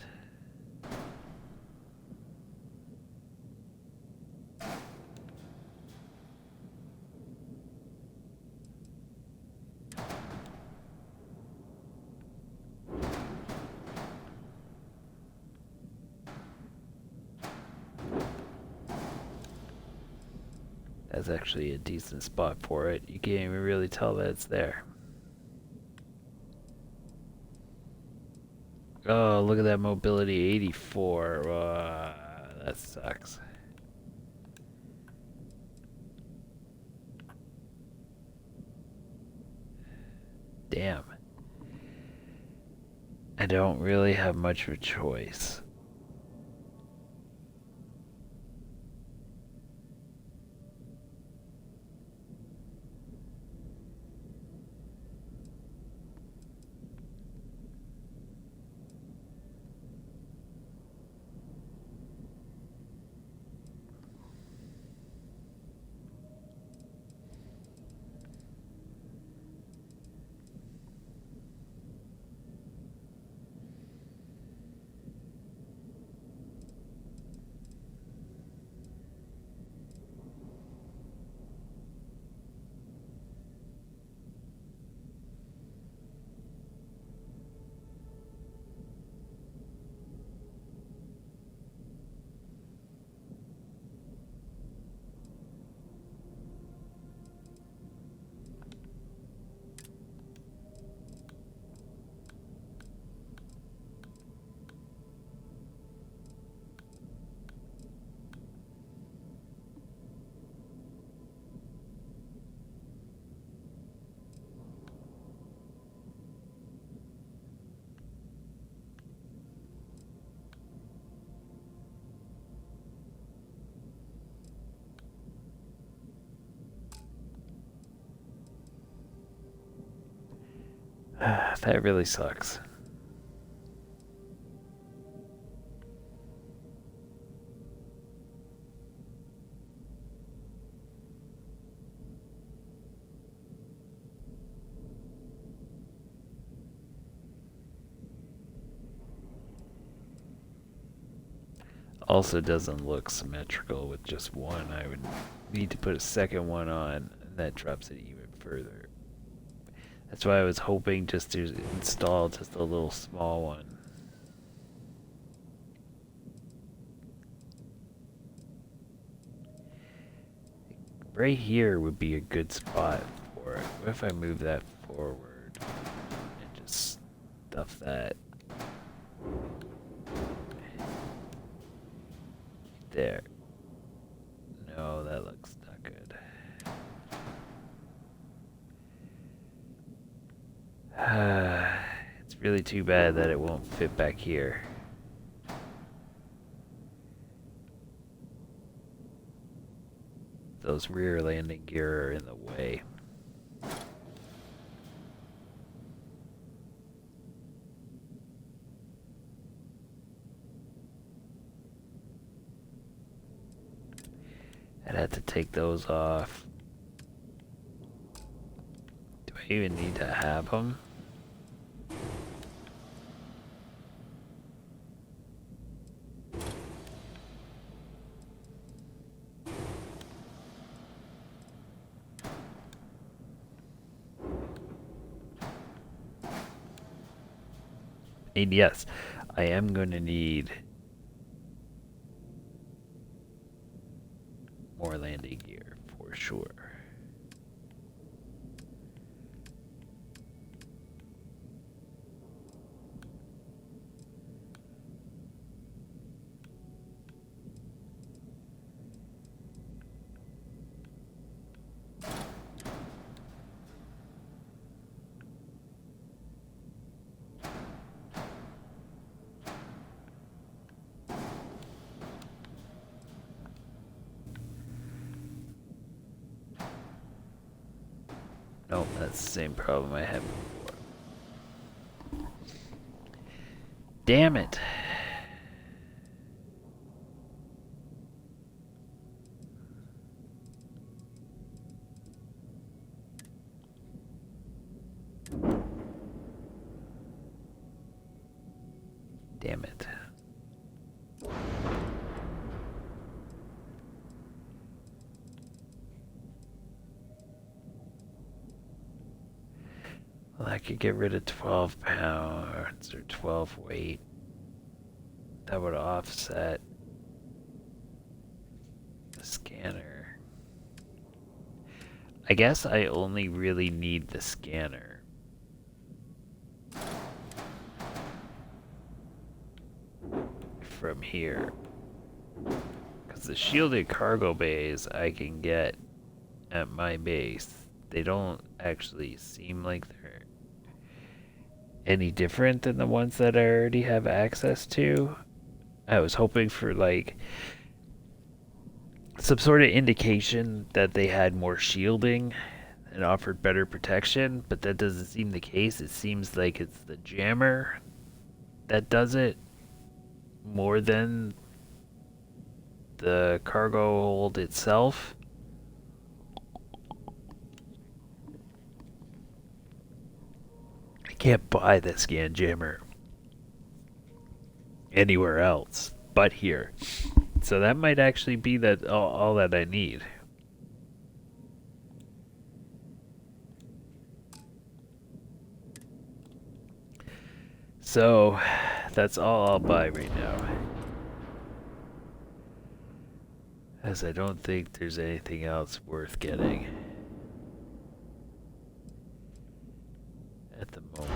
That's actually a decent spot for it. You can't even really tell that it's there. Oh, look at that mobility 84. That sucks. Damn. I don't really have much of a choice. That really sucks. Also doesn't look symmetrical with just one. I would need to put a second one on, and that drops it even further. That's why I was hoping just to install just a little small one. Right here would be a good spot for it. What if I move that forward and just stuff that there? No, that looks not good. It's really too bad that it won't fit back here. Those rear landing gear are in the way. I'd have to take those off. Do I even need to have them? And yes, I am going to need more landing gear for sure. Nope, that's the same problem I had before. Damn it. Damn it. Well, I could get rid of 12 pounds or 12 weight. That would offset the scanner. I guess I only really need the scanner. From here. Because the shielded cargo bays I can get at my base. They don't actually seem like they're any different than the ones that I already have access to. I was hoping for like some sort of indication that they had more shielding and offered better protection, but that doesn't seem the case. It seems like it's the jammer that does it more than the cargo hold itself. I can't buy the scan jammer anywhere else but here. So that might actually be that all that I need. So that's all I'll buy right now. As I don't think there's anything else worth getting at the moment.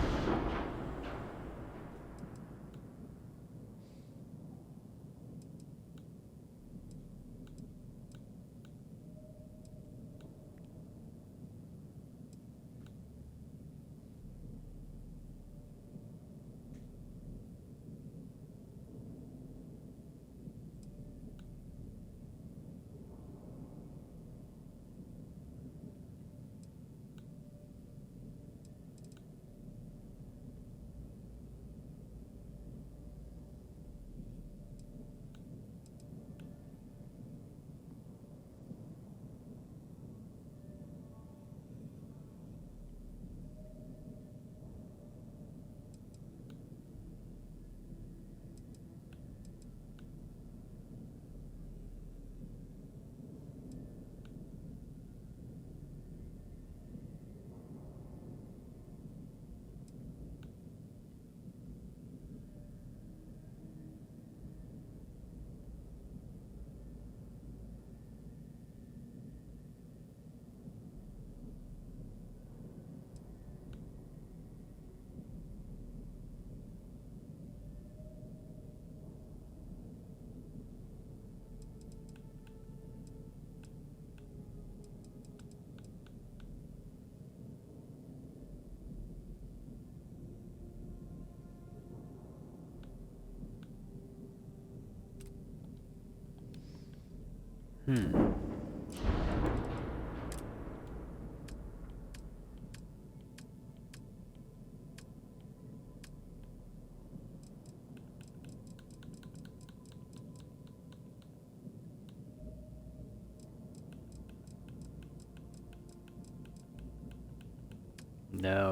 No,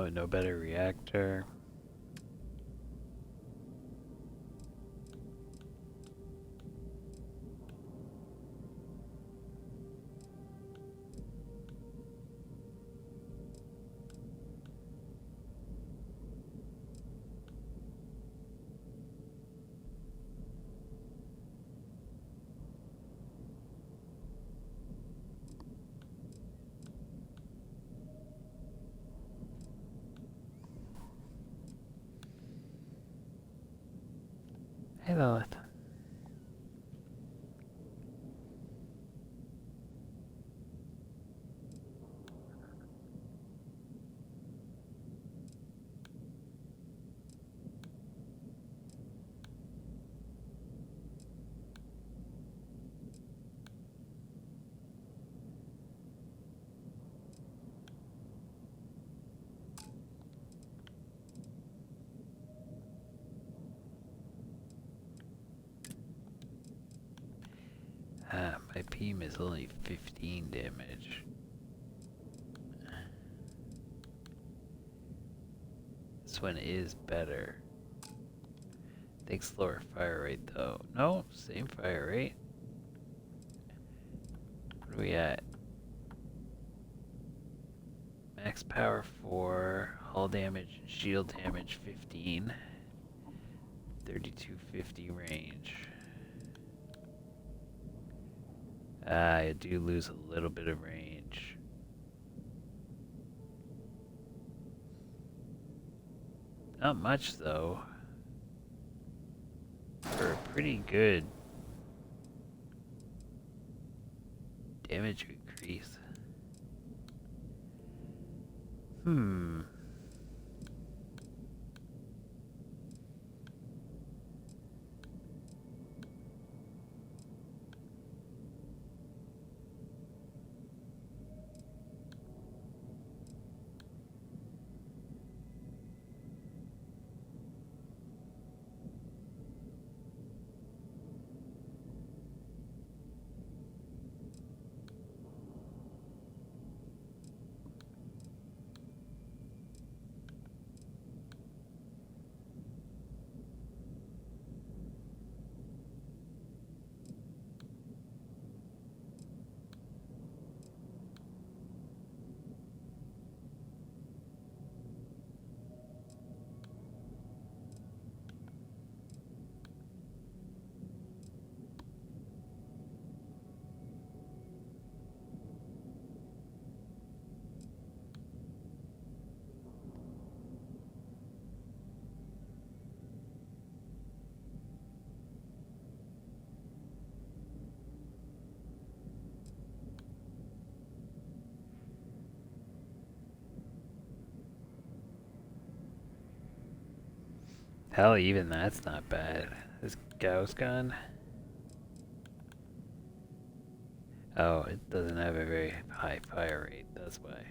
no better reactor. Hey, Lilith. My beam is only 15 damage. This one is better. Thanks, lower fire rate though. No, same fire rate. What are we at? Max power 4, hull damage and shield damage 15. 3250 range. I do lose a little bit of range. Not much though. For a pretty good damage increase. Hell, even that's not bad. This Gauss gun. Oh, it doesn't have a very high fire rate, that's why.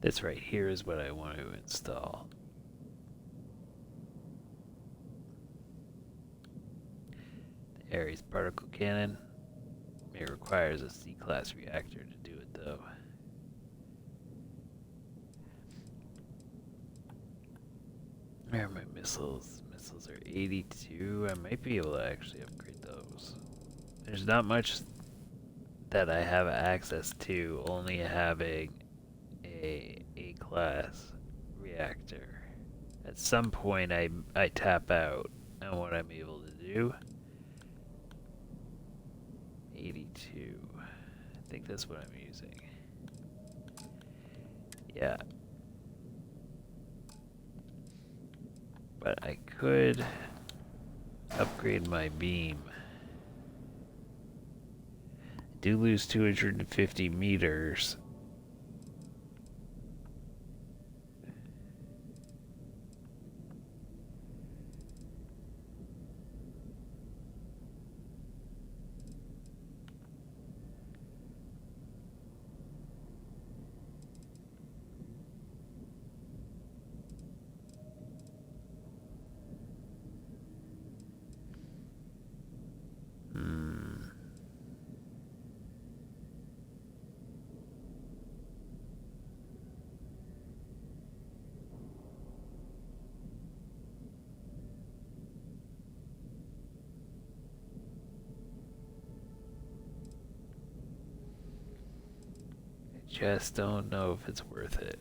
This right here is what I want to install. The Ares particle cannon. It requires a C-class reactor to do it though. Where are my missiles? Missiles are 82. I might be able to actually upgrade those. There's not much that I have access to, only having a A-class reactor. At some point, I tap out on what I'm able to do. 82. I think that's what I'm using. Yeah. But I could upgrade my beam. I do lose 250 meters. Just don't know if it's worth it.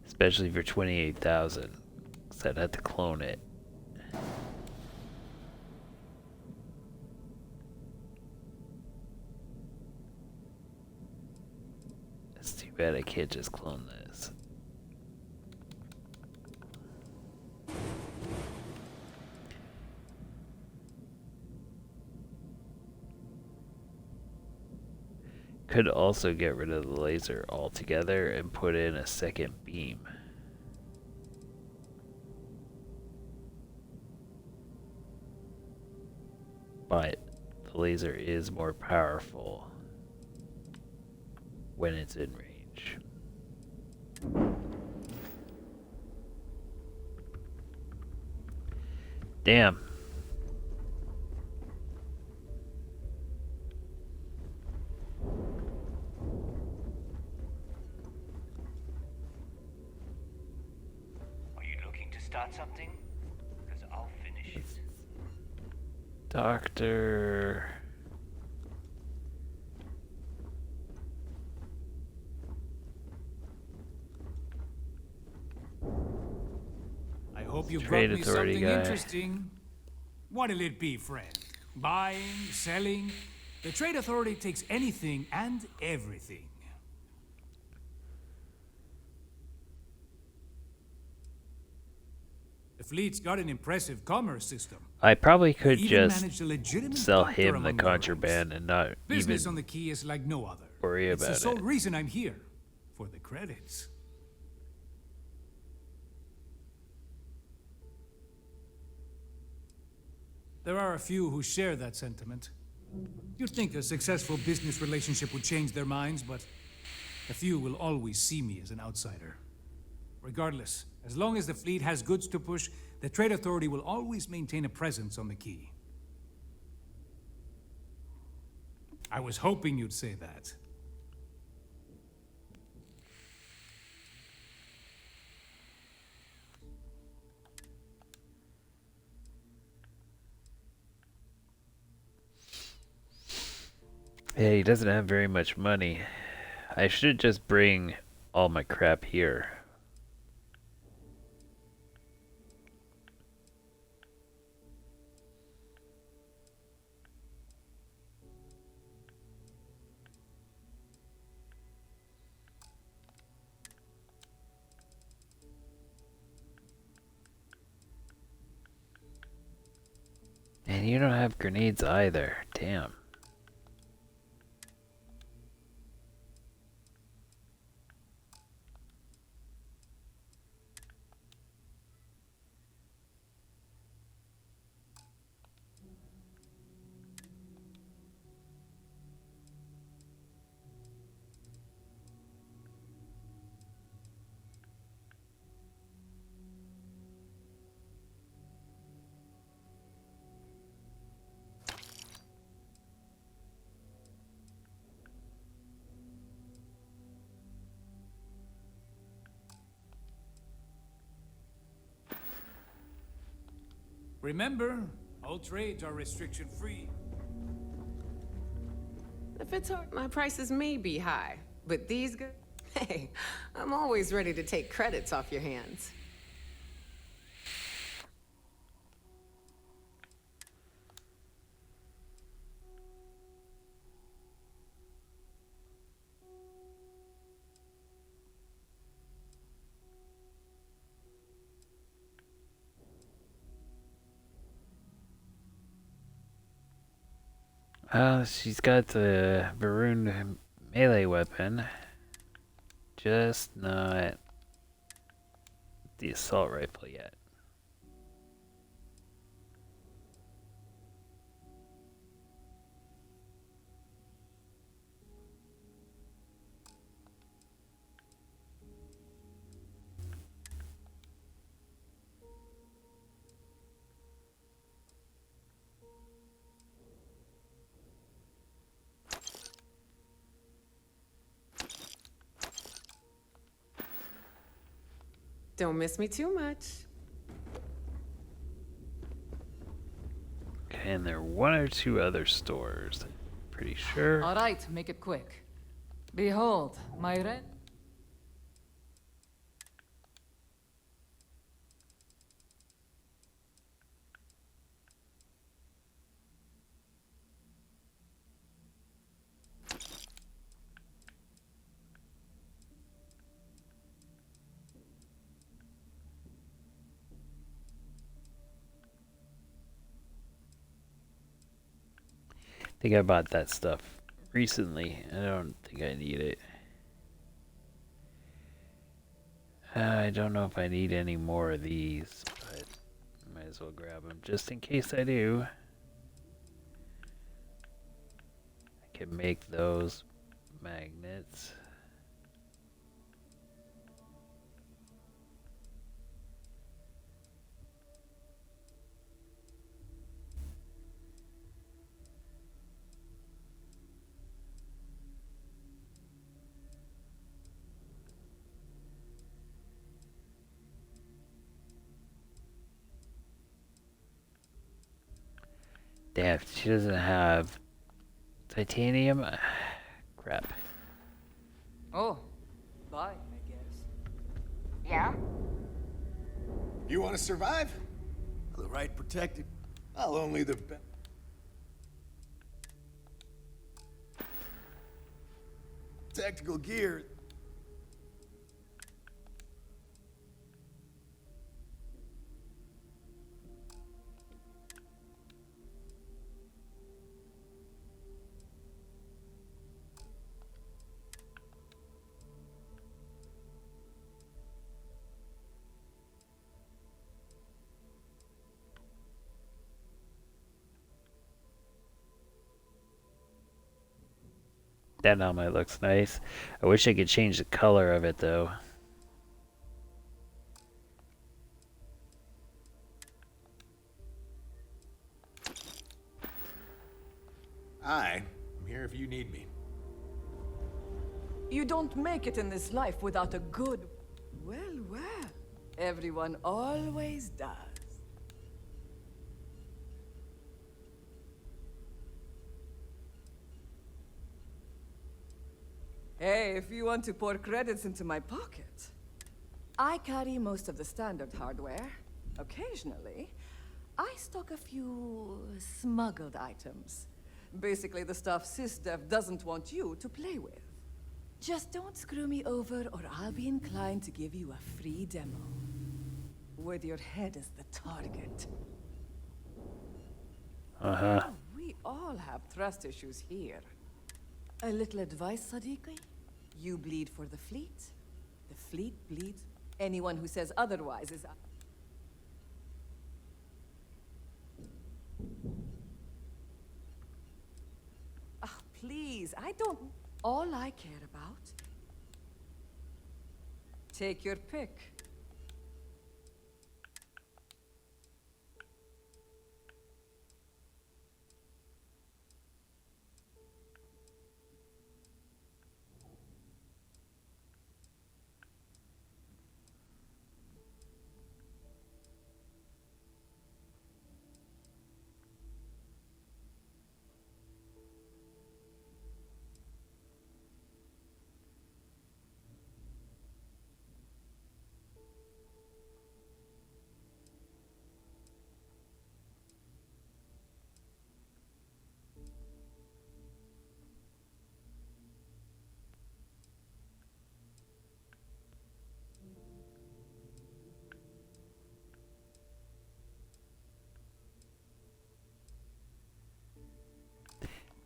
Especially for 28,000. Because I'd have to clone it. It's too bad I can't just clone this. Could also get rid of the laser altogether and put in a second beam. But the laser is more powerful when it's in range. Damn. Start something? Because I'll finish it. Doctor. I hope you brought Trade me authority something guy. interesting. What'll it be, friend? Buying, selling? The trade authority takes anything and everything. The fleet's got an impressive commerce system. I probably could They even just managed a legitimate sell doctor him the among the contraband and not Business even on the key is like no other. worry It's the about sole it. reason I'm here. For the credits. There are a few who share that sentiment. You'd think a successful business relationship would change their minds, but a few will always see me as an outsider. Regardless, as long as the fleet has goods to push, the Trade Authority will always maintain a presence on the key. I was hoping you'd say that. Yeah, he doesn't have very much money. I should just bring all my crap here. And you don't have grenades either. Damn. Remember, all trades are restriction-free. If it's hard, my prices may be high, but these guys... Hey, I'm always ready to take credits off your hands. She's got the Varun melee weapon, just not the assault rifle yet. Don't miss me too much. Okay, and there are one or two other stores, I'm pretty sure. All right, make it quick. Behold, my red. I think I bought that stuff recently. I don't think I need it. I don't know if I need any more of these, but I might as well grab them just in case I do. I can make those magnets. Damn, she doesn't have titanium. Crap. Oh, bye, I guess. Yeah? You want to survive? The right protected. I'll only the best. Tactical gear. That helmet looks nice. I wish I could change the color of it though. I'm here if you need me. You don't make it in this life without a good... Well, well. Everyone always does. Hey, if you want to pour credits into my pocket, I carry most of the standard hardware. Occasionally, I stock a few smuggled items. Basically the stuff SysDev doesn't want you to play with. Just don't screw me over or I'll be inclined to give you a free demo. With your head as the target. Uh-huh. Oh, we all have trust issues here. A little advice, Sadiqi? You bleed for the fleet. The fleet bleeds. Anyone who says otherwise is... Ah, please, I don't... All I care about... Take your pick.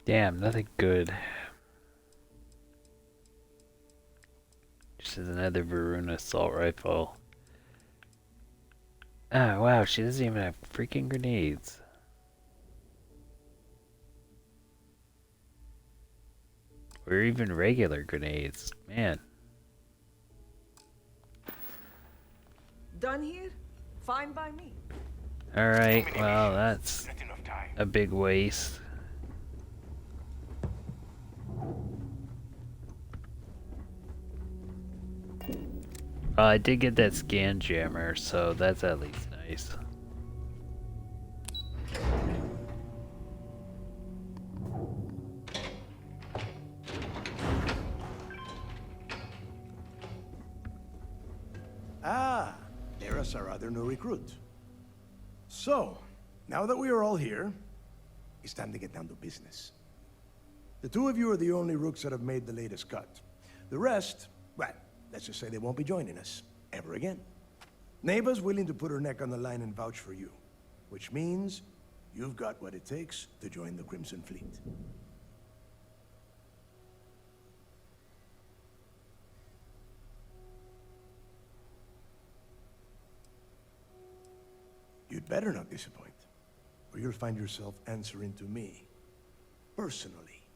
Damn, nothing good. Just another Varuna assault rifle. Ah, wow, she doesn't even have freaking grenades. Or even regular grenades. Man. Done here? Fine by me. Alright, well, that's a big waste. I did get that scan jammer, so that's at least nice. Ah, there's our other new recruit. So, now that we are all here, it's time to get down to business. The two of you are the only rooks that have made the latest cut. The rest, well, let's just say they won't be joining us ever again. Neva's willing to put her neck on the line and vouch for you, which means you've got what it takes to join the Crimson Fleet. You'd better not disappoint, or you'll find yourself answering to me, personally.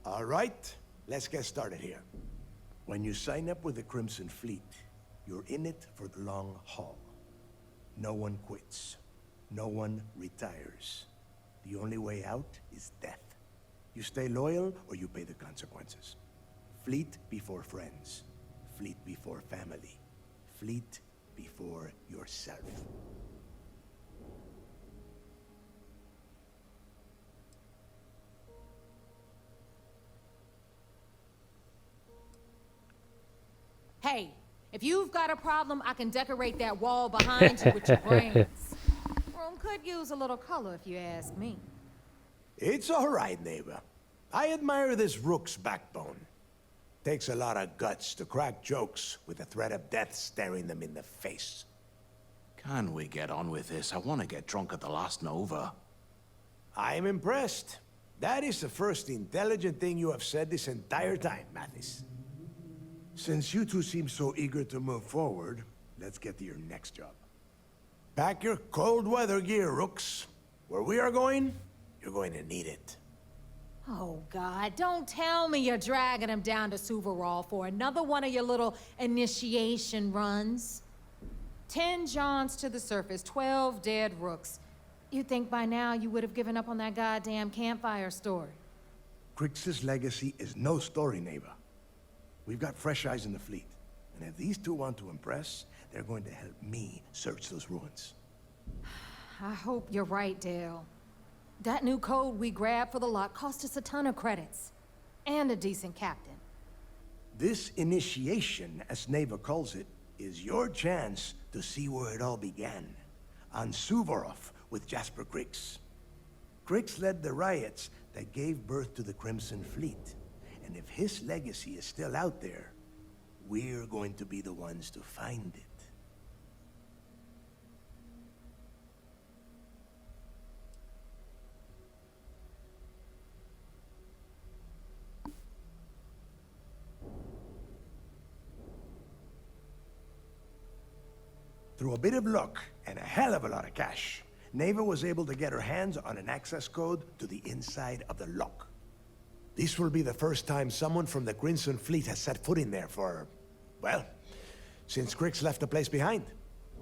All right, let's get started here. When you sign up with the Crimson Fleet, you're in it for the long haul. No one quits. No one retires. The only way out is death. You stay loyal or you pay the consequences. Fleet before friends. Fleet before family. Fleet before yourself. Hey, if you've got a problem, I can decorate that wall behind you with your brains. Room could use a little color if you ask me. It's all right, neighbor. I admire this rook's backbone. Takes a lot of guts to crack jokes with the threat of death staring them in the face. Can we get on with this? I want to get drunk at the last Nova. I'm impressed. That is the first intelligent thing you have said this entire time, Mathis. Since you two seem so eager to move forward, let's get to your next job. Pack your cold weather gear, rooks. Where we are going, you're going to need it. Oh, God, don't tell me you're dragging him down to Suvarol for another one of your little initiation runs. 10 Johns to the surface, 12 dead rooks. You'd think by now you would have given up on that goddamn campfire story. Crix's legacy is no story, neighbor. We've got fresh eyes in the fleet. And if these two want to impress, they're going to help me search those ruins. I hope you're right, Dale. That new code we grabbed for the lot cost us a ton of credits. And a decent captain. This initiation, as Neva calls it, is your chance to see where it all began. On Suvorov with Jasper Crix. Crix led the riots that gave birth to the Crimson Fleet. And if his legacy is still out there, we're going to be the ones to find it. Through a bit of luck and a hell of a lot of cash, Neva was able to get her hands on an access code to the inside of the lock. This will be the first time someone from the Crimson Fleet has set foot in there for, well, since Crix left the place behind.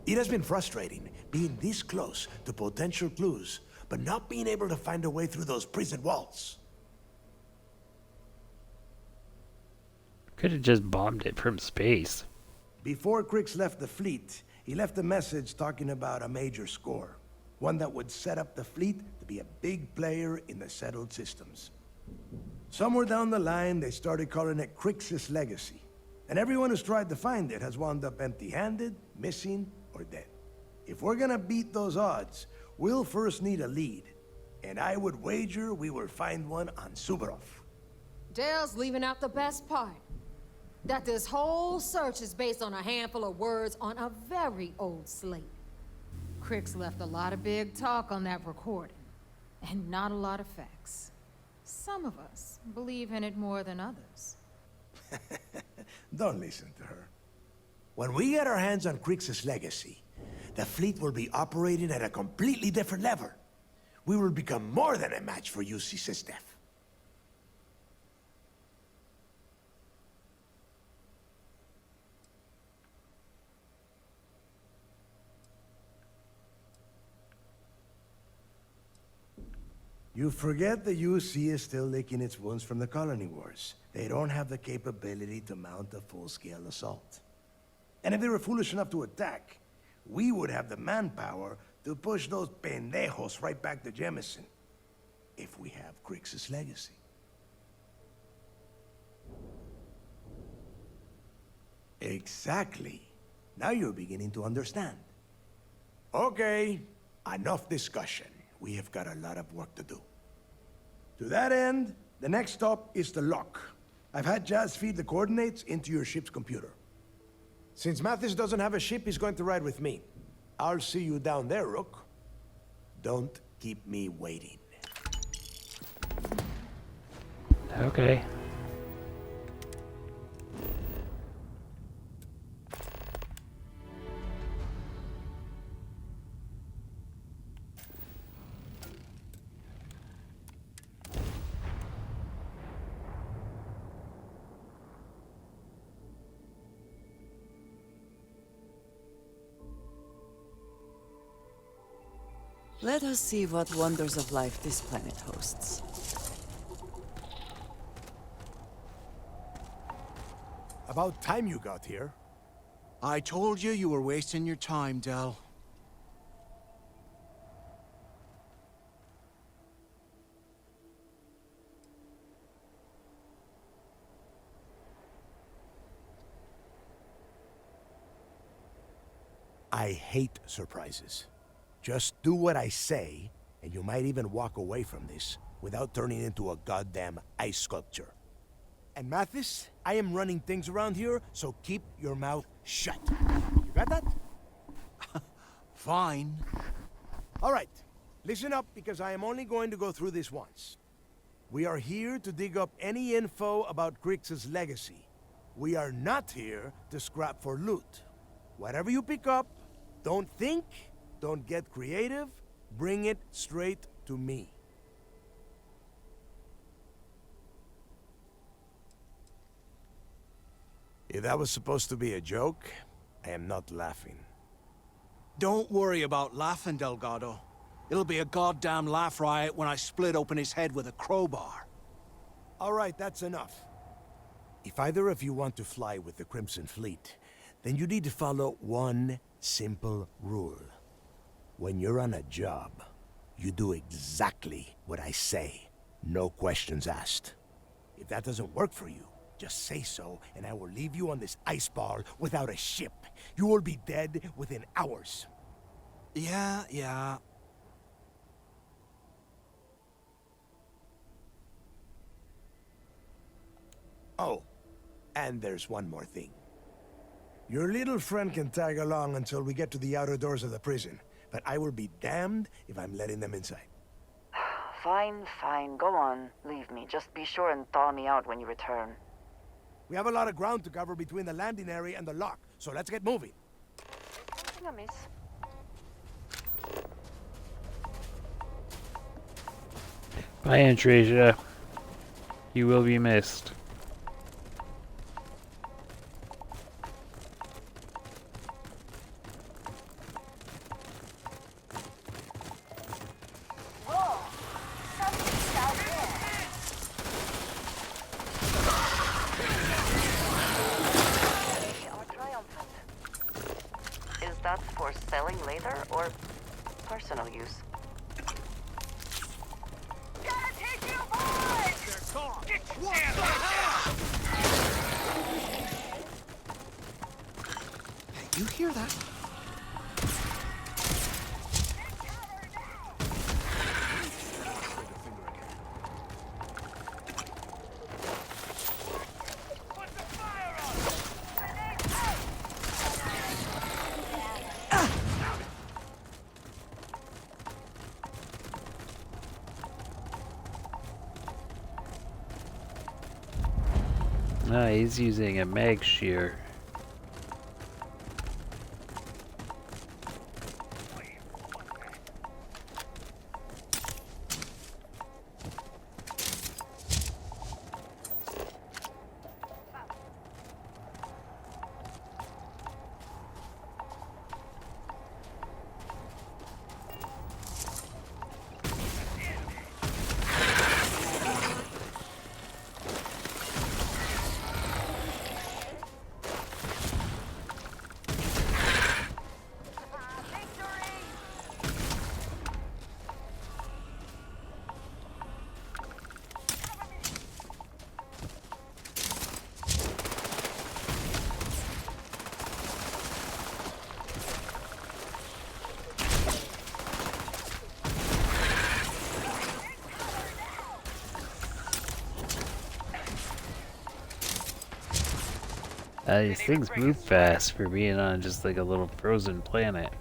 It has been frustrating, being this close to potential clues, but not being able to find a way through those prison walls. Could have just bombed it from space. Before Crix left the fleet, he left a message talking about a major score. One that would set up the fleet to be a big player in the settled systems. Somewhere down the line, they started calling it Crix's legacy. And everyone who's tried to find it has wound up empty-handed, missing, or dead. If we're gonna beat those odds, we'll first need a lead. And I would wager we will find one on Suvorov. Dale's leaving out the best part. That this whole search is based on a handful of words on a very old slate. Crix left a lot of big talk on that recording, and not a lot of facts. Some of us believe in it more than others. Don't listen to her. When we get our hands on Crixus' legacy, the fleet will be operating at a completely different level. We will become more than a match for UC Systef. You forget the UC is still licking its wounds from the colony wars. They don't have the capability to mount a full-scale assault. And if they were foolish enough to attack, we would have the manpower to push those pendejos right back to Jemison. If we have Crixus' legacy. Exactly. Now you're beginning to understand. Okay, enough discussion. We have got a lot of work to do. To that end, the next stop is the lock. I've had Jazz feed the coordinates into your ship's computer. Since Mathis doesn't have a ship, he's going to ride with me. I'll see you down there, Rook. Don't keep me waiting. Okay. Let us see what wonders of life this planet hosts. About time you got here. I told you were wasting your time, Del. I hate surprises. Just do what I say, and you might even walk away from this without turning into a goddamn ice sculpture. And Mathis, I am running things around here, so keep your mouth shut. You got that? Fine. All right, listen up, because I am only going to go through this once. We are here to dig up any info about Crix's legacy. We are not here to scrap for loot. Whatever you pick up, don't think, don't get creative, bring it straight to me. If that was supposed to be a joke, I am not laughing. Don't worry about laughing, Delgado. It'll be a goddamn laugh riot when I split open his head with a crowbar. All right, that's enough. If either of you want to fly with the Crimson Fleet, then you need to follow one simple rule. When you're on a job, you do exactly what I say. No questions asked. If that doesn't work for you, just say so, and I will leave you on this ice ball without a ship. You will be dead within hours. Yeah. Oh, and there's one more thing. Your little friend can tag along until we get to the outer doors of the prison, but I will be damned if I'm letting them inside. Fine. Go on. Leave me. Just be sure and thaw me out when you return. We have a lot of ground to cover between the landing area and the lock, so let's get moving. Anything amiss? Bye, Antrasia. You will be missed. Is that for selling later or personal use? Hey, you hear that? he's using a mag shear. These things move fast for being on just like a little frozen planet.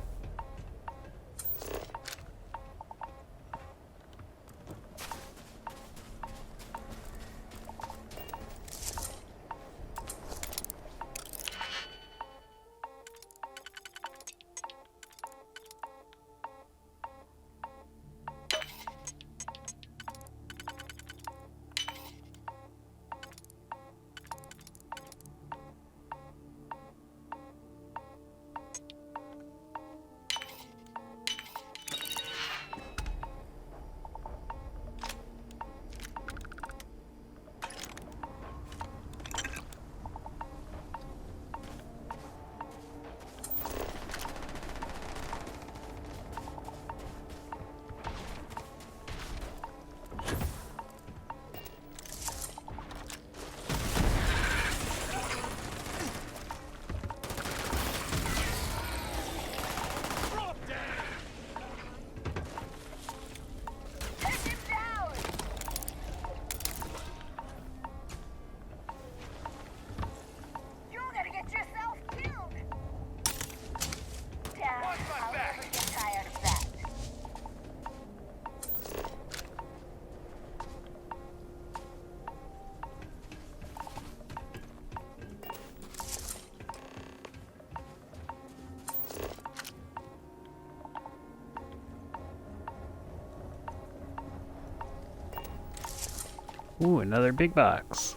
Ooh, another big box.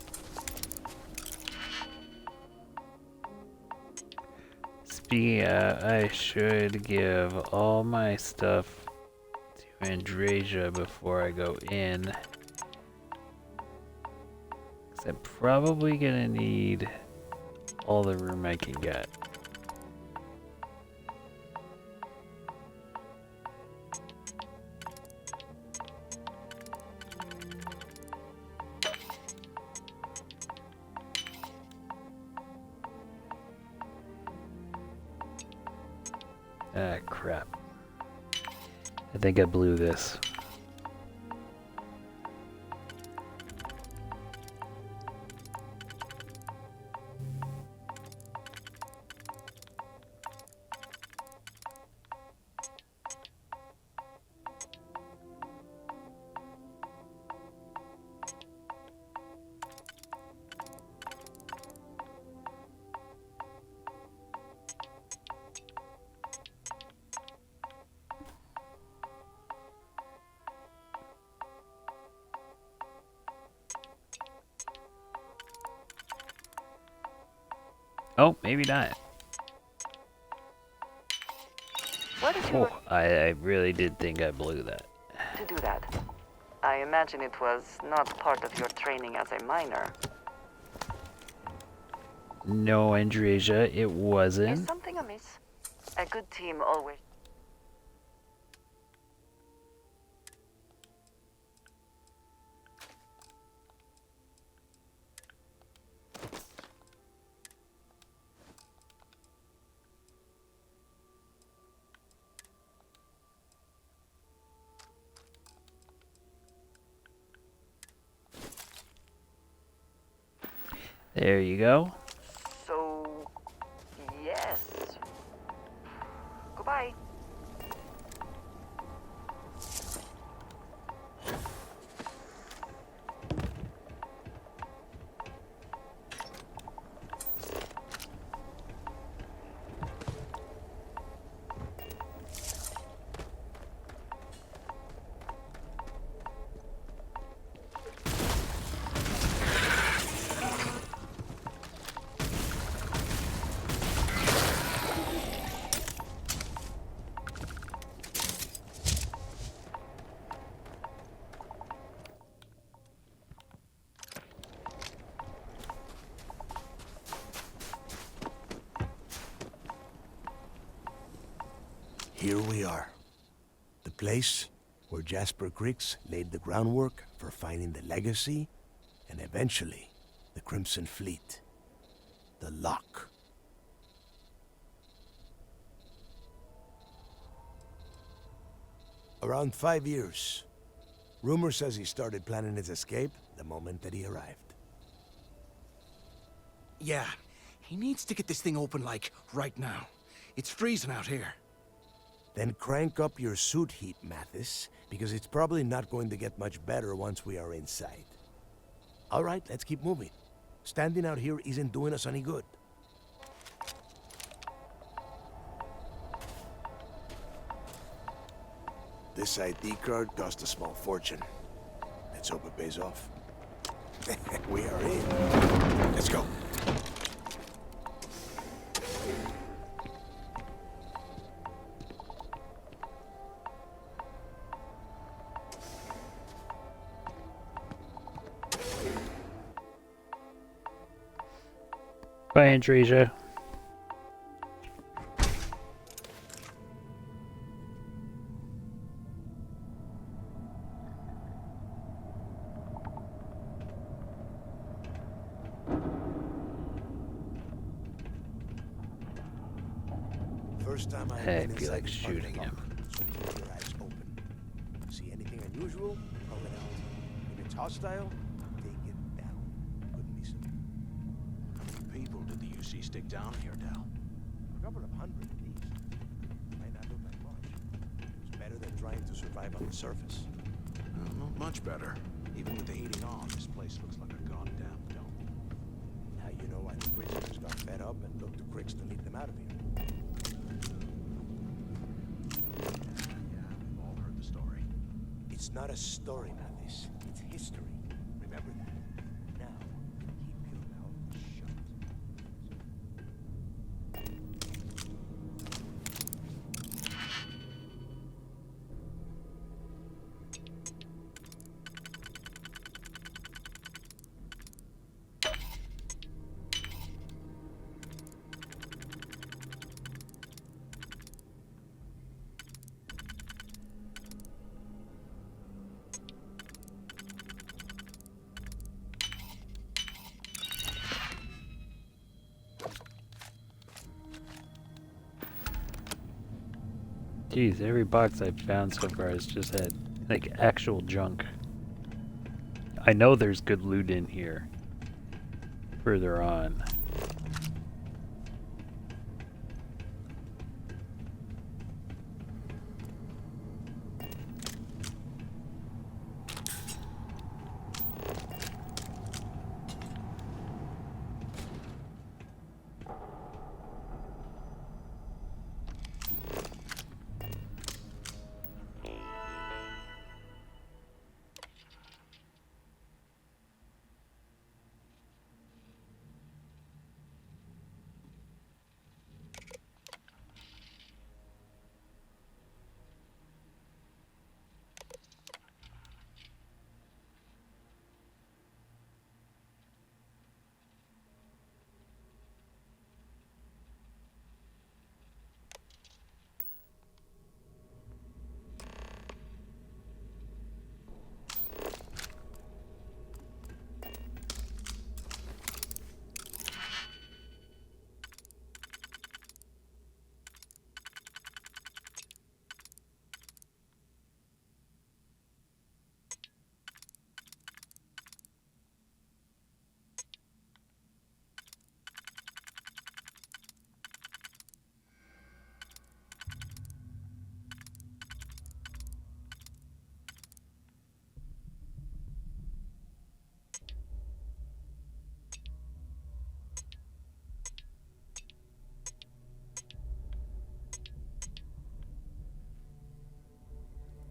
I should give all my stuff to Andrasia before I go in. 'Cause I'm probably gonna need all the room I can get. Ah, crap. I think I blew this. Oh, maybe not. What is Oh, I really did think I blew that. to do that? I imagine it was not part of your training as a miner. No, Andrasia, it Is wasn't. something amiss? A good team always. There you go. So, yes. Goodbye. Here we are. The place where Jasper Griggs laid the groundwork for finding the legacy and eventually the Crimson Fleet. The Lock. Around 5 years. Rumor says he started planning his escape the moment that he arrived. Yeah, he needs to get this thing open, like, right now. It's freezing out here. Then crank up your suit heat, Mathis, because it's probably not going to get much better once we are inside. All right, let's keep moving. Standing out here isn't doing us any good. This ID card cost a small fortune. Let's hope it pays off. We are in. Let's go. Bye, Andresia. First time I feel like shooting him. So keep your eyes open. See anything unusual? Call it out. If it's hostile, take it down. Couldn't be simple. How many people did the UC stick down here, Dal? A couple of hundred at least. Might not look like much. It's better than trying to survive on the surface. Not much better. Even with the heating on, this place looks like a goddamn dump. Now you know why the prisoners got fed up and looked to Griggs to lead them out of here. It's not a story, Mathis. It's history. Remember that. Now, keep your mouth shut. Jeez, every box I've found so far has just had, like, actual junk. I know there's good loot in here. Further on.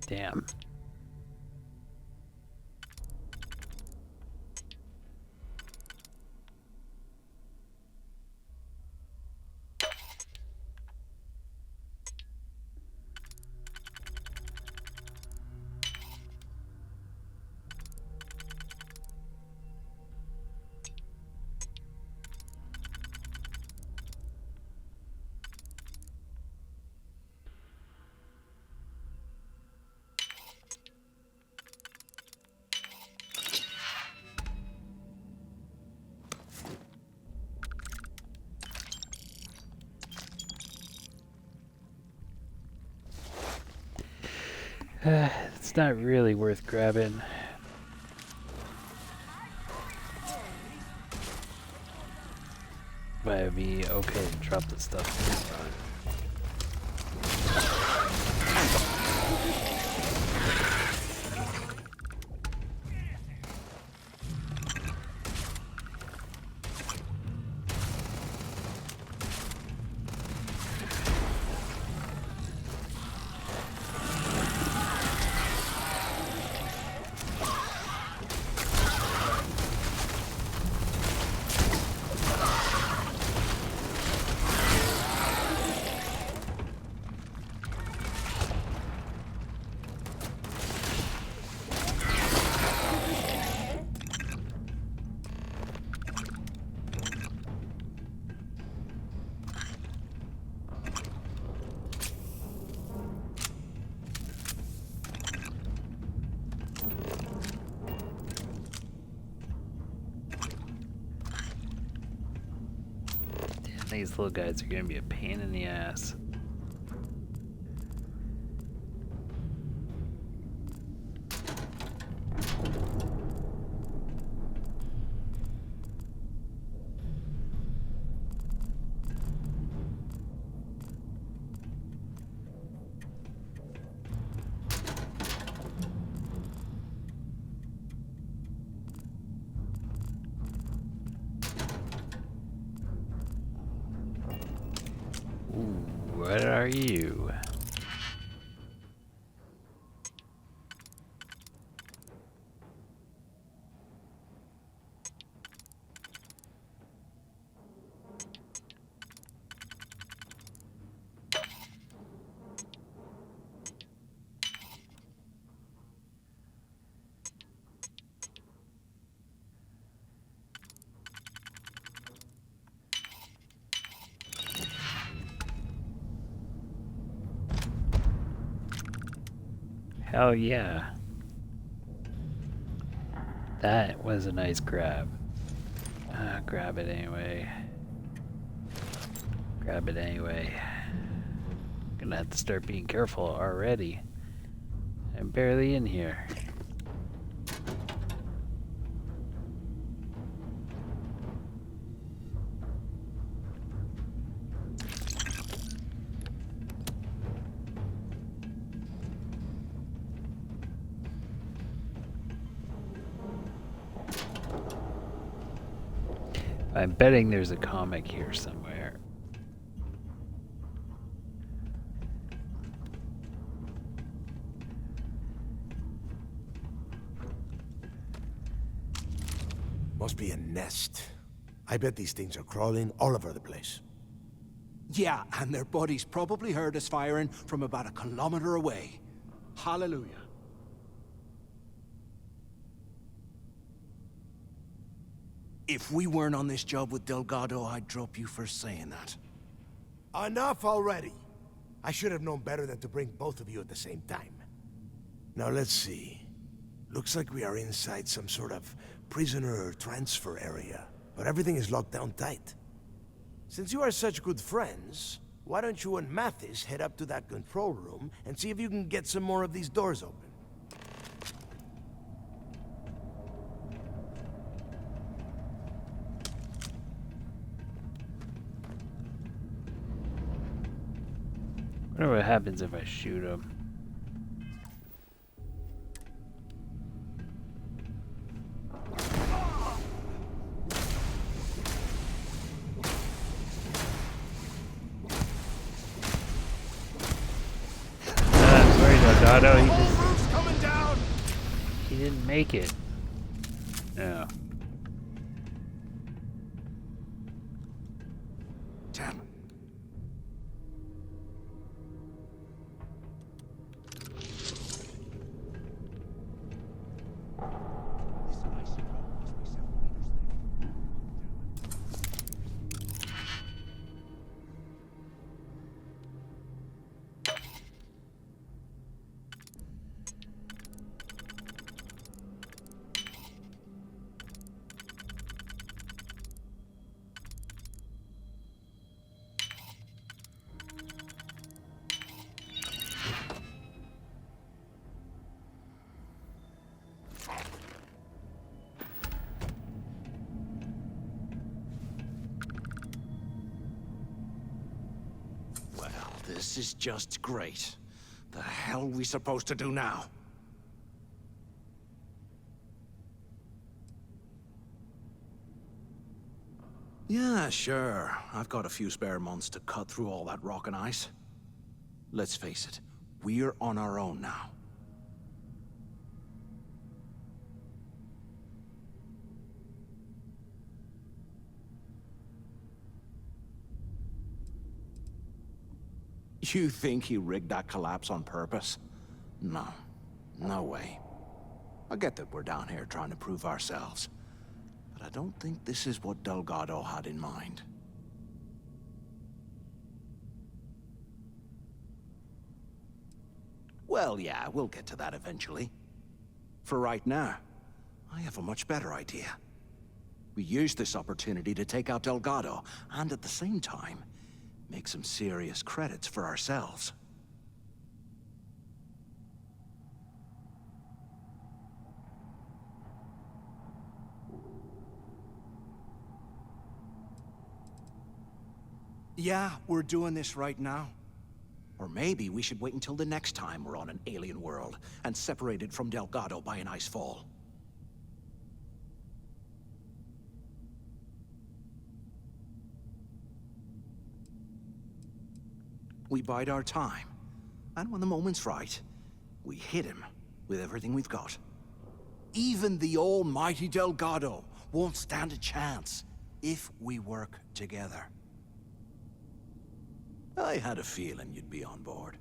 Damn. It's not really worth grabbing. But it'd be okay to drop the stuff this time. These little guys are gonna be a pain in the ass. What are you? Hell yeah. That was a nice grab. Grab it anyway. Grab it anyway. Gonna have to start being careful already. I'm barely in here. I'm betting there's a comic here somewhere. Must be a nest. I bet these things are crawling all over the place. Yeah, and their buddies probably heard us firing from about 1 kilometer away. Hallelujah. If we weren't on this job with Delgado, I'd drop you for saying that. Enough already! I should have known better than to bring both of you at the same time. Now let's see. Looks like we are inside some sort of prisoner transfer area, but everything is locked down tight. Since you are such good friends, why don't you and Mathis head up to that control room and see if you can get some more of these doors open? I wonder what happens if I shoot him. Sorry, Delgado. He didn't make it. No. Damn. This is just great. The hell are we supposed to do now? Yeah, sure. I've got a few spare months to cut through all that rock and ice. Let's face it, we're on our own now. You think he rigged that collapse on purpose? No. No way. I get that we're down here trying to prove ourselves, but I don't think this is what Delgado had in mind. Well, yeah, we'll get to that eventually. For right now, I have a much better idea. We use this opportunity to take out Delgado, and at the same time, make some serious credits for ourselves. Yeah, we're doing this right now. Or maybe we should wait until the next time we're on an alien world and separated from Delgado by an ice fall. We bide our time, and when the moment's right, we hit him with everything we've got. Even the almighty Delgado won't stand a chance if we work together. I had a feeling you'd be on board.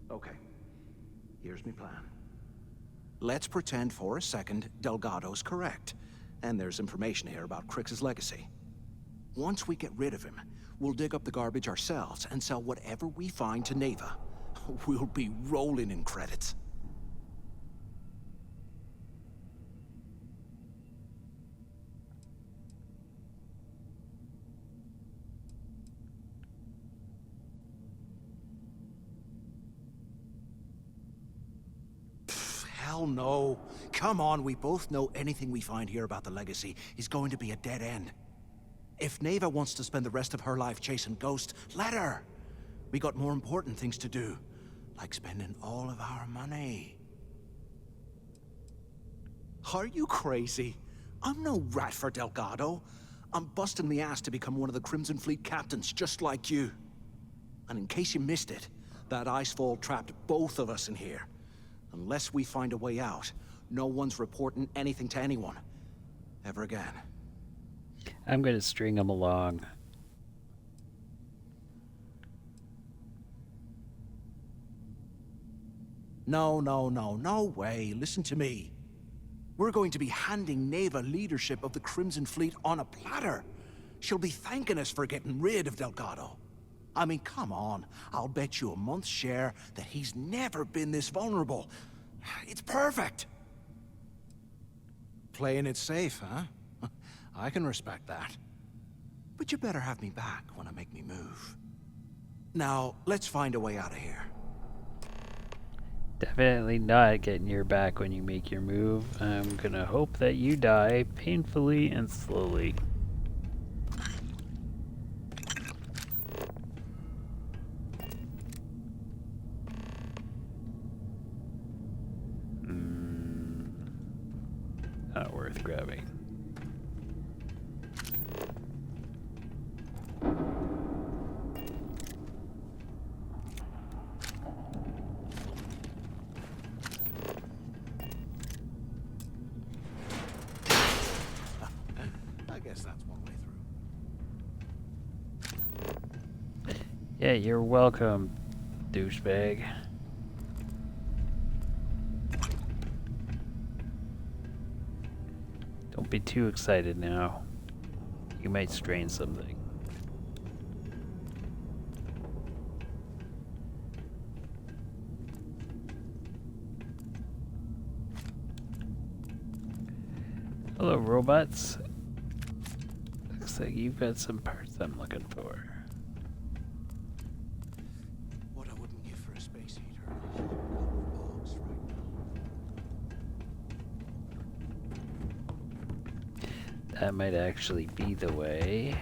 Okay, here's my plan. Let's pretend for a second Delgado's correct, and there's information here about Crix's legacy. Once we get rid of him, we'll dig up the garbage ourselves and sell whatever we find to Neva. We'll be rolling in credits. Hell no. Come on, we both know anything we find here about the legacy is going to be a dead end. If Neva wants to spend the rest of her life chasing ghosts, let her. We got more important things to do, like spending all of our money. Are you crazy? I'm no rat for Delgado. I'm busting the ass to become one of the Crimson Fleet captains, just like you. And in case you missed it, that icefall trapped both of us in here. Unless we find a way out, no one's reporting anything to anyone. Ever again. I'm gonna string him along. No way. Listen to me. We're going to be handing Neva leadership of the Crimson Fleet on a platter. She'll be thanking us for getting rid of Delgado. I mean, come on. I'll bet you a month's share that he's never been this vulnerable. It's perfect. Playing it safe, huh? I can respect that. But you better have me back when I make me move. Now, let's find a way out of here. Definitely not getting your back when you make your move. I'm gonna hope that you die painfully and slowly. Not worth grabbing. I guess that's one way through. Yeah, you're welcome, douchebag. Don't be too excited now. You might strain something. Hello, robots. Looks like you've got some parts I'm looking for. What I wouldn't give for a space heater. That might actually be the way.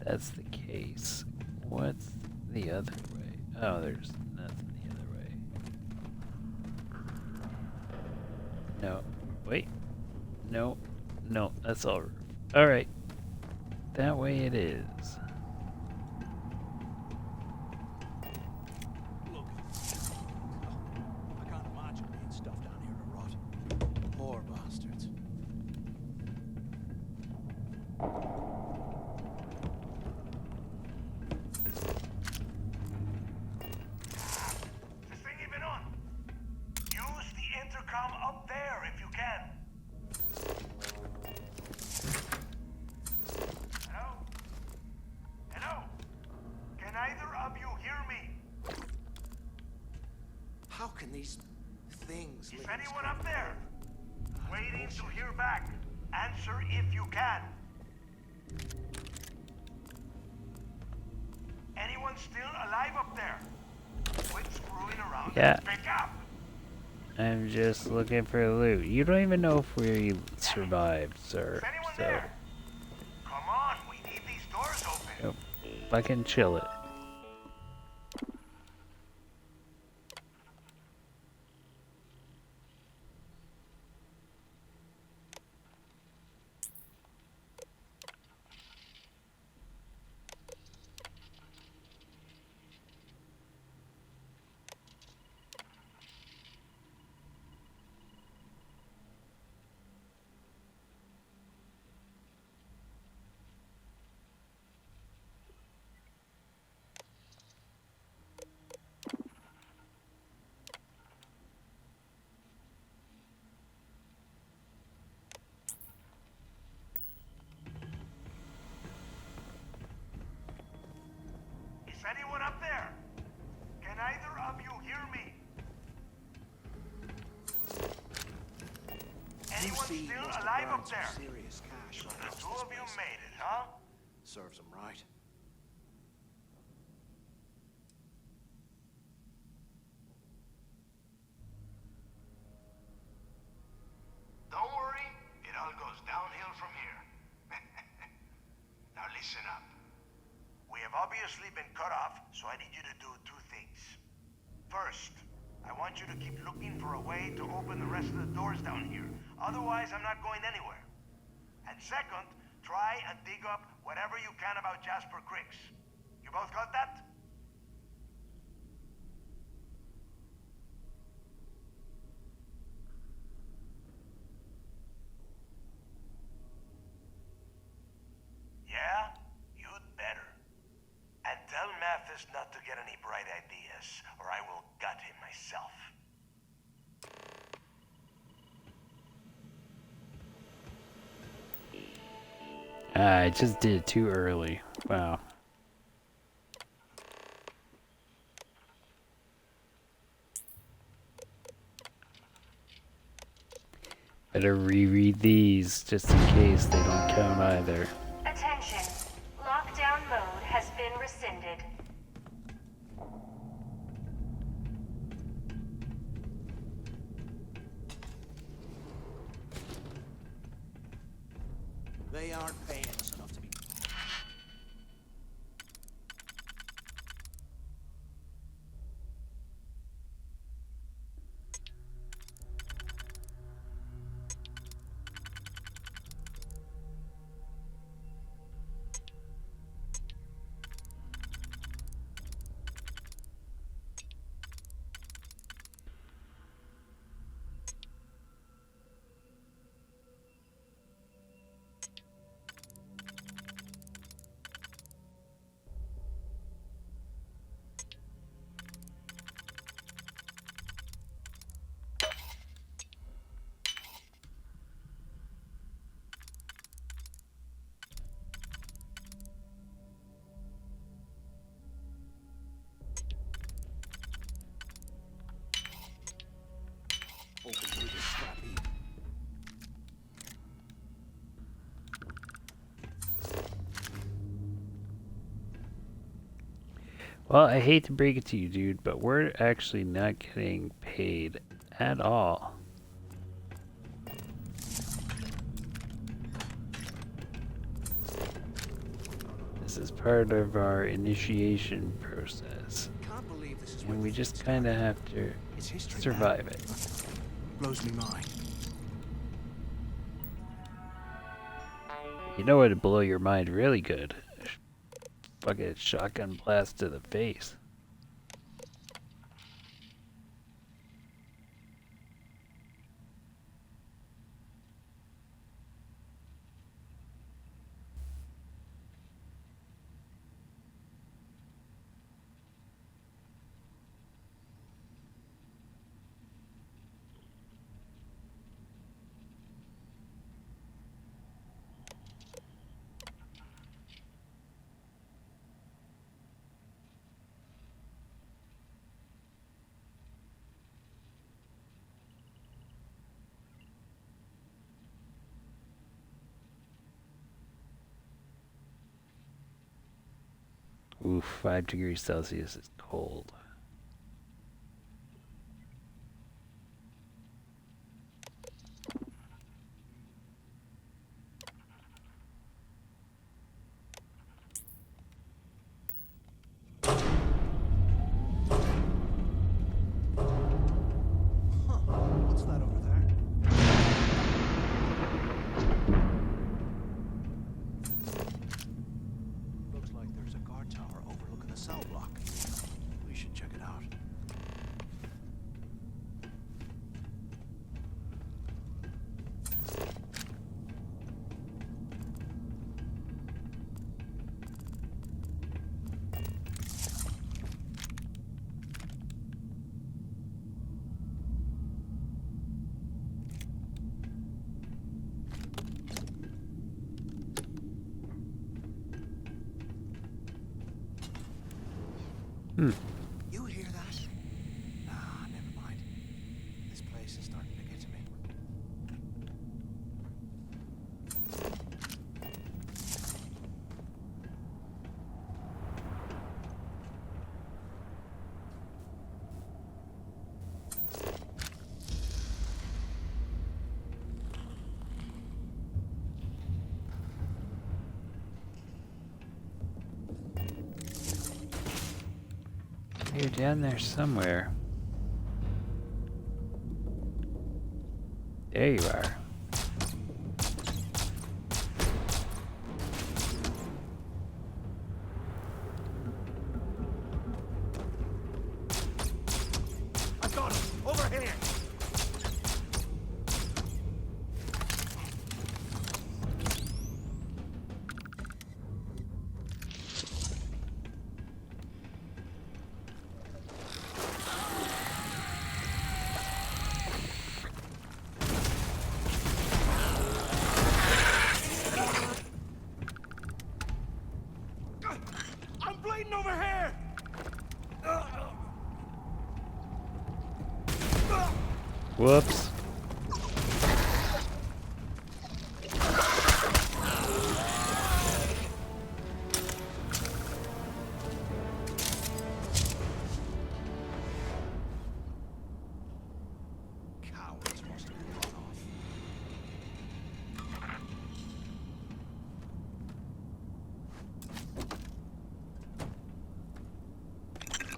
That's the case. What's the other way? Oh, there's nothing the other way. No. Wait. No. No, that's all. Alright. That way it is. Look. I can't imagine being stuffed down here to rot. Poor bastards. This thing even on? Use the intercom up there if you can. Hello? Hello? Can either of you hear me? How can these things Is live in anyone this up there? Waiting to hear back. Answer if you can. Anyone still alive up there? Quit screwing around Yeah. and pick up. I'm just looking for loot. You don't even know if we survived, sir. So, Come on, we need these doors open. oh, fucking chill it. Is anyone up there? Can either of you hear me? Anyone UC still must have alive burned up some there? serious cash So right the off two this of you place. made it, huh? Serves them right. Don't worry, it all goes downhill from here. Now listen up. We have obviously been cut off, so I need you to do two things. First, I want you to keep looking for a way to open the rest of the doors down here. Otherwise, I'm not going anywhere. And second, try and dig up whatever you can about Jasper Cricks. You both got that? Yeah? You'd better. And tell Mathis not to get any bright ideas, or I will gut him myself. I just did it too early. Wow. Better reread these just in case they don't count either. Attention. Lockdown mode has been rescinded. They aren't paying us enough to be... Open through this scrap heap. Well, I hate to break it to you, dude, but we're actually not getting paid at all. This is part part of our initiation process. And we just kind of have to survive it. Blows me mind. You know what would blow your mind really good? Fucking shotgun blast to the face. Oof, 5 degrees Celsius is cold. What's that over there? Looks like there's a guard tower overlooking the cell block. We should check it out. You hear that? Ah, never mind. This place is starting to get to me. You're down there somewhere. There you are. I got him! Over here! I'm bleeding over here! Whoops. Cowards must have been run off.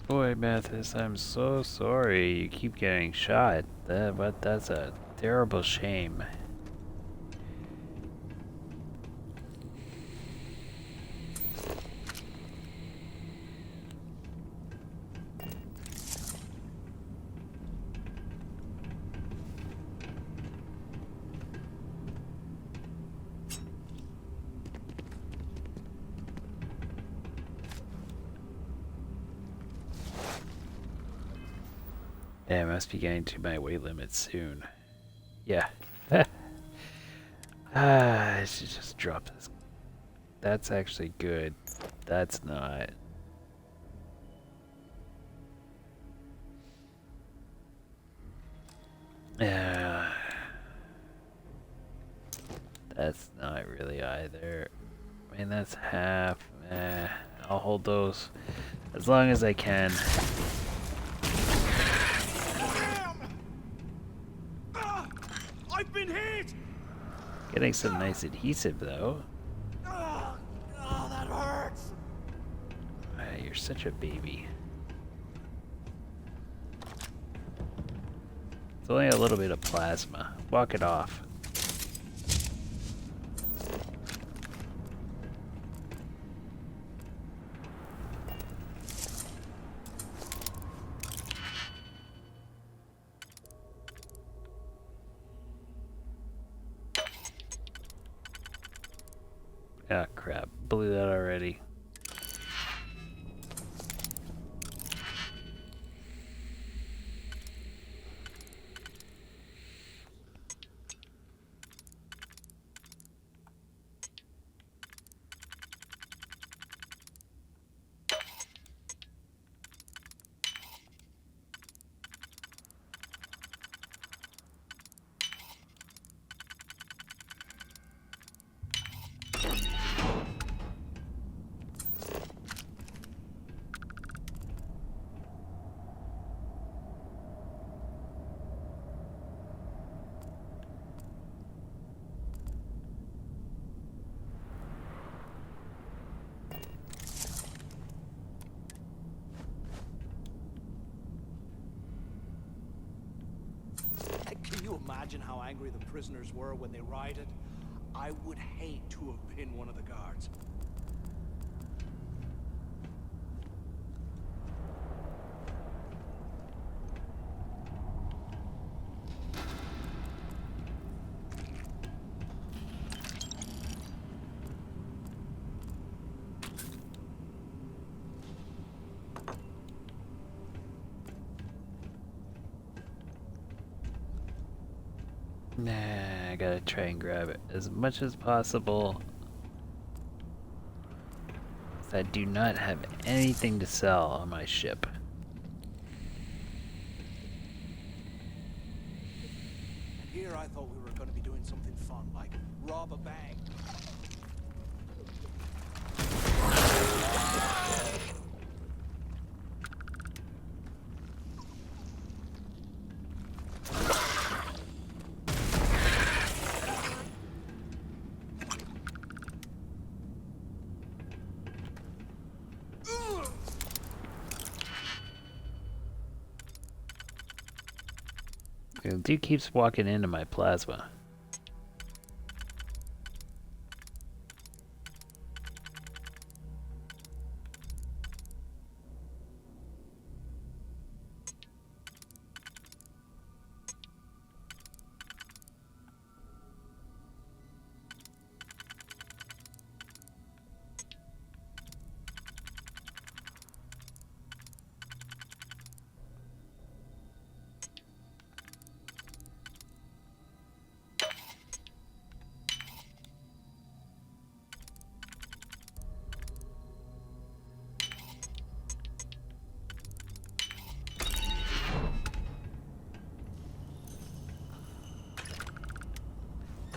Boy, Mathis, I'm so sorry you keep getting shot. But that's a terrible shame. Yeah, I must be getting to my weight limit soon. Yeah. I should just drop this. That's actually good. That's not. Yeah. That's not really either. I mean, that's half. I'll hold those as long as I can. I've been hit! Getting some nice adhesive though. Oh, that hurts! you're such a baby. It's only a little bit of plasma. Walk it off. Ah, crap. Blew that already. Can you imagine how angry the prisoners were when they rioted? I would hate to have been one of the guards. Nah, I gotta try and grab it as much as possible. I do not have anything to sell on my ship. Here I thought we were going to be doing something fun, like rob a bank. The dude keeps walking into my plasma.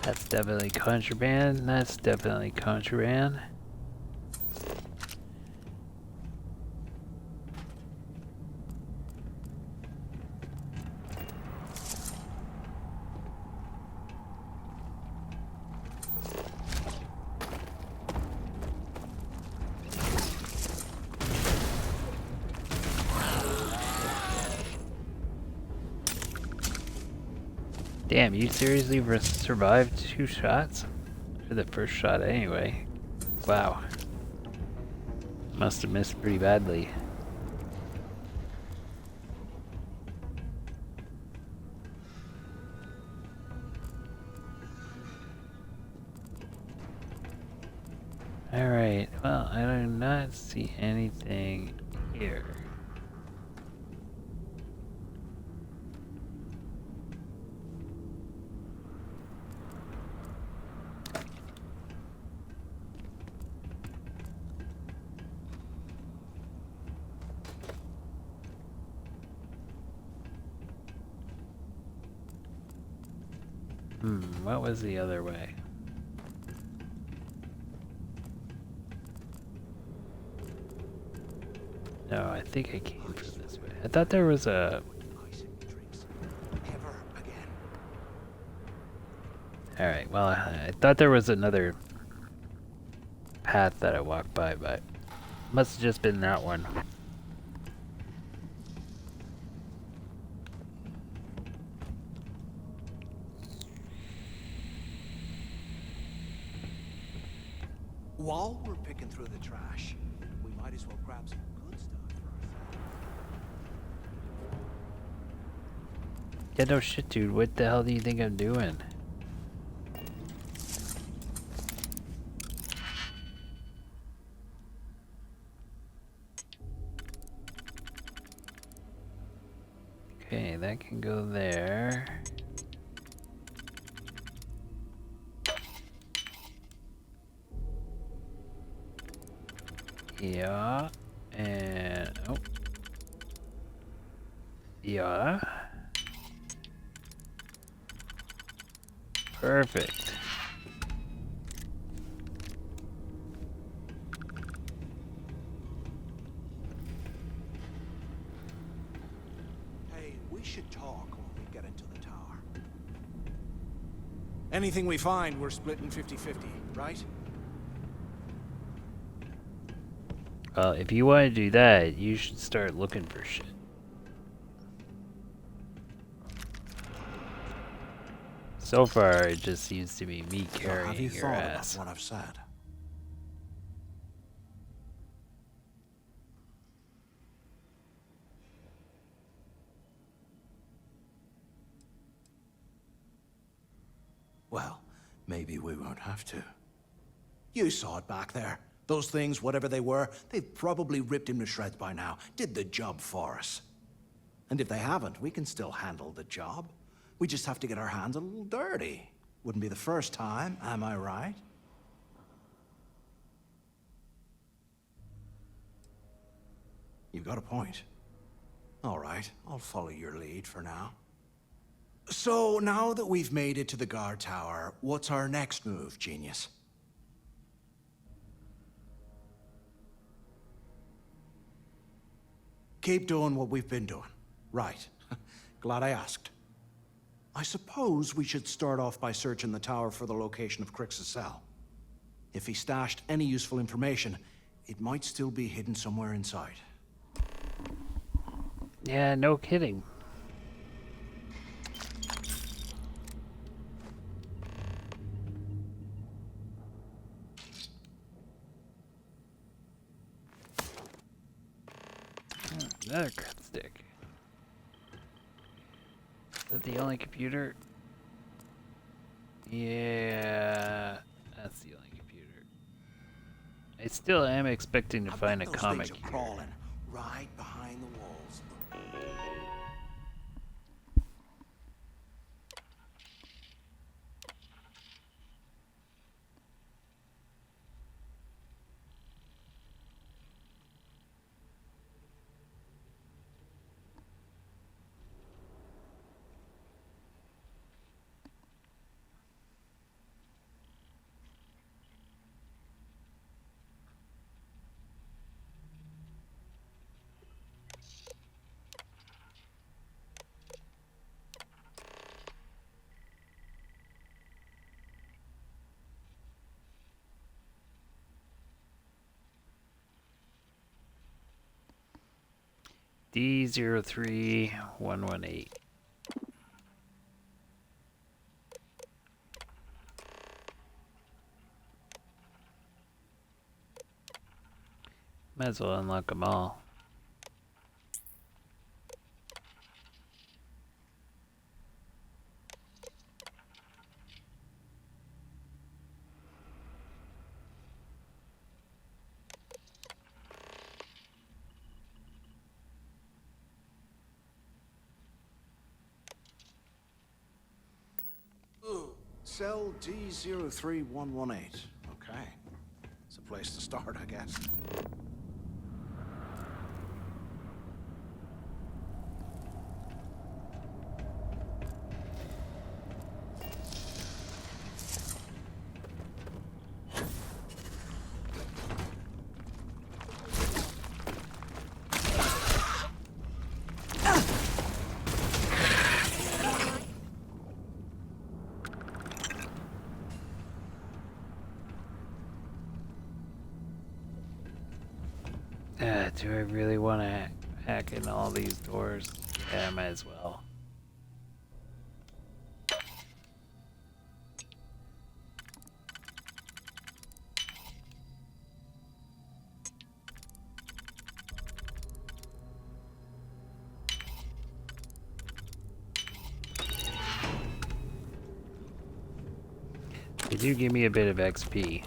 That's definitely contraband. That's definitely contraband. Damn, you seriously survived 2 shots? For the first shot anyway. Wow. Must have missed pretty badly. Alright, well, I do not see anything here. What was the other way? No, I think I came from this way. I thought there was a... Alright, well, I thought there was another path that I walked by, but Must have just been that one. While we're picking through the trash, we might as well grab some good stuff for ourselves. Yeah, no shit, dude. What the hell do you think I'm doing? Okay, that can go there. Yeah, and oh, yeah, perfect. Hey, we should talk when we get into the tower. Anything we find, we're splitting 50-50, right? Well, if you want to do that, you should start looking for shit. So far, it just seems to be me carrying have you your thought ass. about what I've said? Well, maybe we won't have to. You saw it back there. Those things, whatever they were, they've probably ripped him to shreds by now. Did the job for us. And if they haven't, we can still handle the job. We just have to get our hands a little dirty. Wouldn't be the first time, am I right? You've got a point. All right, I'll follow your lead for now. So, now that we've made it to the guard tower, what's our next move, genius? Keep doing what we've been doing. Right. Glad I asked. I suppose we should start off by searching the tower for the location of Crix's cell. If he stashed any useful information, it might still be hidden somewhere inside. Yeah, no kidding. Another crit stick. Is that the only computer? Yeah, that's the only computer. I still am expecting to find a comic Things are here. crawling right behind the walls. D03118. Might as well unlock them all. Cell D03118. Okay. It's a place to start, I guess. Do I really want to hack in all these doors? Yeah, I might as well. They do give me a bit of XP.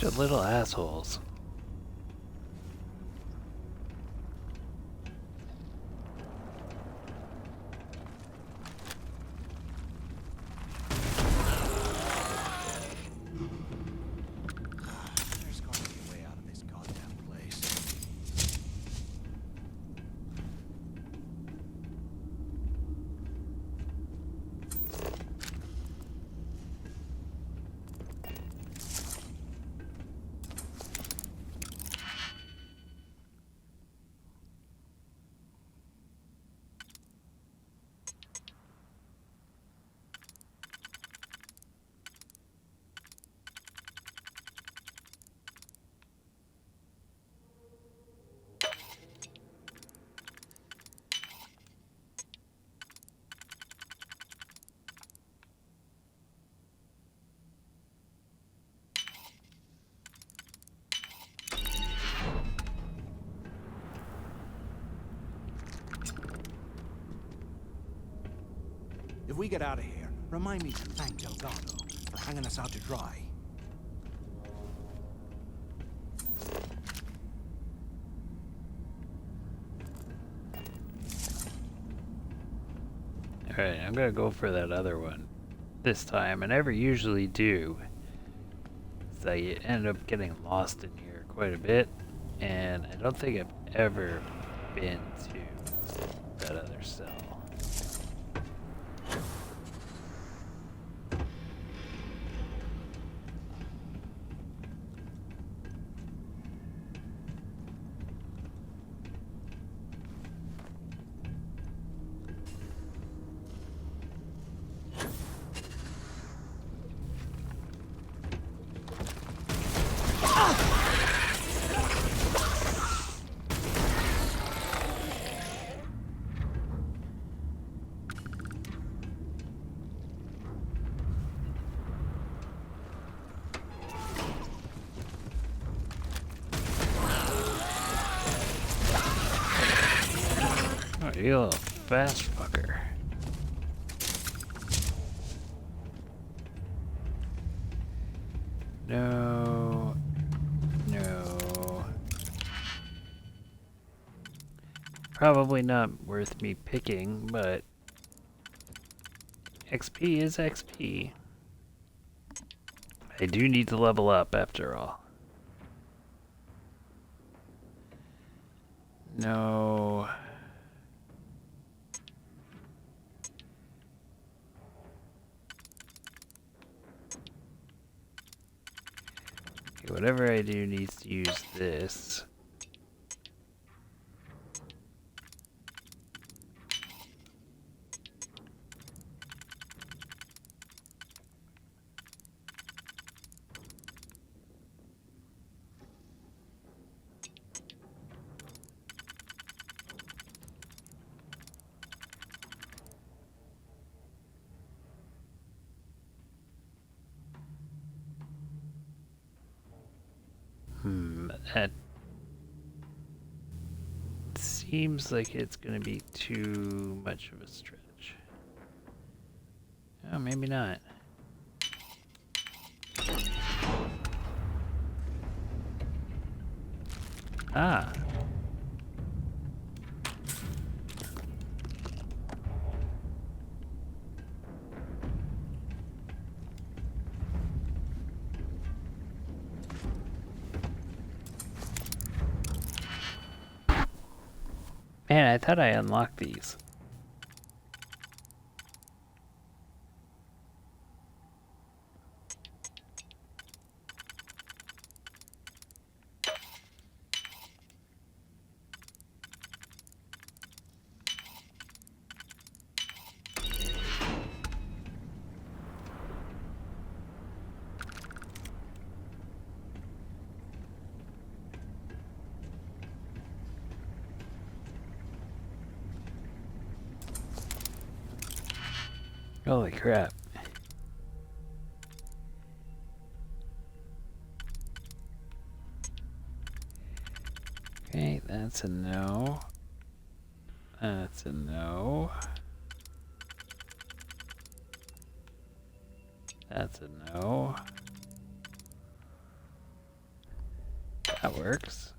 Such little assholes. There's got to be a way out of this goddamn place. If we get out of here, remind me to thank Delgado for hanging us out to dry. Alright, I'm gonna go for that other one this time. I never usually do. So I end up getting lost in here quite a bit, and I don't think I've ever been to that other cell. Oh, you little fast fucker. No. No. Probably not worth me picking, but XP is XP. I do need to level up after all. No. Okay, whatever I do needs to use this. That seems like it's gonna be too much of a stretch. Oh, maybe not. Ah. Man, I thought I unlocked these. Holy crap. Okay, that's a no. That's a no. That's a no. That works.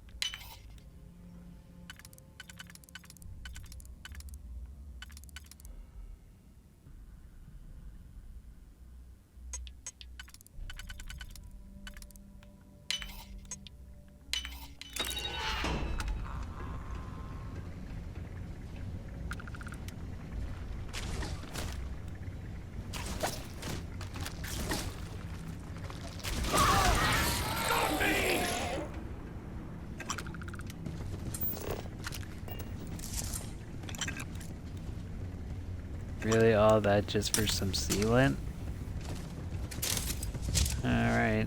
Really, all that just for some sealant? Alright.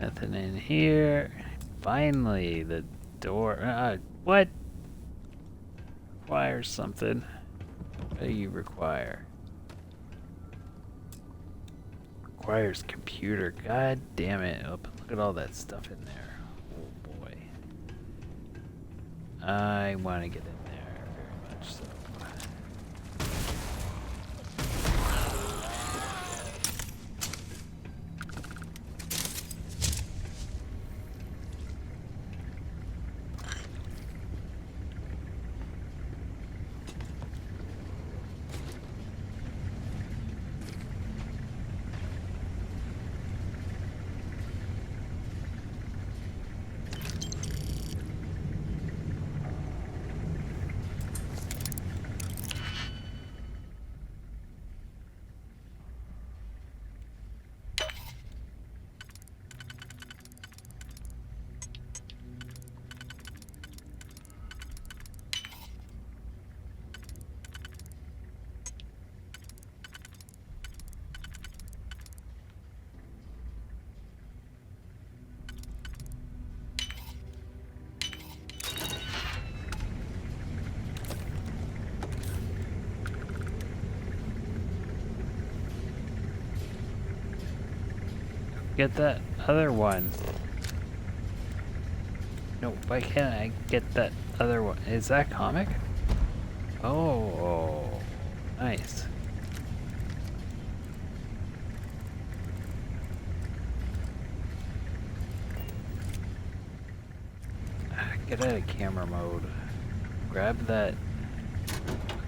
Nothing in here. Finally, the door. What? Requires something. What do you require? Requires computer. God damn it. Oh, look at all that stuff in there. Oh boy. I want to get in there very much so. Get that other one. No, why can't I get that other one? Is that comic? Oh, nice. Get out of camera mode. Grab that.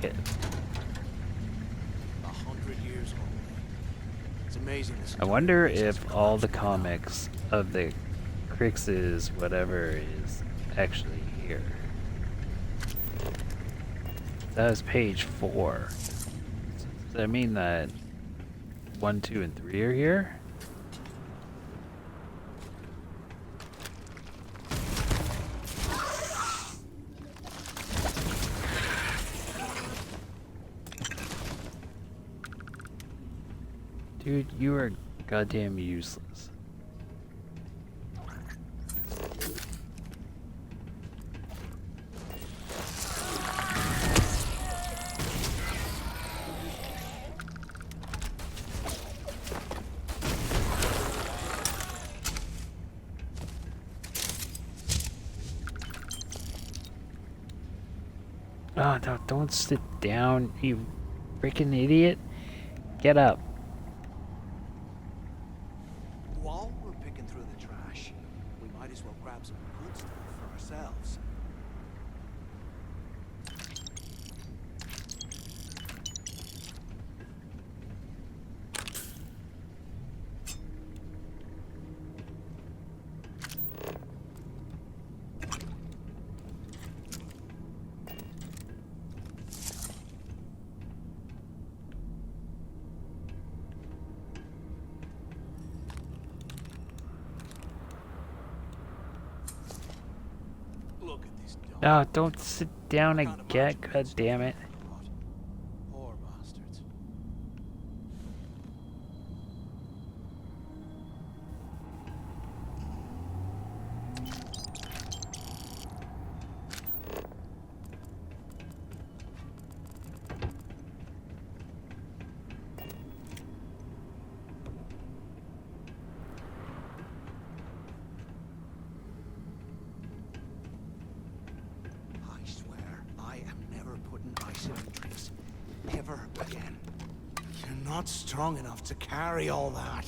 Get. 100 years old. It's amazing this. I wonder if all the comics of the Crix's whatever is actually here. That was page 4. Does that mean that 1, 2, and 3 are here? Dude, you are goddamn useless. Oh, no, don't sit down, you freaking idiot. Get up. While we're picking through the trash, we might as well grab some good stuff for ourselves. No, don't sit down again, god damn it. Poor bastards. I swear, I am never putting ice in drinks. Ever again. You're not strong enough to carry all that.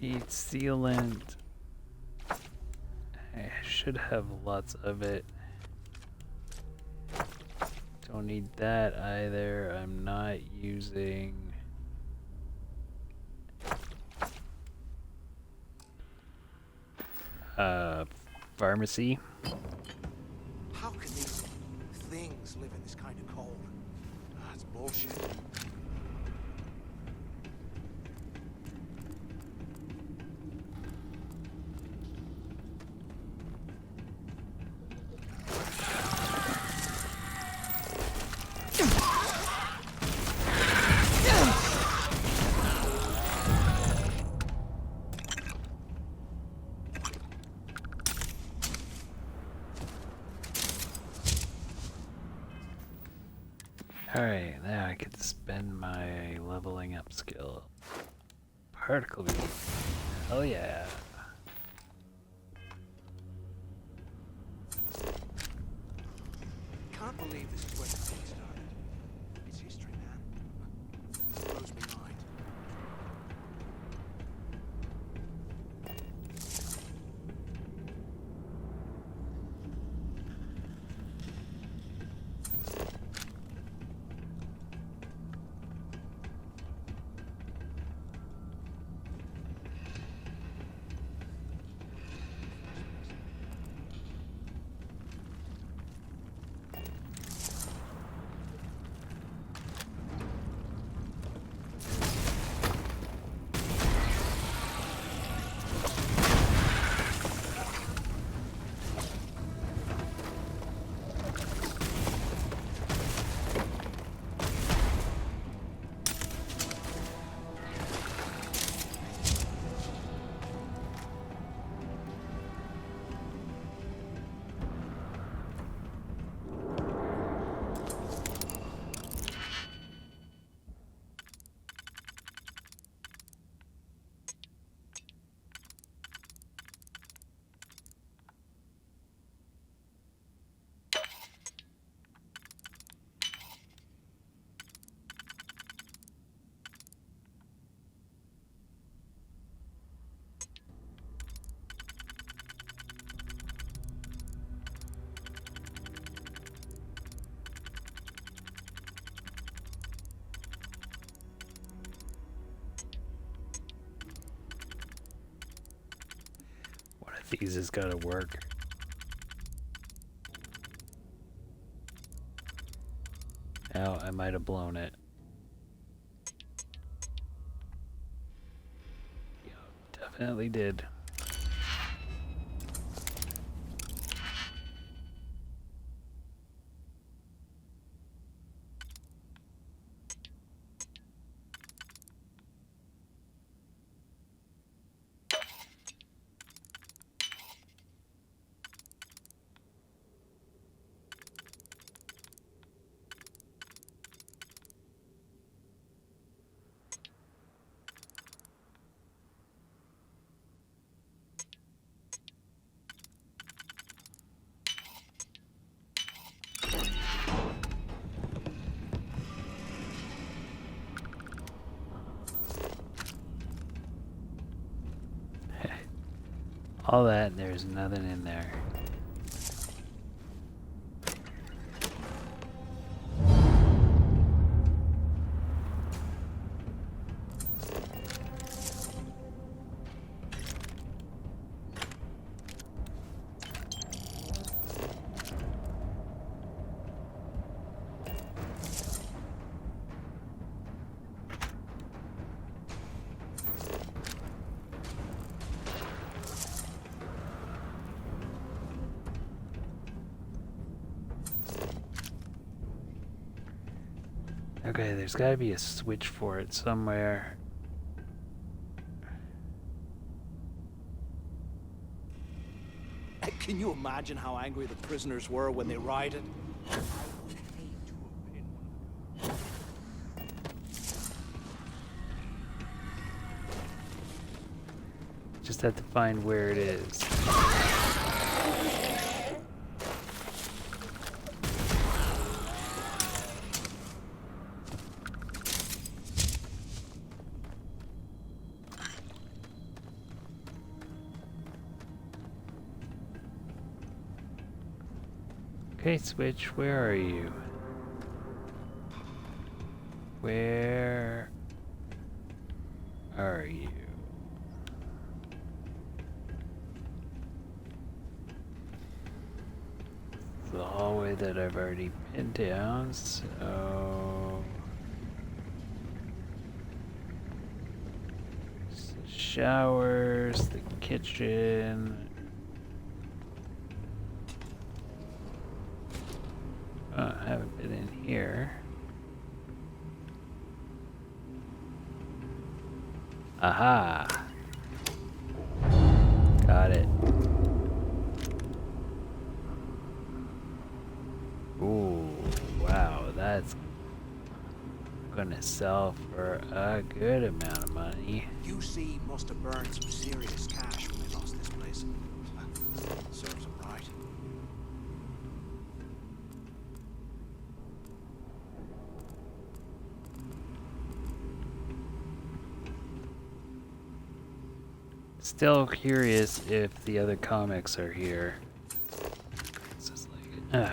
Need sealant. I should have lots of it. Don't need that either. I'm not using... pharmacy. How can these things live in this kind of cold? That's bullshit. Alright, now I can spend my leveling up skill. Particle beam. Hell yeah. Can't believe this is where the thing started. It's history, man. Blows me mind. These has gotta work. Oh, I might have blown it. Yep, definitely did. All that, and there's nothing in there. Okay, there's gotta be a switch for it somewhere. Can you imagine how angry the prisoners were when they rioted? Just have to find where it is. Okay, Switch, where are you? Where are you? The hallway that I've already been down, so... Showers, the kitchen... I haven't been in here. Aha! Got it. Ooh, wow, that's gonna sell for a good amount of money. UC must have burned some serious cash when they lost this place. Serves them right. Still curious if the other comics are here.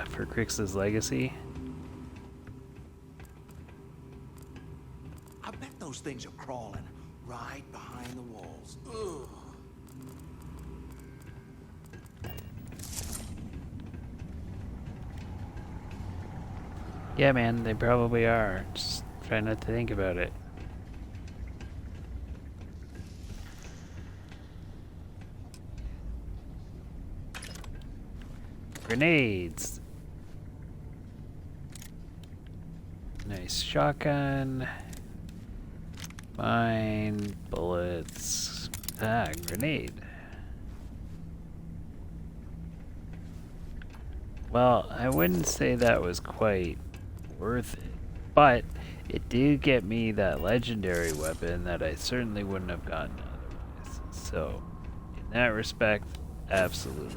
For Crix's Legacy. I bet those things are crawling right behind the walls. Ugh. Yeah, man, they probably are. Just try not to think about it. Grenades. Nice shotgun. Mine, bullets. Ah, grenade. Well, I wouldn't say that was quite worth it, but it did get me that legendary weapon that I certainly wouldn't have gotten otherwise. So, in that respect, absolutely.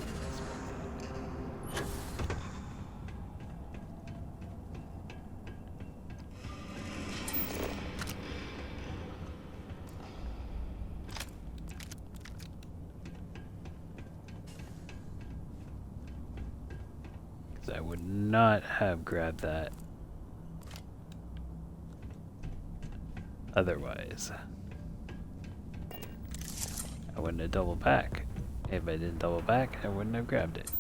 I would not have grabbed that otherwise. I wouldn't have doubled back. If I didn't double back, I wouldn't have grabbed it.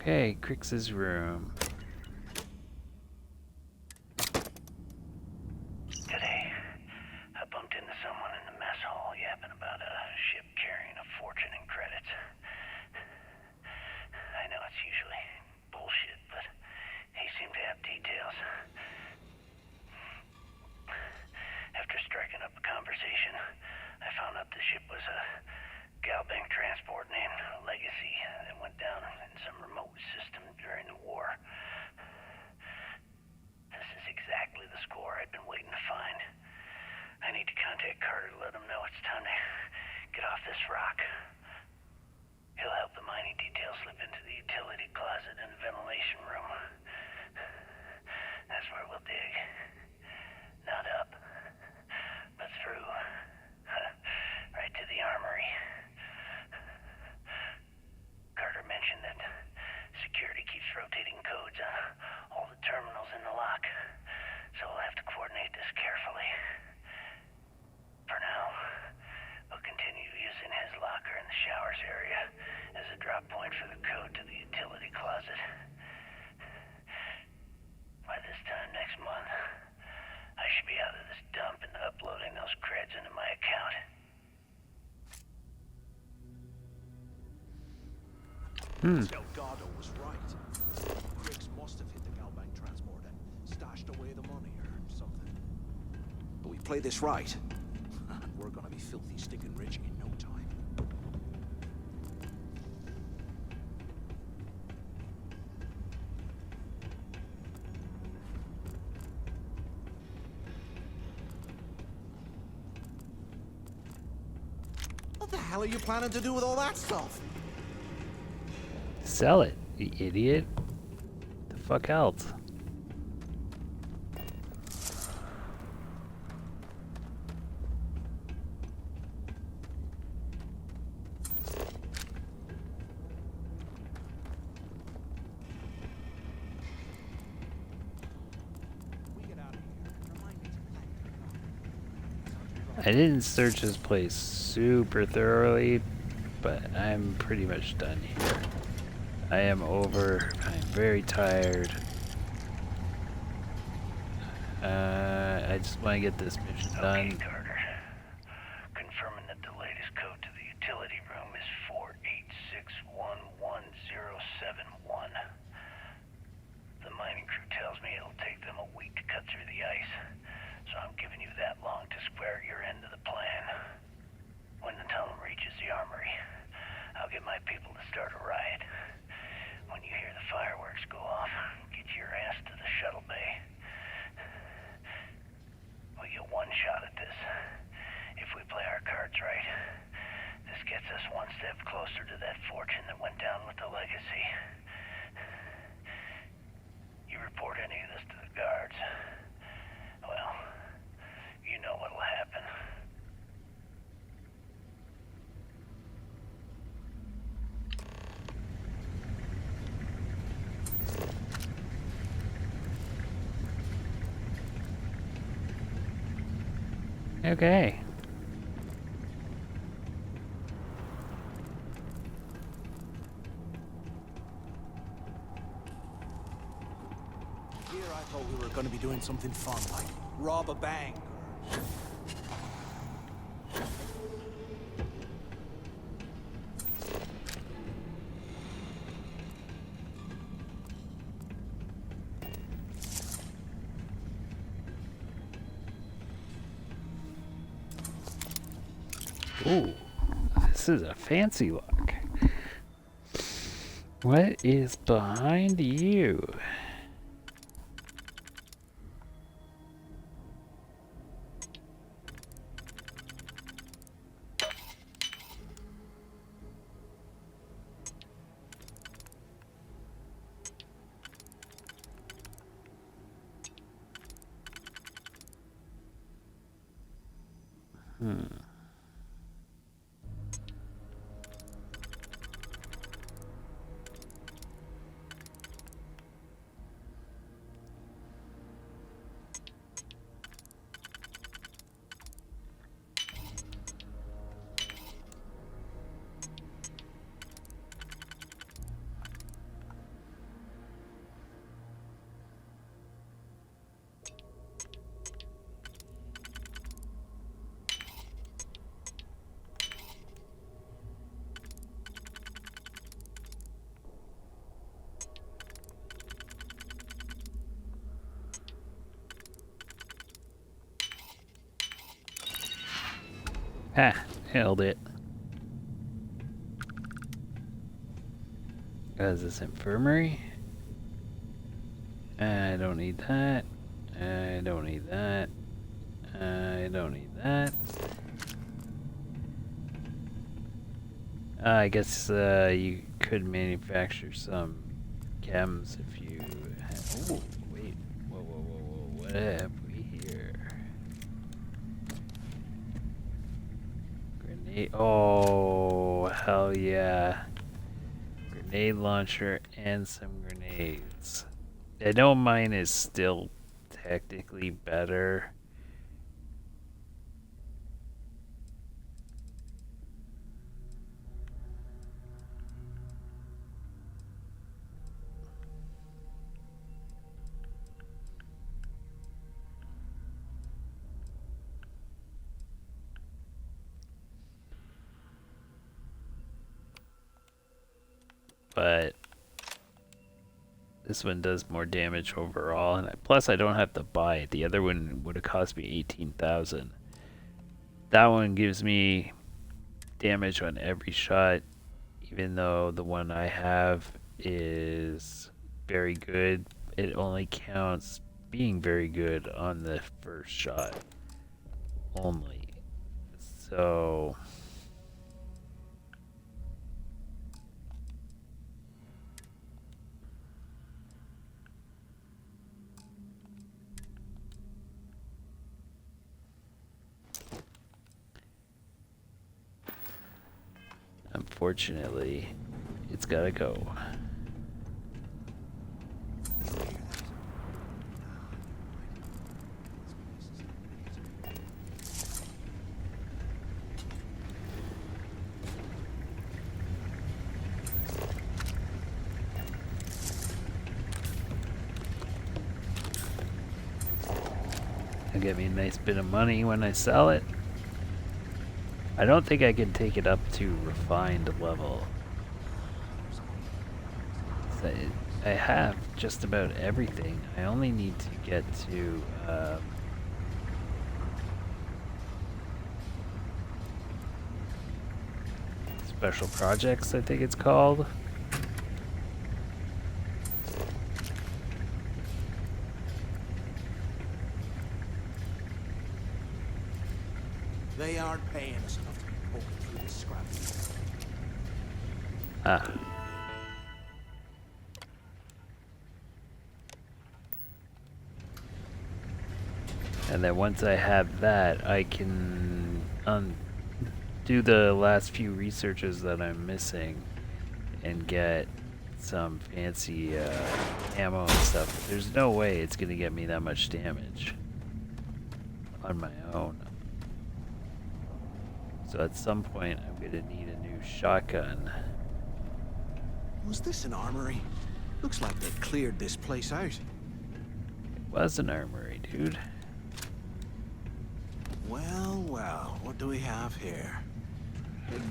Okay, Crix's room. Today, I bumped into someone in the mess hall yapping about a ship carrying a fortune in credits. I know it's usually bullshit, but he seemed to have details. After striking up a conversation, I found out the ship was a Galbank transport named Legacy that went down in some remote system during the war. This is exactly the score I'd been waiting to find. I need to contact Carter to let him know it's time to get off this rock. He'll help the mining details slip into the utility closet in the ventilation room. That's where we'll dig. Not up, but through. Right to the armory. Carter mentioned that security keeps rotating codes on all the terminals in the lock, so we'll have to coordinate this carefully. For now, we'll continue using his locker in the showers area as a drop point for the code to the utility closet. By this time next month, I should be out of this dump and uploading those creds into my account. Delgado was right. Crix must have hit the Galbank transport and stashed away the money or something. But we play this right, and we're gonna be filthy stinking rich in no time. What the hell are you planning to do with all that stuff? Sell it, you idiot. The fuck else? I didn't search this place super thoroughly, but I'm pretty much done here. I am over. I'm very tired. I just want to get this mission done. Okay, Carter. Confirming that the latest code to the utility room is 486111071. The mining crew tells me it'll take them a week to cut through the ice, so I'm giving you that long to square your end of the plan. When the tunnel reaches the armory, I'll get my people to start a riot. When you hear the fireworks go off, get your ass to the shuttle bay. We get one shot at this. If we play our cards right, this gets us one step closer to that fortune that went down with the Legacy. You report any of this to the guards, well, you know what'll happen. Okay. Here I thought we were going to be doing something fun, like rob a bank. Ooh, this is a fancy look. What is behind you? Ha! Held it. Is this infirmary? I don't need that. I don't need that. I don't need that. I guess you could manufacture some chems if you had... Oh, wait. Whoa, whoa, whoa, whoa. What have we here? Grenade. Oh, hell yeah. Grenade launcher and some grenades. I know mine is still technically better. But this one does more damage overall, and plus I don't have to buy it. The other one would have cost me 18,000. That one gives me damage on every shot, even though the one I have is very good. It only counts being very good on the first shot only. So unfortunately, it's gotta go. It'll get me a nice bit of money when I sell it. I don't think I can take it up to refined level. So I have just about everything. I only need to get to special projects, I think it's called. They aren't paying us enough to be poking through this scrap. Ah. And then once I have that, I can do the last few researches that I'm missing and get some fancy ammo and stuff. There's no way it's gonna get me that much damage on my own. So at some point, I'm gonna need a new shotgun. Was this an armory? Looks like they cleared this place out. It was an armory, dude. Well, well, what do we have here?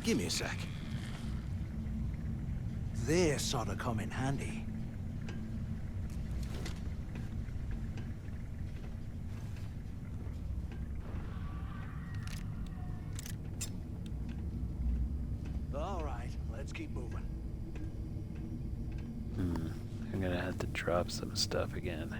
Give me a sec. This ought to come in handy. All right, let's keep moving. I'm gonna have to drop some stuff again.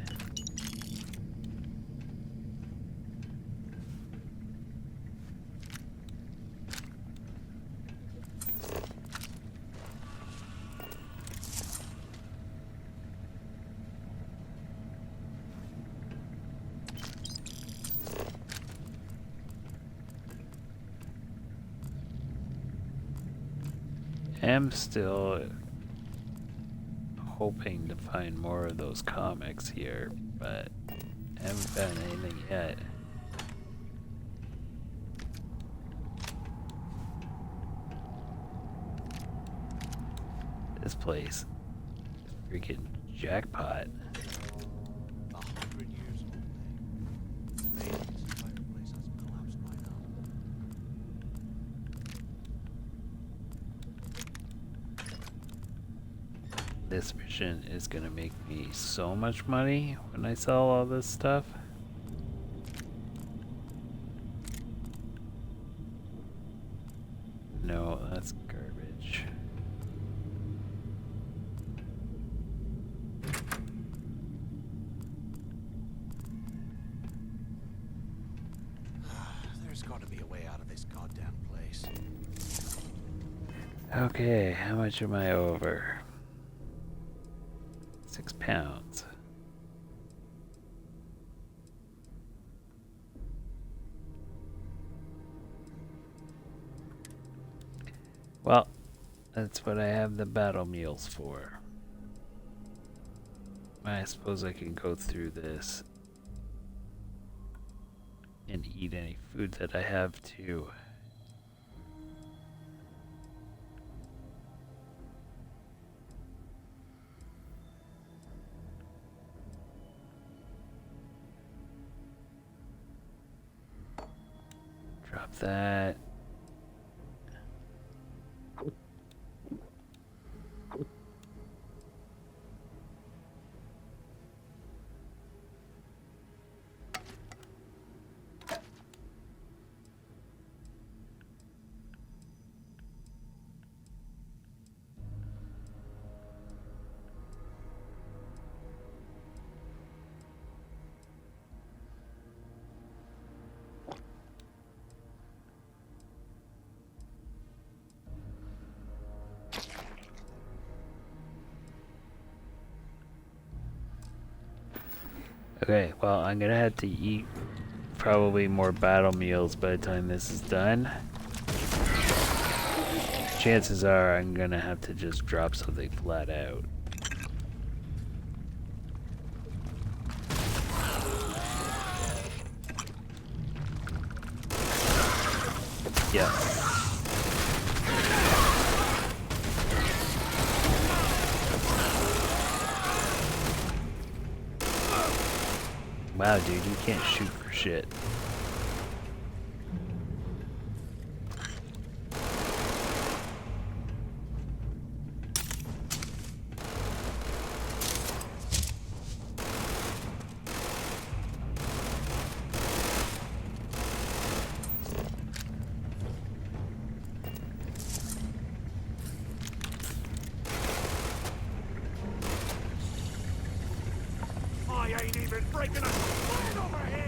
I'm still hoping to find more of those comics here, but I haven't found anything yet. This place is freaking jackpot. 100 years old. Amazing this entire place hasn't collapsed by now. This mission is gonna make me so much money when I sell all this stuff. No, that's garbage. There's got to be a way out of this goddamn place. Okay, how much am I over? 6 pounds. Well, that's what I have the battle meals for. I suppose I can go through this and eat any food that I have too. Drop that. Okay, well, I'm gonna have to eat probably more battle meals by the time this is done. Chances are I'm gonna have to just drop something flat out. Yeah. Wow, dude, you can't shoot for shit. I ain't even breaking a sweat over here!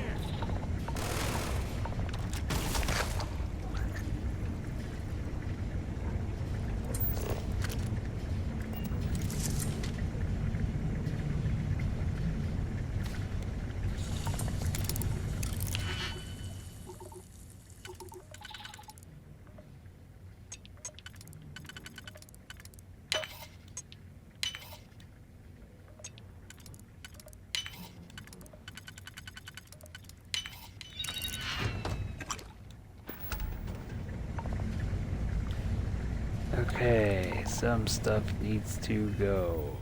Okay, some stuff needs to go.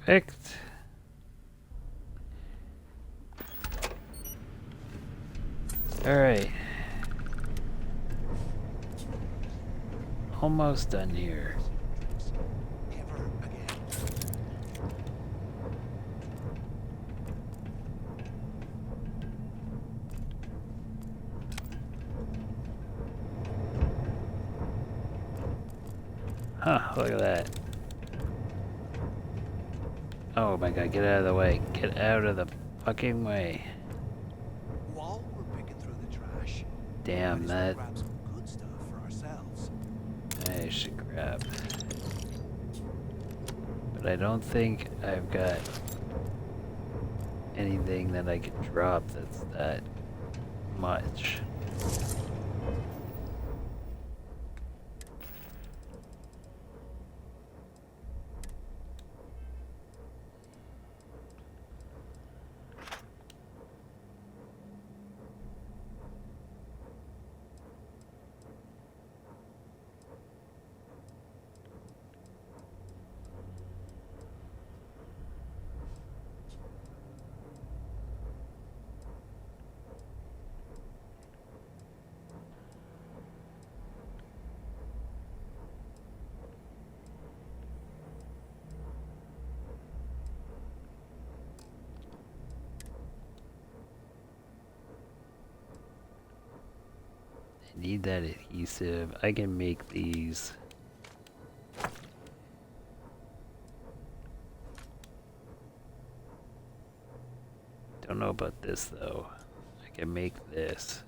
Perfect. Alright. Almost done here. Huh, look at that. Oh my god, get out of the way. Get out of the fucking way. While we're picking through the trash, Damn, that... grab some good stuff for ourselves. I should grab. But I don't think I've got anything that I can drop that's that much. Need that adhesive. I can make these. Don't know about this though. I can make this.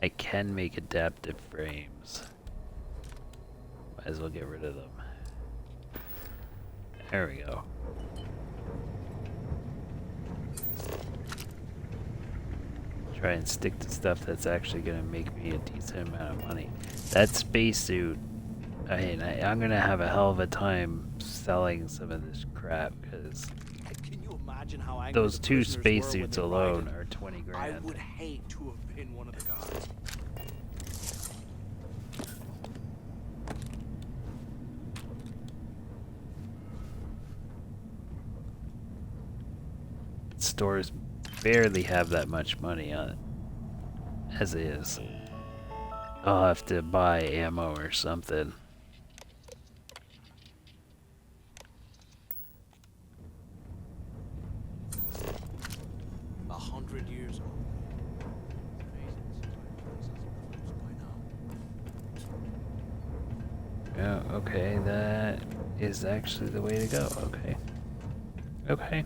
I can make adaptive frames. Might as well get rid of them. There we go. Try and stick to stuff that's actually gonna make me a decent amount of money. That spacesuit, I mean, I'm gonna have a hell of a time selling some of this crap because those two spacesuits alone are 20 grand. I would hate to have been one of the guards. Stores barely have that much money on it as is. I'll have to buy ammo or something. $100 years old. Yeah, okay, that is actually the way to go. Okay. Okay.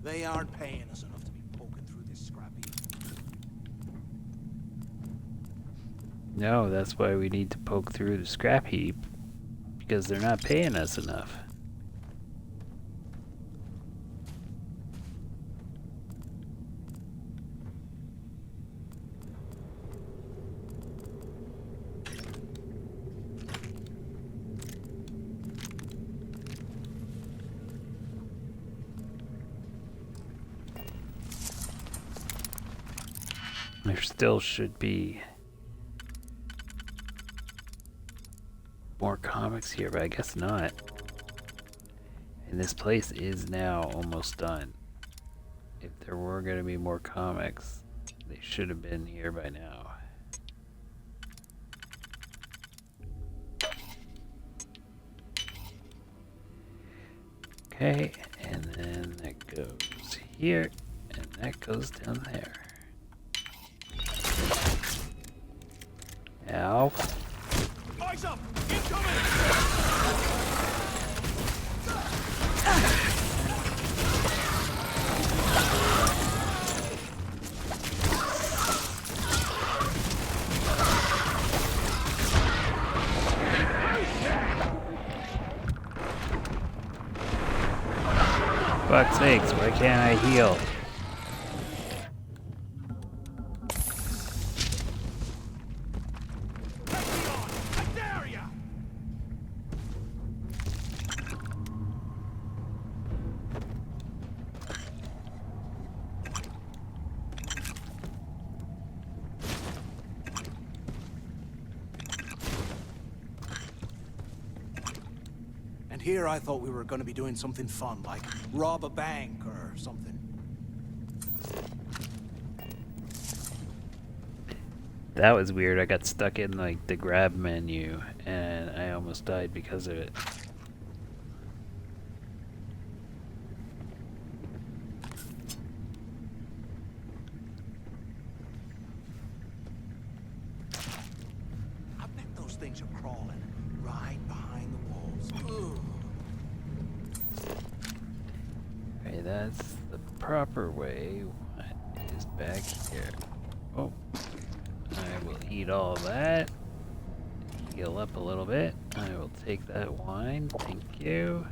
They aren't paying us enough to be poking through this scrap heap. No, that's why we need to poke through the scrap heap. Because they're not paying us enough. There still should be more comics here, but I guess not. And this place is now almost done. If there were going to be more comics, they should have been here by now. Okay, and then that goes here, and that goes down there. Ow. Eyes up! Incoming! Fuck's sakes, why can't I heal? here, I thought we were going to be doing something fun, like rob a bank or something. That was weird. I got stuck in like the grab menu and I almost died because of it. I bet those things are crawling right behind the walls. Ugh. Okay, that's the proper way. What is back here? Oh. I will eat all that. Heal up a little bit. I will take that wine. Thank you.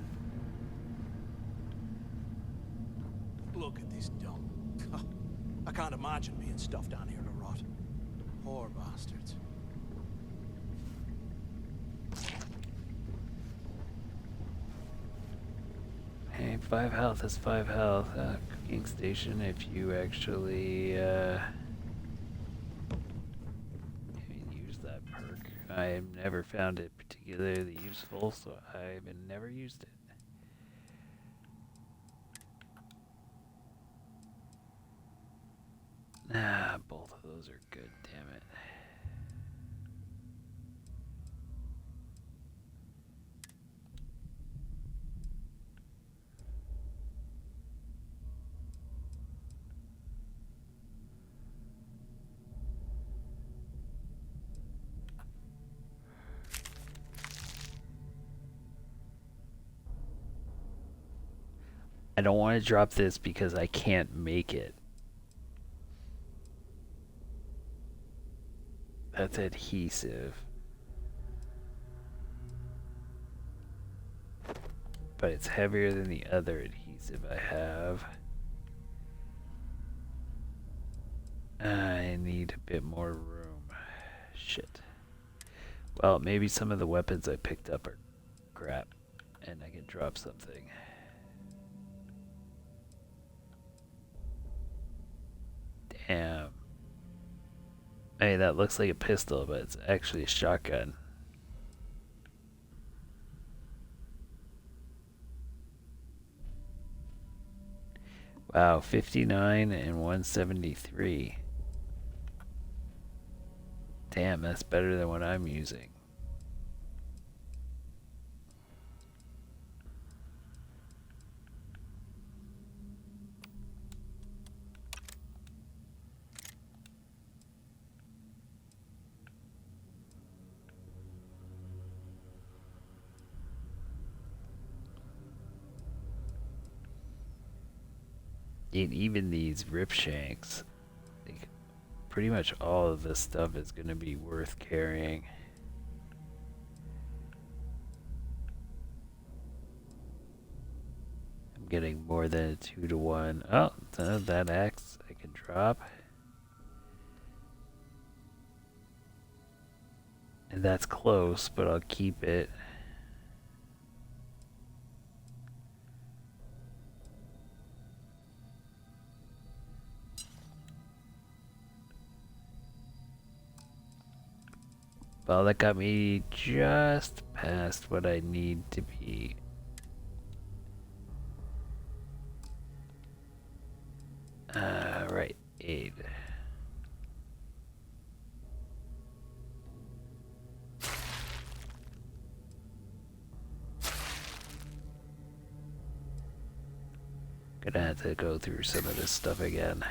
Look at this dump. I can't imagine being stuffed down here to rot. Poor bastards. Hey, 5 health is 5 health. Cooking station if you actually use that perk. I have never found it particularly useful, so I've never used it. Ah, both of those are good, damn it. I don't want to drop this because I can't make it. That's adhesive. But it's heavier than the other adhesive I have. I need a bit more room. Shit. Well, maybe some of the weapons I picked up are crap, and I can drop something. Damn. Hey, that looks like a pistol, but it's actually a shotgun. Wow, 59 and 173. Damn, that's better than what I'm using. And even these rip shanks, like, pretty much all of this stuff is going to be worth carrying. I'm getting more than a 2-to-1. Oh, that axe I can drop. And that's close, but I'll keep it. Well, that got me just past what I need to be. Right, aid. Gonna have to go through some of this stuff again.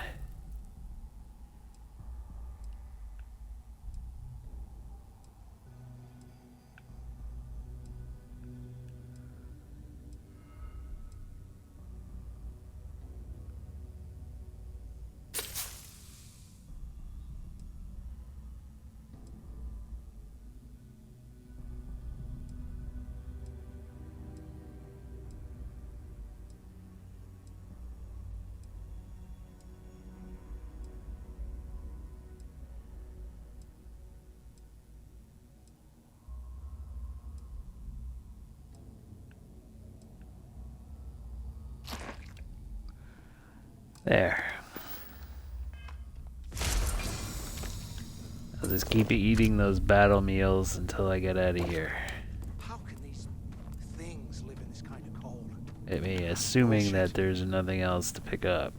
There. I'll just keep eating those battle meals until I get out of here. How can these things live I mean, assuming that there's nothing else to pick up.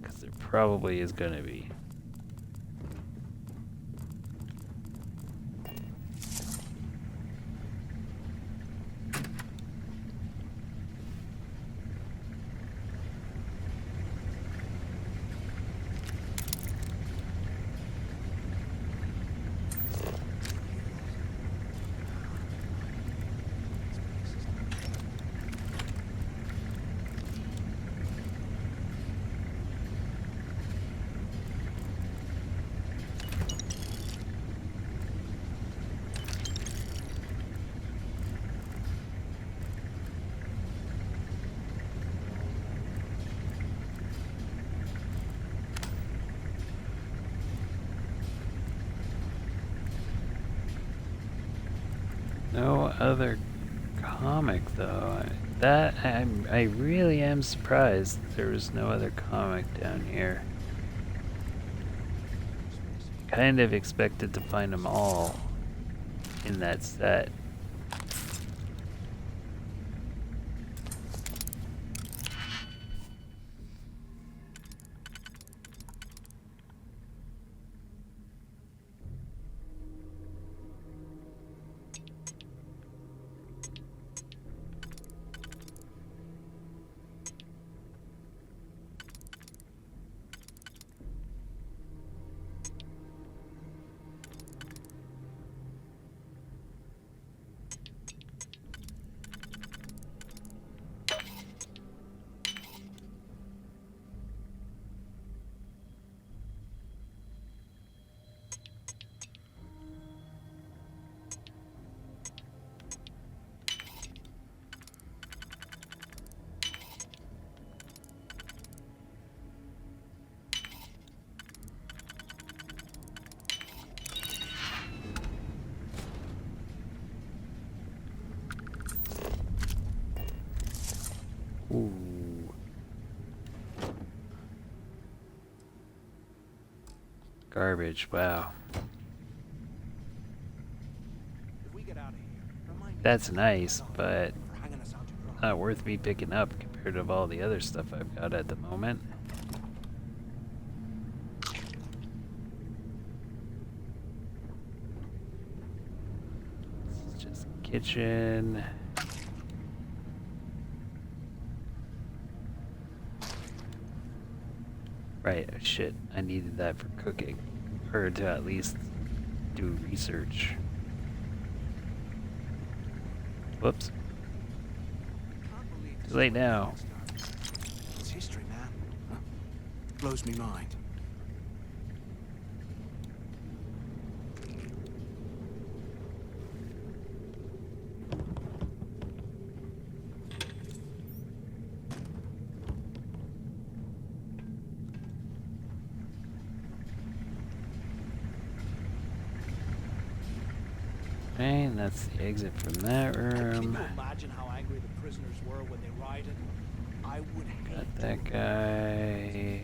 Because there probably is going to be. No other comic though. I really am surprised there was no other comic down here. Kind of expected to find them all in that set. Ooh. Garbage, wow. That's nice, but not worth me picking up compared to all the other stuff I've got at the moment. This is just kitchen. Right, shit, I needed that for cooking. Or to at least do research. Whoops. Too late now. It's history, man. Huh? Blows me mind. Okay, and that's the exit from that room. Can you imagine how angry the prisoners were when they rioted? I would hate Got that guy.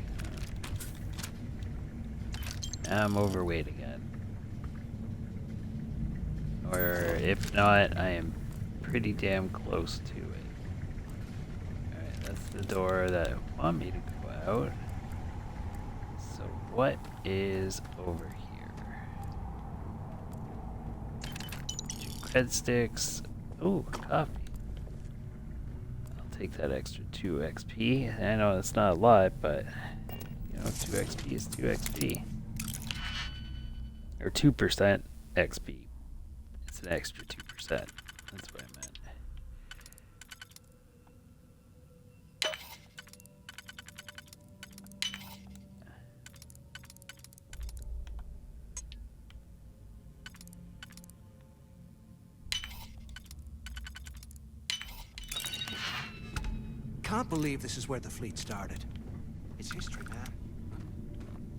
I'm overweight again. Or if not, I am pretty damn close to it. Alright, that's the door that want me to go out. So what is over here? 2 breadsticks. Ooh, coffee. I'll take that extra 2 XP. I know it's not a lot, but you know, 2 XP is 2 XP. Or 2% XP. It's an extra 2%. That's what I meant. Can't believe this is where the fleet started. It's history, man.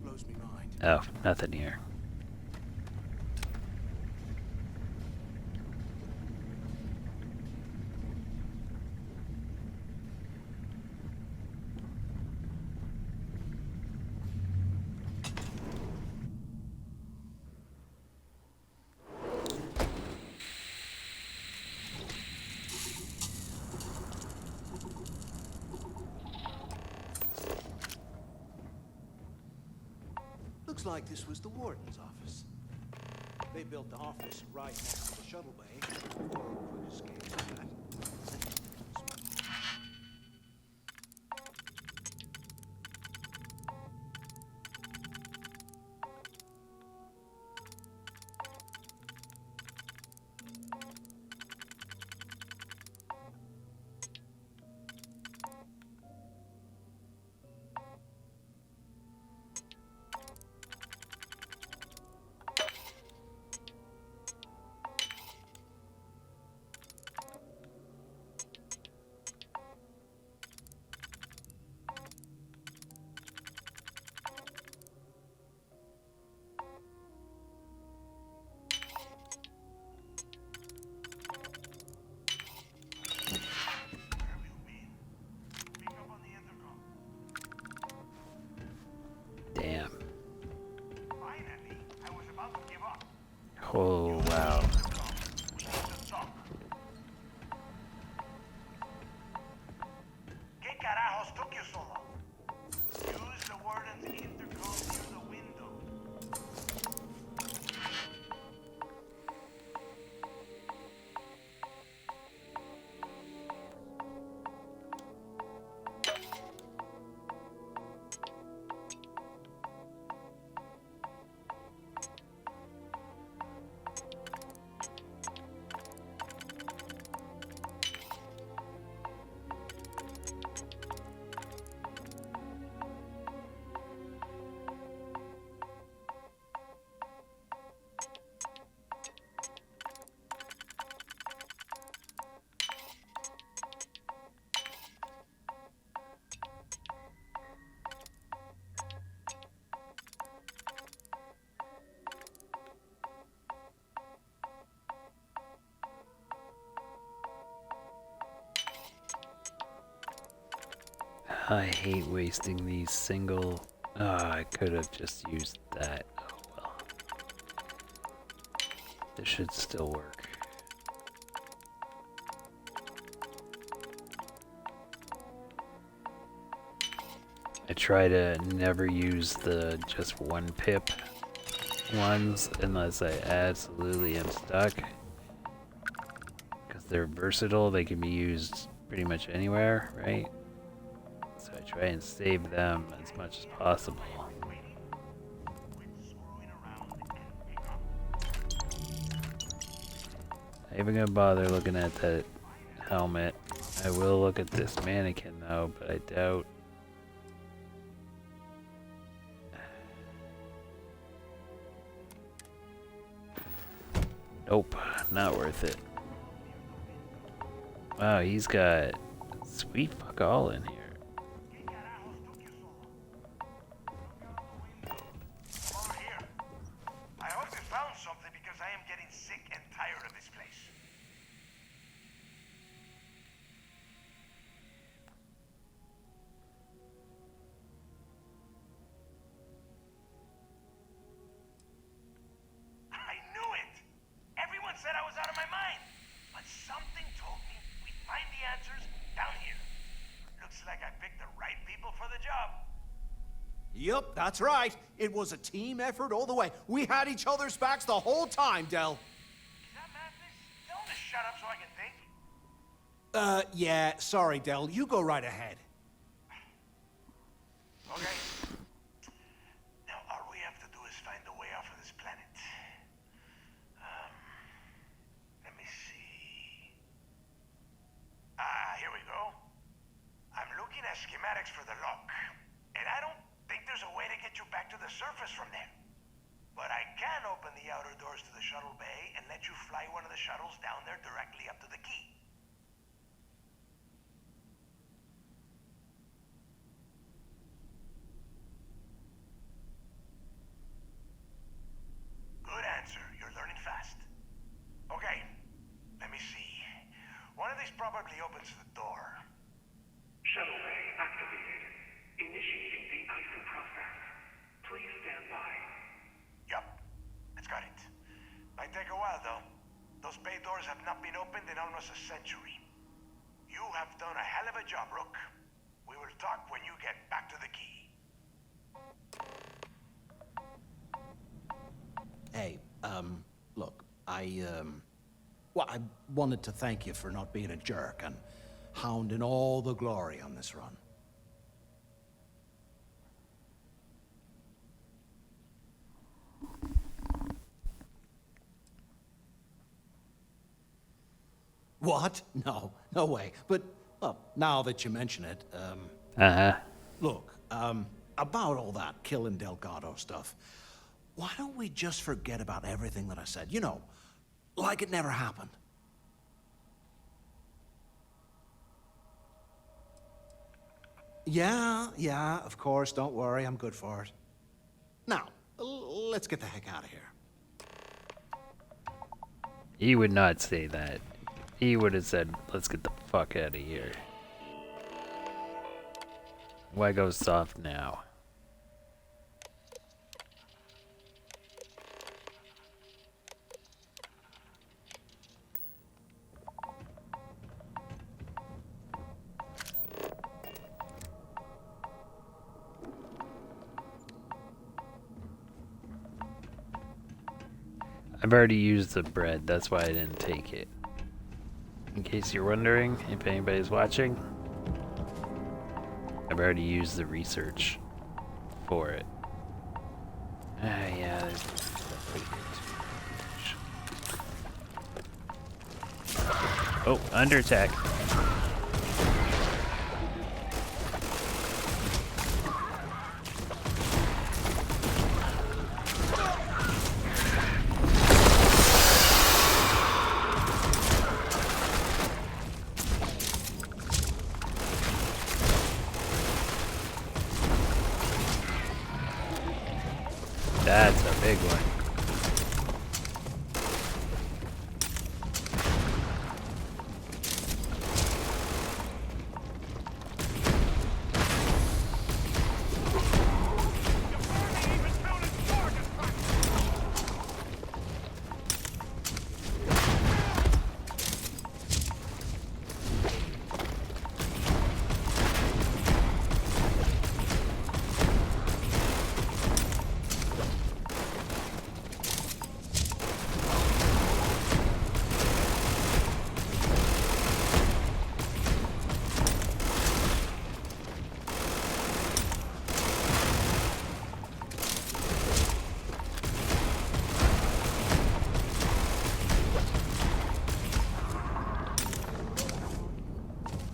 Blows me mind. Oh, nothing here. Looks like this was the warden's office. They built the office right next to the shuttle bay for a quick escape like that. Damn. Oh, wow. ¿Qué carajos took you so long? Use the warden's intercom near the window. I hate wasting these single... Oh, I could have just used that. Oh well. This should still work. I try to never use the just one pip ones unless I absolutely am stuck. Because they're versatile, they can be used pretty much anywhere, right? So I try and save them as much as possible. Not even gonna bother looking at that helmet. I will look at this mannequin though, but I doubt. Nope, not worth it. Wow, he's got sweet fuck all in here. I hope you found something because I am getting sick and tired of this place. I knew it! Everyone said I was out of my mind. But something told me we'd find the answers down here. Looks like I picked the right people for the job. Yup, that's right. It was a team effort all the way. We had each other's backs the whole time, Del. Is that madness? Tell him to shut up so I can think. Yeah, sorry, Del. You go right ahead. Okay. Now, all we have to do is find a way off of this planet. Let me see. Here we go. I'm looking at schematics for the lock, and I don't think there's a way to get you back to the surface from there. But I can open the outer doors to the shuttle bay and let you fly one of the shuttles down there directly up to the key. Good answer. You're learning fast. Okay, let me see. One of these probably opens the door. Shuttle bay activated. Initiating the icing process. Please stand by. Yup, it's got it. Might take a while though. Those bay doors have not been opened in almost a century. You have done a hell of a job, Rook. We will talk when you get back to the key. Look, well, I wanted to thank you for not being a jerk and hounding all the glory on this run. What? No, no way. But, well, now that you mention it, look, about all that killing Delgado stuff, why don't we just forget about everything that I said? You know, like it never happened. Yeah, of course, don't worry, I'm good for it. Now, let's get the heck out of here. He would not say that. He would have said, let's get the fuck out of here. Why go soft now? I've already used the bread, that's why I didn't take it. In case you're wondering, if anybody's watching, I've already used the research for it. Yeah, there's oh, under attack. That's a big one.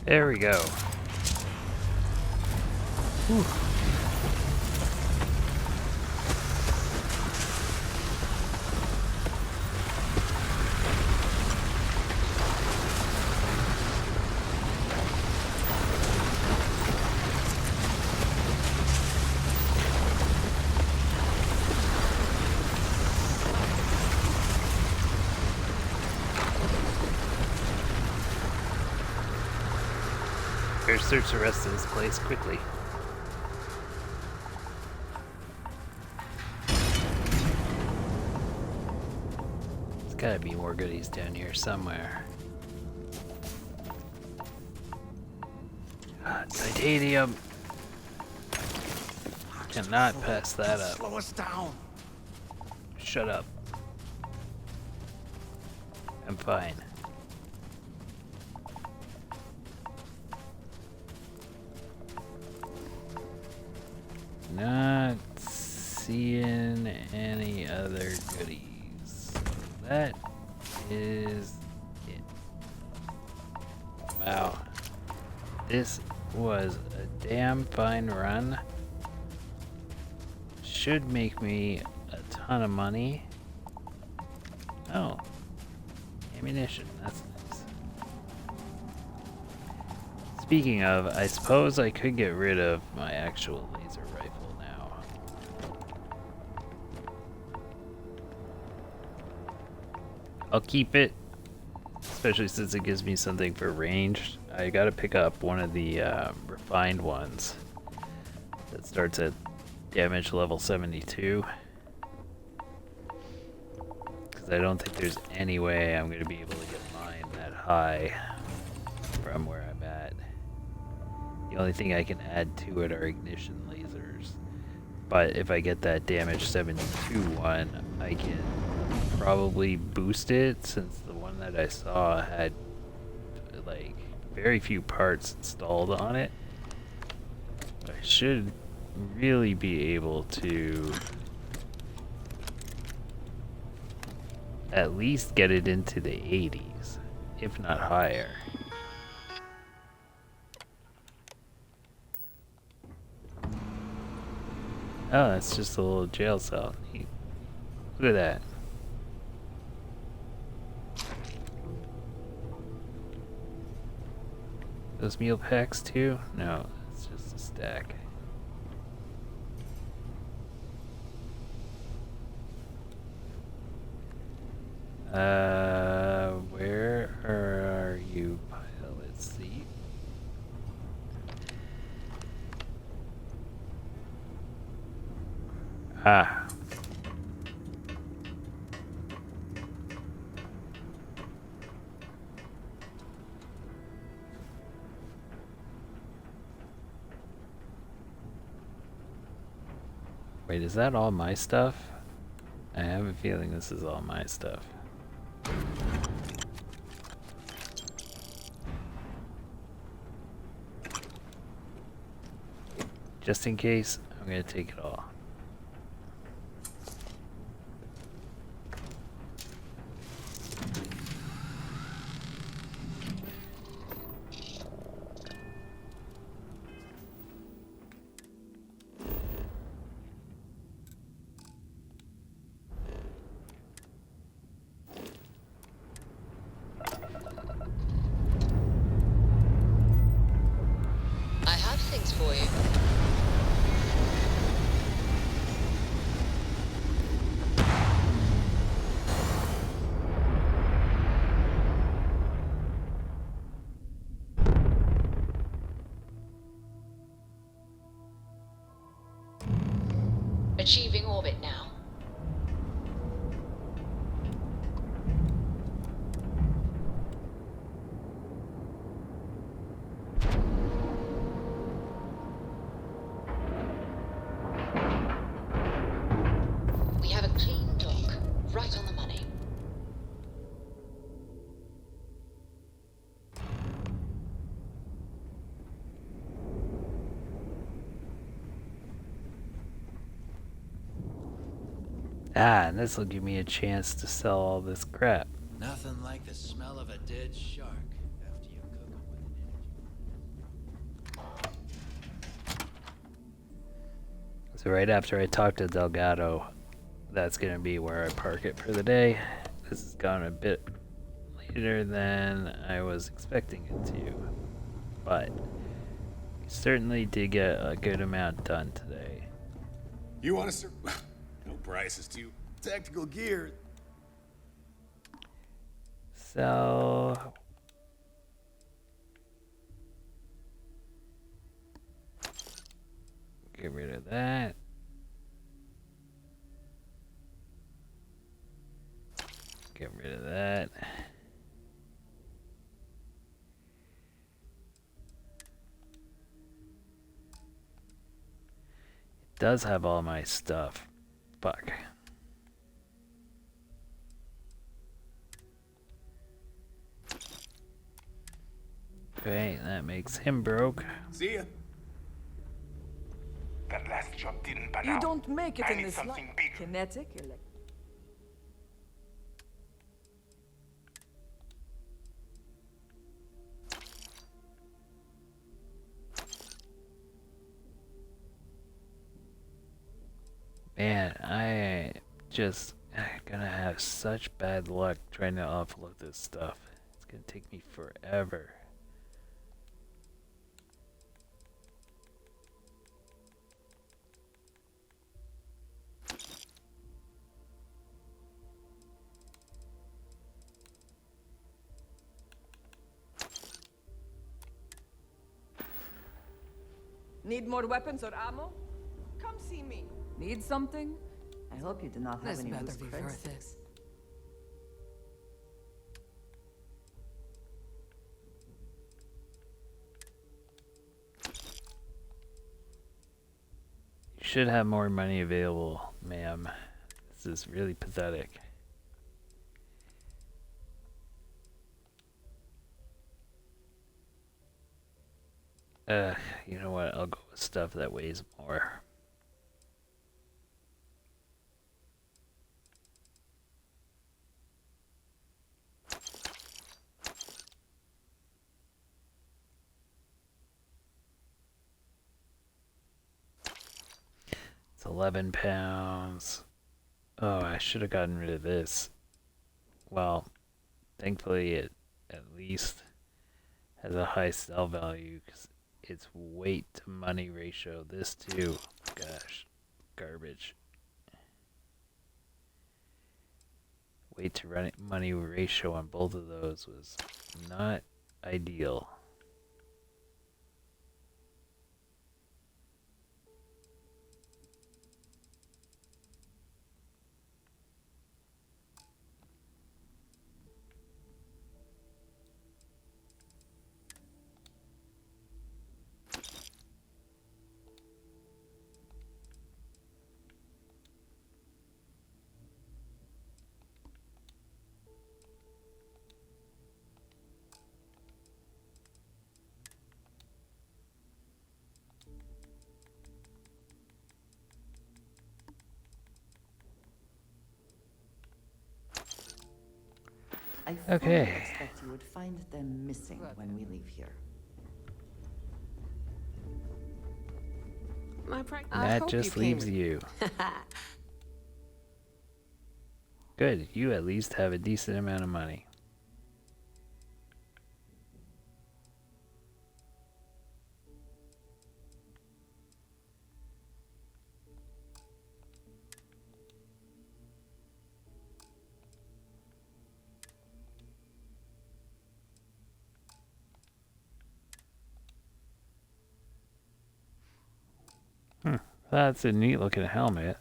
There we go. Whew. Better search the rest of this place quickly. There's gotta be more goodies down here somewhere. Titanium! Cannot pass that up. Slow us down. Shut up. I'm fine. Not seeing any other goodies. That is it. Wow. This was a damn fine run. Should make me a ton of money. Oh. Ammunition. That's nice. Speaking of, I suppose I could get rid of my actual laser rifle now. I'll keep it, especially since it gives me something for ranged. I gotta pick up one of the refined ones that starts at damage level 72. Because I don't think there's any way I'm gonna be able to get mine that high from where I'm at. The only thing I can add to it are ignition lasers. But if I get that damage 72 one, I can probably boost it, since the one that I saw had like very few parts installed on it. I should really be able to at least get it into the 80s, if not higher. Oh, that's just a little jail cell. Neat. Look at that. Those meal packs too? No, it's just a stack. Where are you, pilot seat? Ah. Wait, is that all my stuff? I have a feeling this is all my stuff. Just in case, I'm gonna take it all. I have things for you. Achieving orbit now. We have a clean dock, right on the money. Ah, and this will give me a chance to sell all this crap. Nothing like the smell of a dead shark after you cook them with an energy. So right after I talk to Delgado, that's gonna be where I park it for the day. This has gone a bit later than I was expecting it to, but we certainly did get a good amount done today. You want to no prices too. Tactical gear. Sell. Get rid of that. Get rid of that. It does have all my stuff. Fuck. Okay, that makes him broke. See ya. That last job didn't pan You out. don't make it I in need this something life. bigger. Kinetic, elect. Man, I just gonna have such bad luck trying to offload this stuff. It's gonna take me forever. Need more weapons or ammo? Come see me. Need something? I hope you do not have This any better loose be crits. worth this. You should have more money available, ma'am. This is really pathetic. You know what? I'll go with stuff that weighs more. It's 11 pounds. Oh, I should have gotten rid of this. Well, thankfully it at least has a high sell value because its weight to money ratio. This too, gosh, garbage. Weight to money ratio on both of those was not ideal. I Okay. fully expect you would find them missing when we leave here. That just leaves you. Good, you at least have a decent amount of money. That's a neat looking helmet.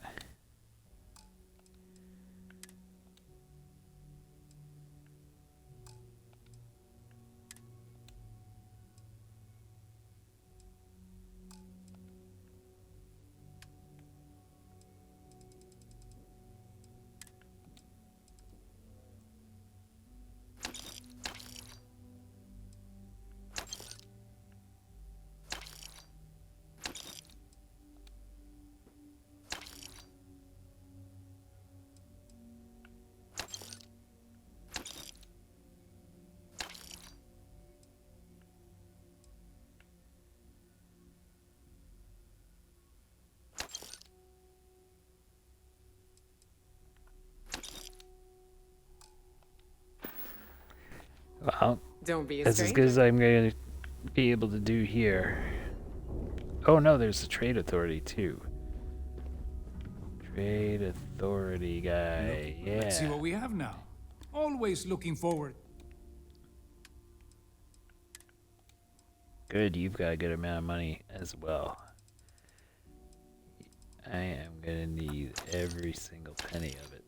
Well, Don't be a that's as good as I'm going to be able to do here. Oh no, there's the trade authority too. Trade authority guy, yeah. Let's see what we have now. Always looking forward. Good, you've got a good amount of money as well. I am gonna need every single penny of it.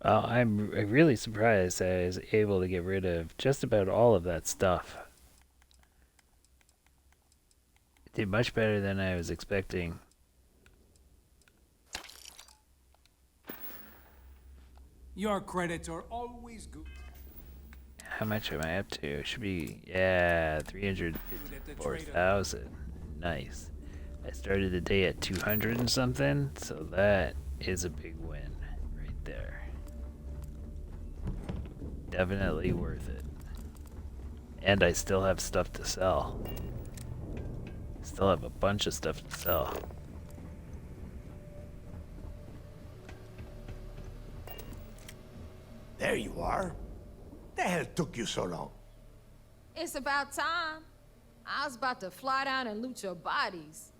Well, I'm really surprised I was able to get rid of just about all of that stuff. It did much better than I was expecting. Your credits are always good. How much am I up to? It should be, yeah, 354,000. Nice. I started the day at 200 and something, so that is a big win right there. Definitely worth it. And I still have stuff to sell. Still have a bunch of stuff to sell. There you are. The hell took you so long? It's about time. I was about to fly down and loot your bodies.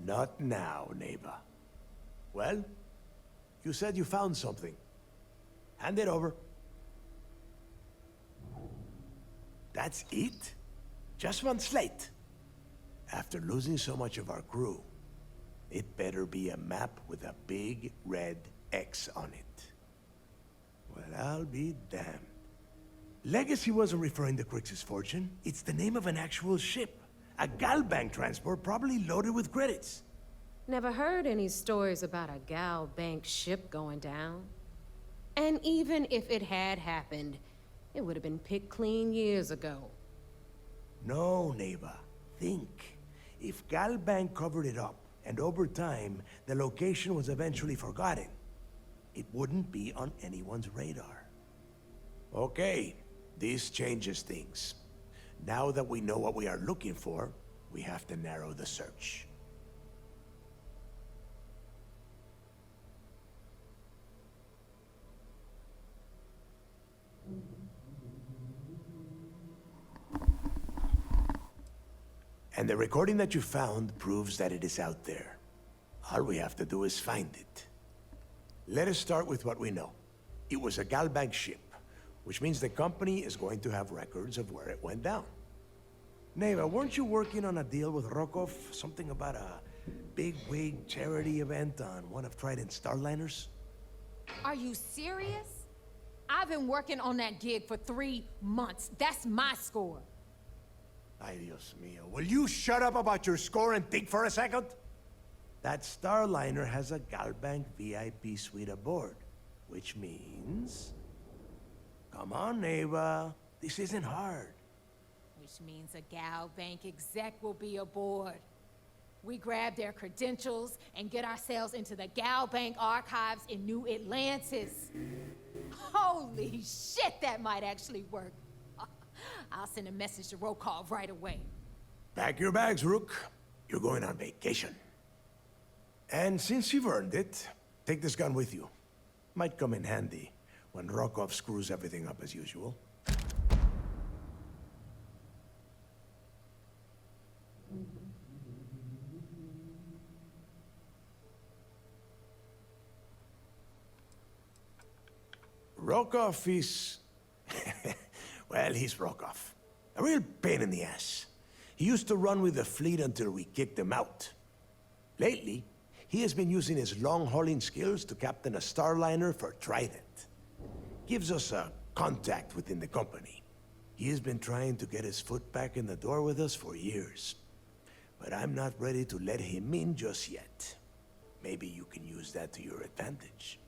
Not now, neighbor. Well, you said you found something. Hand it over. That's it? Just one slate? After losing so much of our crew, It better be a map with a big red X on it. Well, I'll be damned. Legacy wasn't referring to Crix's fortune. It's the name of an actual ship. A Galbank transport probably loaded with credits. Never heard any stories about a Gal Bank ship going down. And even if it had happened, it would have been picked clean years ago. No, Neva. Think. If Galbank covered it up, and over time, the location was eventually forgotten, it wouldn't be on anyone's radar. Okay, this changes things. Now that we know what we are looking for, we have to narrow the search. And the recording that you found proves that it is out there. All we have to do is find it. Let us start with what we know. It was a Galbank ship, which means the company is going to have records of where it went down. Neva, weren't you working on a deal with Rokov? Something about a big-wig charity event on one of Trident's Starliners? Are you serious? I've been working on that gig for 3 months. That's my score. Ay, Dios mío. Will you shut up about your score and think for a second? That Starliner has a Galbank VIP suite aboard, which means... Come on, Neva. This isn't hard. Which means a Gal Bank exec will be aboard. We grab their credentials and get ourselves into the Gal Bank archives in New Atlantis. Holy shit, that might actually work. I'll send a message to Rokov right away. Pack your bags, Rook. You're going on vacation. And since you've earned it, take this gun with you. Might come in handy when Rokov screws everything up as usual. Rokov is... well, he's Rokov. A real pain in the ass. He used to run with the fleet until we kicked him out. Lately, he has been using his long-hauling skills to captain a Starliner for Trident. Gives us a contact within the company. He has been trying to get his foot back in the door with us for years. But I'm not ready to let him in just yet. Maybe you can use that to your advantage.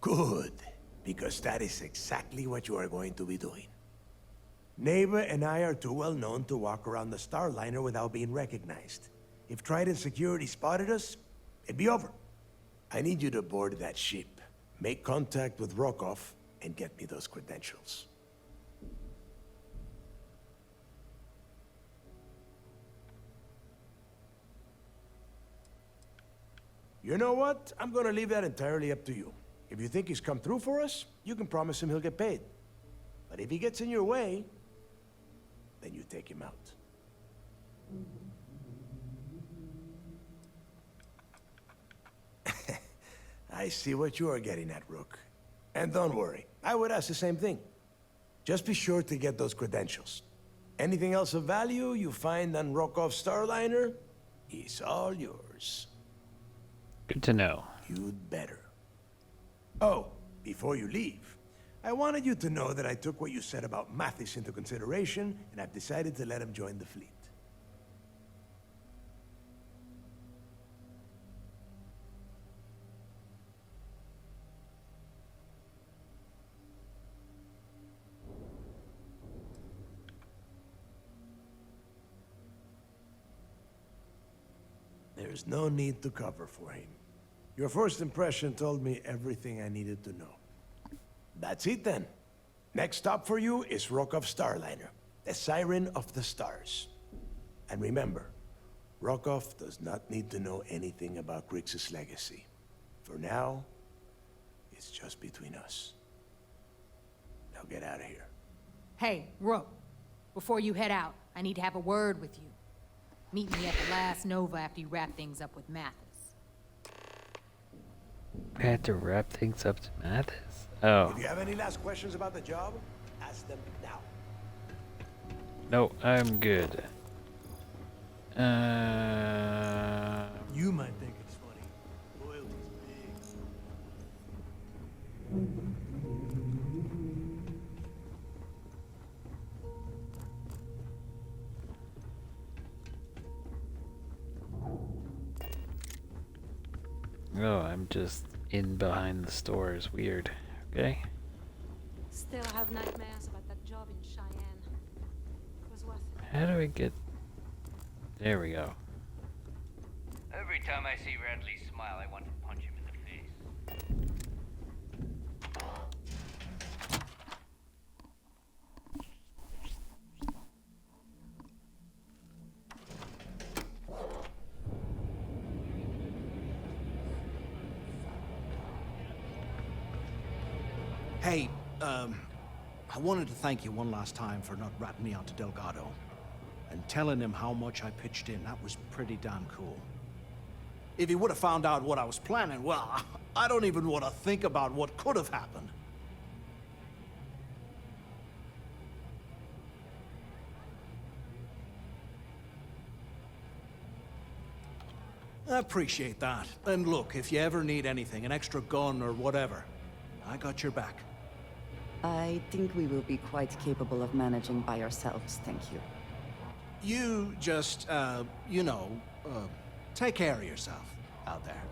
Good, because that is exactly what you are going to be doing. Neva and I are too well known to walk around the Starliner without being recognized. If Trident security spotted us, it'd be over. I need you to board that ship, make contact with Rokov, and get me those credentials. You know what? I'm gonna leave that entirely up to you. If you think he's come through for us, you can promise him he'll get paid. But if he gets in your way, then you take him out. I see what you are getting at, Rook. And don't worry, I would ask the same thing. Just be sure to get those credentials. Anything else of value you find on Rokov's Starliner is all yours. Good to know. You'd better. Oh, before you leave, I wanted you to know that I took what you said about Mathis into consideration, and I've decided to let him join the fleet. There's no need to cover for him. Your first impression told me everything I needed to know. That's it then. Next stop for you is Rokov Starliner, the Siren of the Stars. And remember, Rokov does not need to know anything about Grix's legacy. For now, it's just between us. Now get out of here. Hey, Rook, before you head out, I need to have a word with you. Meet me at the last Nova after you wrap things up with Mathis. I had to wrap things up to Mathis? Oh. If you have any last questions about the job, ask them now. No, I'm good. You might think it's funny. Loyalty's big. Oh, I'm just in behind the stores. Weird. Okay. Still have nightmares about that job in Cheyenne. It was worth it. How do I get... There we go. Every time I see Radley smile, I want to punch him in the face. Hey, I wanted to thank you one last time for not ratting me out to Delgado. And telling him how much I pitched in. That was pretty damn cool. If he would have found out what I was planning, well, I don't even want to think about what could have happened. I appreciate that. And look, if you ever need anything, an extra gun or whatever, I got your back. I think we will be quite capable of managing by ourselves, thank you. You just, you know, take care of yourself out there.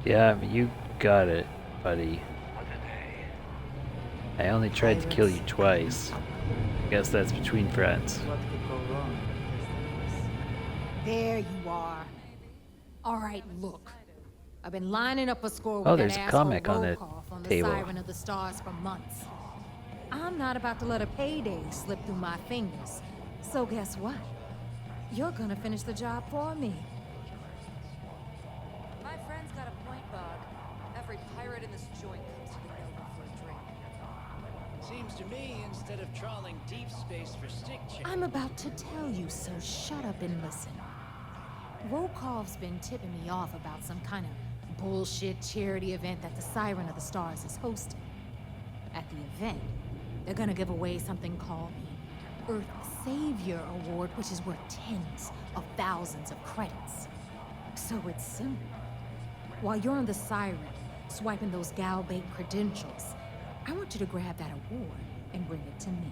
Yeah, you got it, buddy. I only tried to kill you twice. I guess that's between friends. What could go wrong? There you are. All right, look. I've been lining up a score with Oh, that there's a asshole comic on the Rokoff on the table. Siren of the Stars for months. I'm not about to let a payday slip through my fingers. So guess what? You're gonna finish the job for me. My friend's got a point, Bug. Every pirate in this joint comes to the Nova for a drink. Seems to me, instead of trawling deep space for stick chick... I'm about to tell you, so shut up and listen. Rokov's been tipping me off about some kind of bullshit charity event that the Siren of the Stars is hosting. At the event, they're gonna give away something called the Earth Savior Award, which is worth tens of thousands of credits. So it's simple. While you're on the Siren, swiping those gal bait credentials, I want you to grab that award and bring it to me.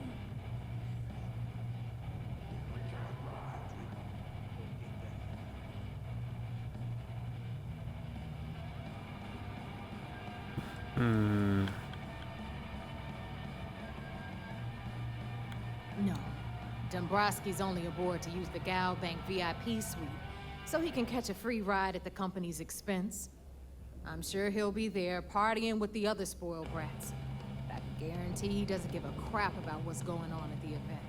No. Dombrowski's only aboard to use the Gal Bank VIP suite, so he can catch a free ride at the company's expense. I'm sure he'll be there partying with the other spoiled brats. I can guarantee he doesn't give a crap about what's going on at the event.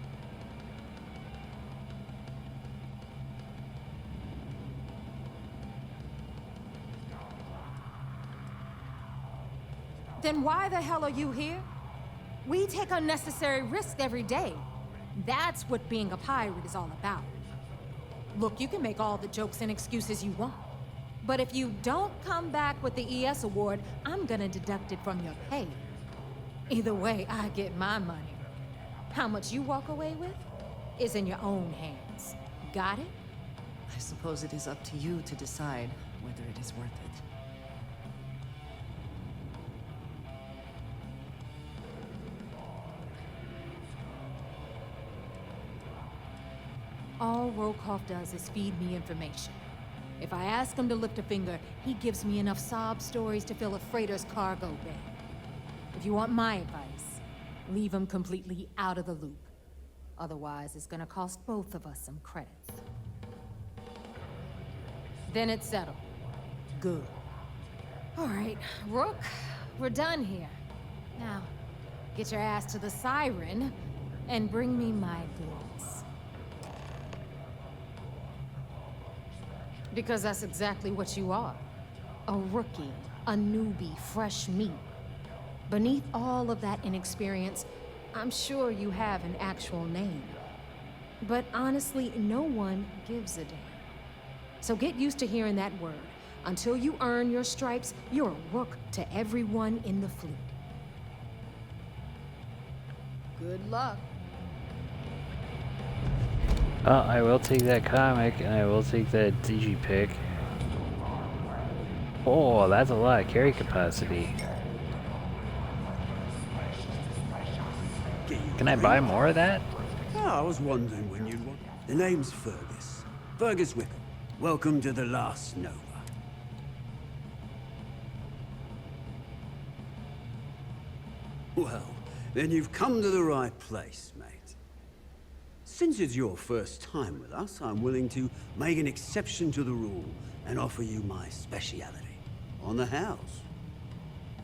Then why the hell are you here? We take unnecessary risks every day. That's what being a pirate is all about. Look, you can make all the jokes and excuses you want. But if you don't come back with the ES award, I'm gonna deduct it from your pay. Either way, I get my money. How much you walk away with is in your own hands. Got it? I suppose it is up to you to decide whether it is worth it. All Rokoff does is feed me information. If I ask him to lift a finger, he gives me enough sob stories to fill a freighter's cargo bay. If you want my advice, leave him completely out of the loop. Otherwise, it's gonna cost both of us some credits. Then it's settled. Good. All right, Rook, we're done here. Now, get your ass to the Siren and bring me my goods. Because that's exactly what you are. A rookie, a newbie, fresh meat. Beneath all of that inexperience, I'm sure you have an actual name. But honestly, no one gives a damn. So get used to hearing that word. Until you earn your stripes, you're a rook to everyone in the fleet. Good luck. I will take that comic, and I will take that digipick. Oh, that's a lot of carry capacity. Can I buy more of that? Oh, I was wondering when you'd want. The name's Fergus. Fergus Wickham. Welcome to the last Nova. Well, then you've come to the right place, mate. Since it's your first time with us, I'm willing to make an exception to the rule and offer you my speciality. On the house.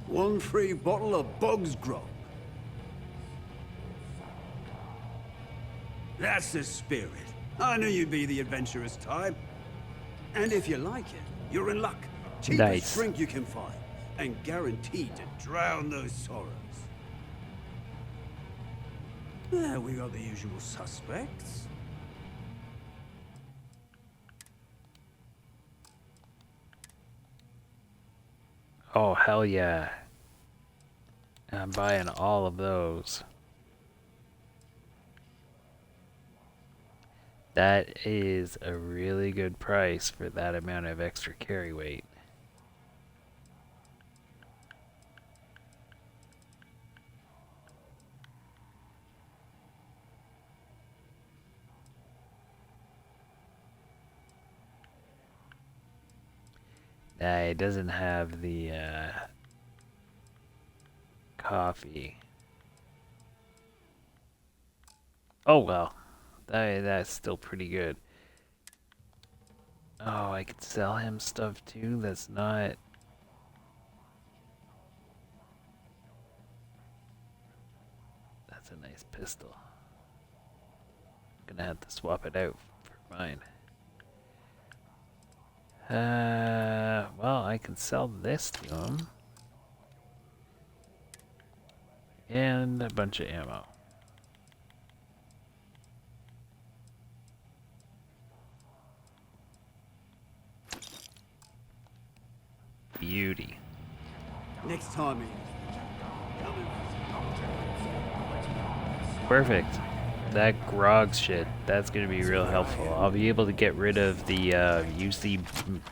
1 free bottle of Bog's Grog. That's the spirit. I knew you'd be the adventurous type. And if you like it, you're in luck. Cheapest Nice. drink you can find, and guaranteed to drown those sorrows. There we got the usual suspects. Oh, hell yeah. I'm buying all of those. That is a really good price for that amount of extra carry weight. It doesn't have the coffee. Oh well, that's still pretty good. Oh, I could sell him stuff too. That's not. That's a nice pistol. Gonna have to swap it out for mine. Well, I can sell this to him. And a bunch of ammo. Beauty. Next time you Perfect. That grog shit, that's gonna be real helpful. I'll be able to get rid of the UC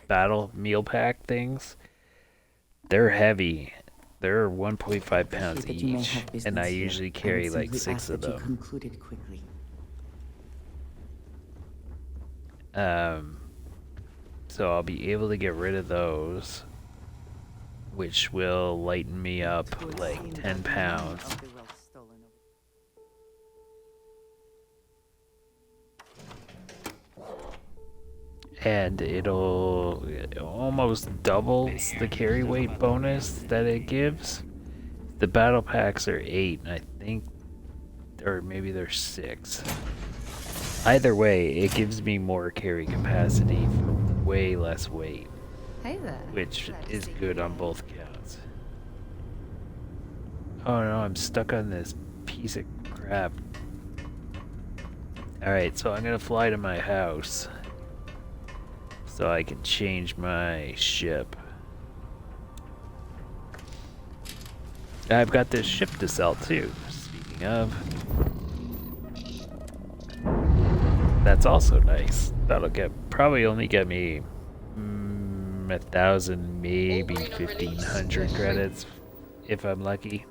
battle meal pack things. They're heavy. They're 1.5 pounds each, and I usually carry like 6 of them. Concluded quickly. So I'll be able to get rid of those, which will lighten me up like 10 pounds. And it'll almost doubles the carry weight bonus that it gives. The battle packs are 8, and I think, or maybe they're 6. Either way, it gives me more carry capacity for way less weight. Hey there. Which is good on both counts. Oh no, I'm stuck on this piece of crap. Alright, so I'm gonna fly to my house so I can change my ship. I've got this ship to sell too, speaking of. That's also nice. That'll probably only get me 1,000, maybe 1,500 credits if I'm lucky.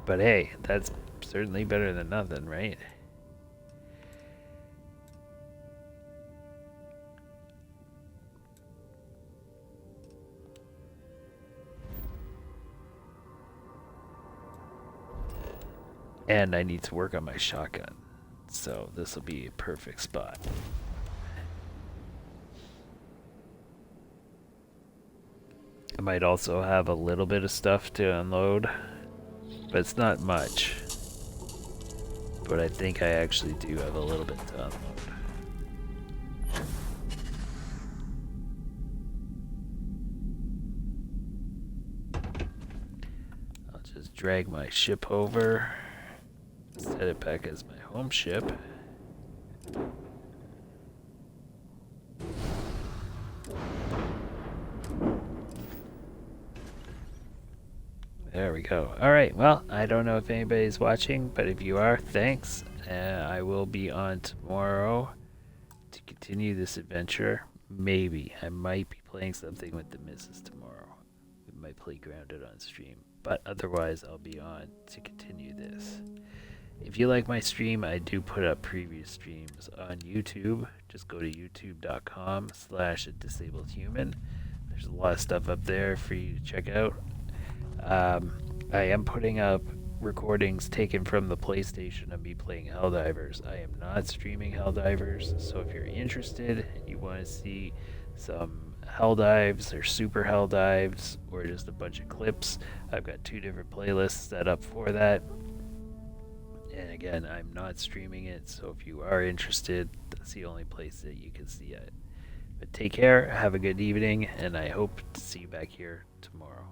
But hey, that's certainly better than nothing, right? And I need to work on my shotgun, so this will be a perfect spot. I might also have a little bit of stuff to unload, but it's not much. But I think I actually do have a little bit to unload. I'll just drag my ship over, set it back as my home ship. There we go. Alright, well, I don't know if anybody's watching, but if you are, thanks. I will be on tomorrow to continue this adventure. Maybe. I might be playing something with the missus tomorrow. We might play Grounded on stream. But otherwise, I'll be on to continue this. If you like my stream, I do put up previous streams on YouTube. Just go to youtube.com/adisabledhuman. There's a lot of stuff up there for you to check out. I am putting up recordings taken from the PlayStation of me playing Helldivers. I am not streaming Helldivers, so if you're interested and you want to see some Helldives or Super Helldives or just a bunch of clips, I've got 2 different playlists set up for that. And again, I'm not streaming it, so if you are interested, that's the only place that you can see it. But take care, have a good evening, and I hope to see you back here tomorrow.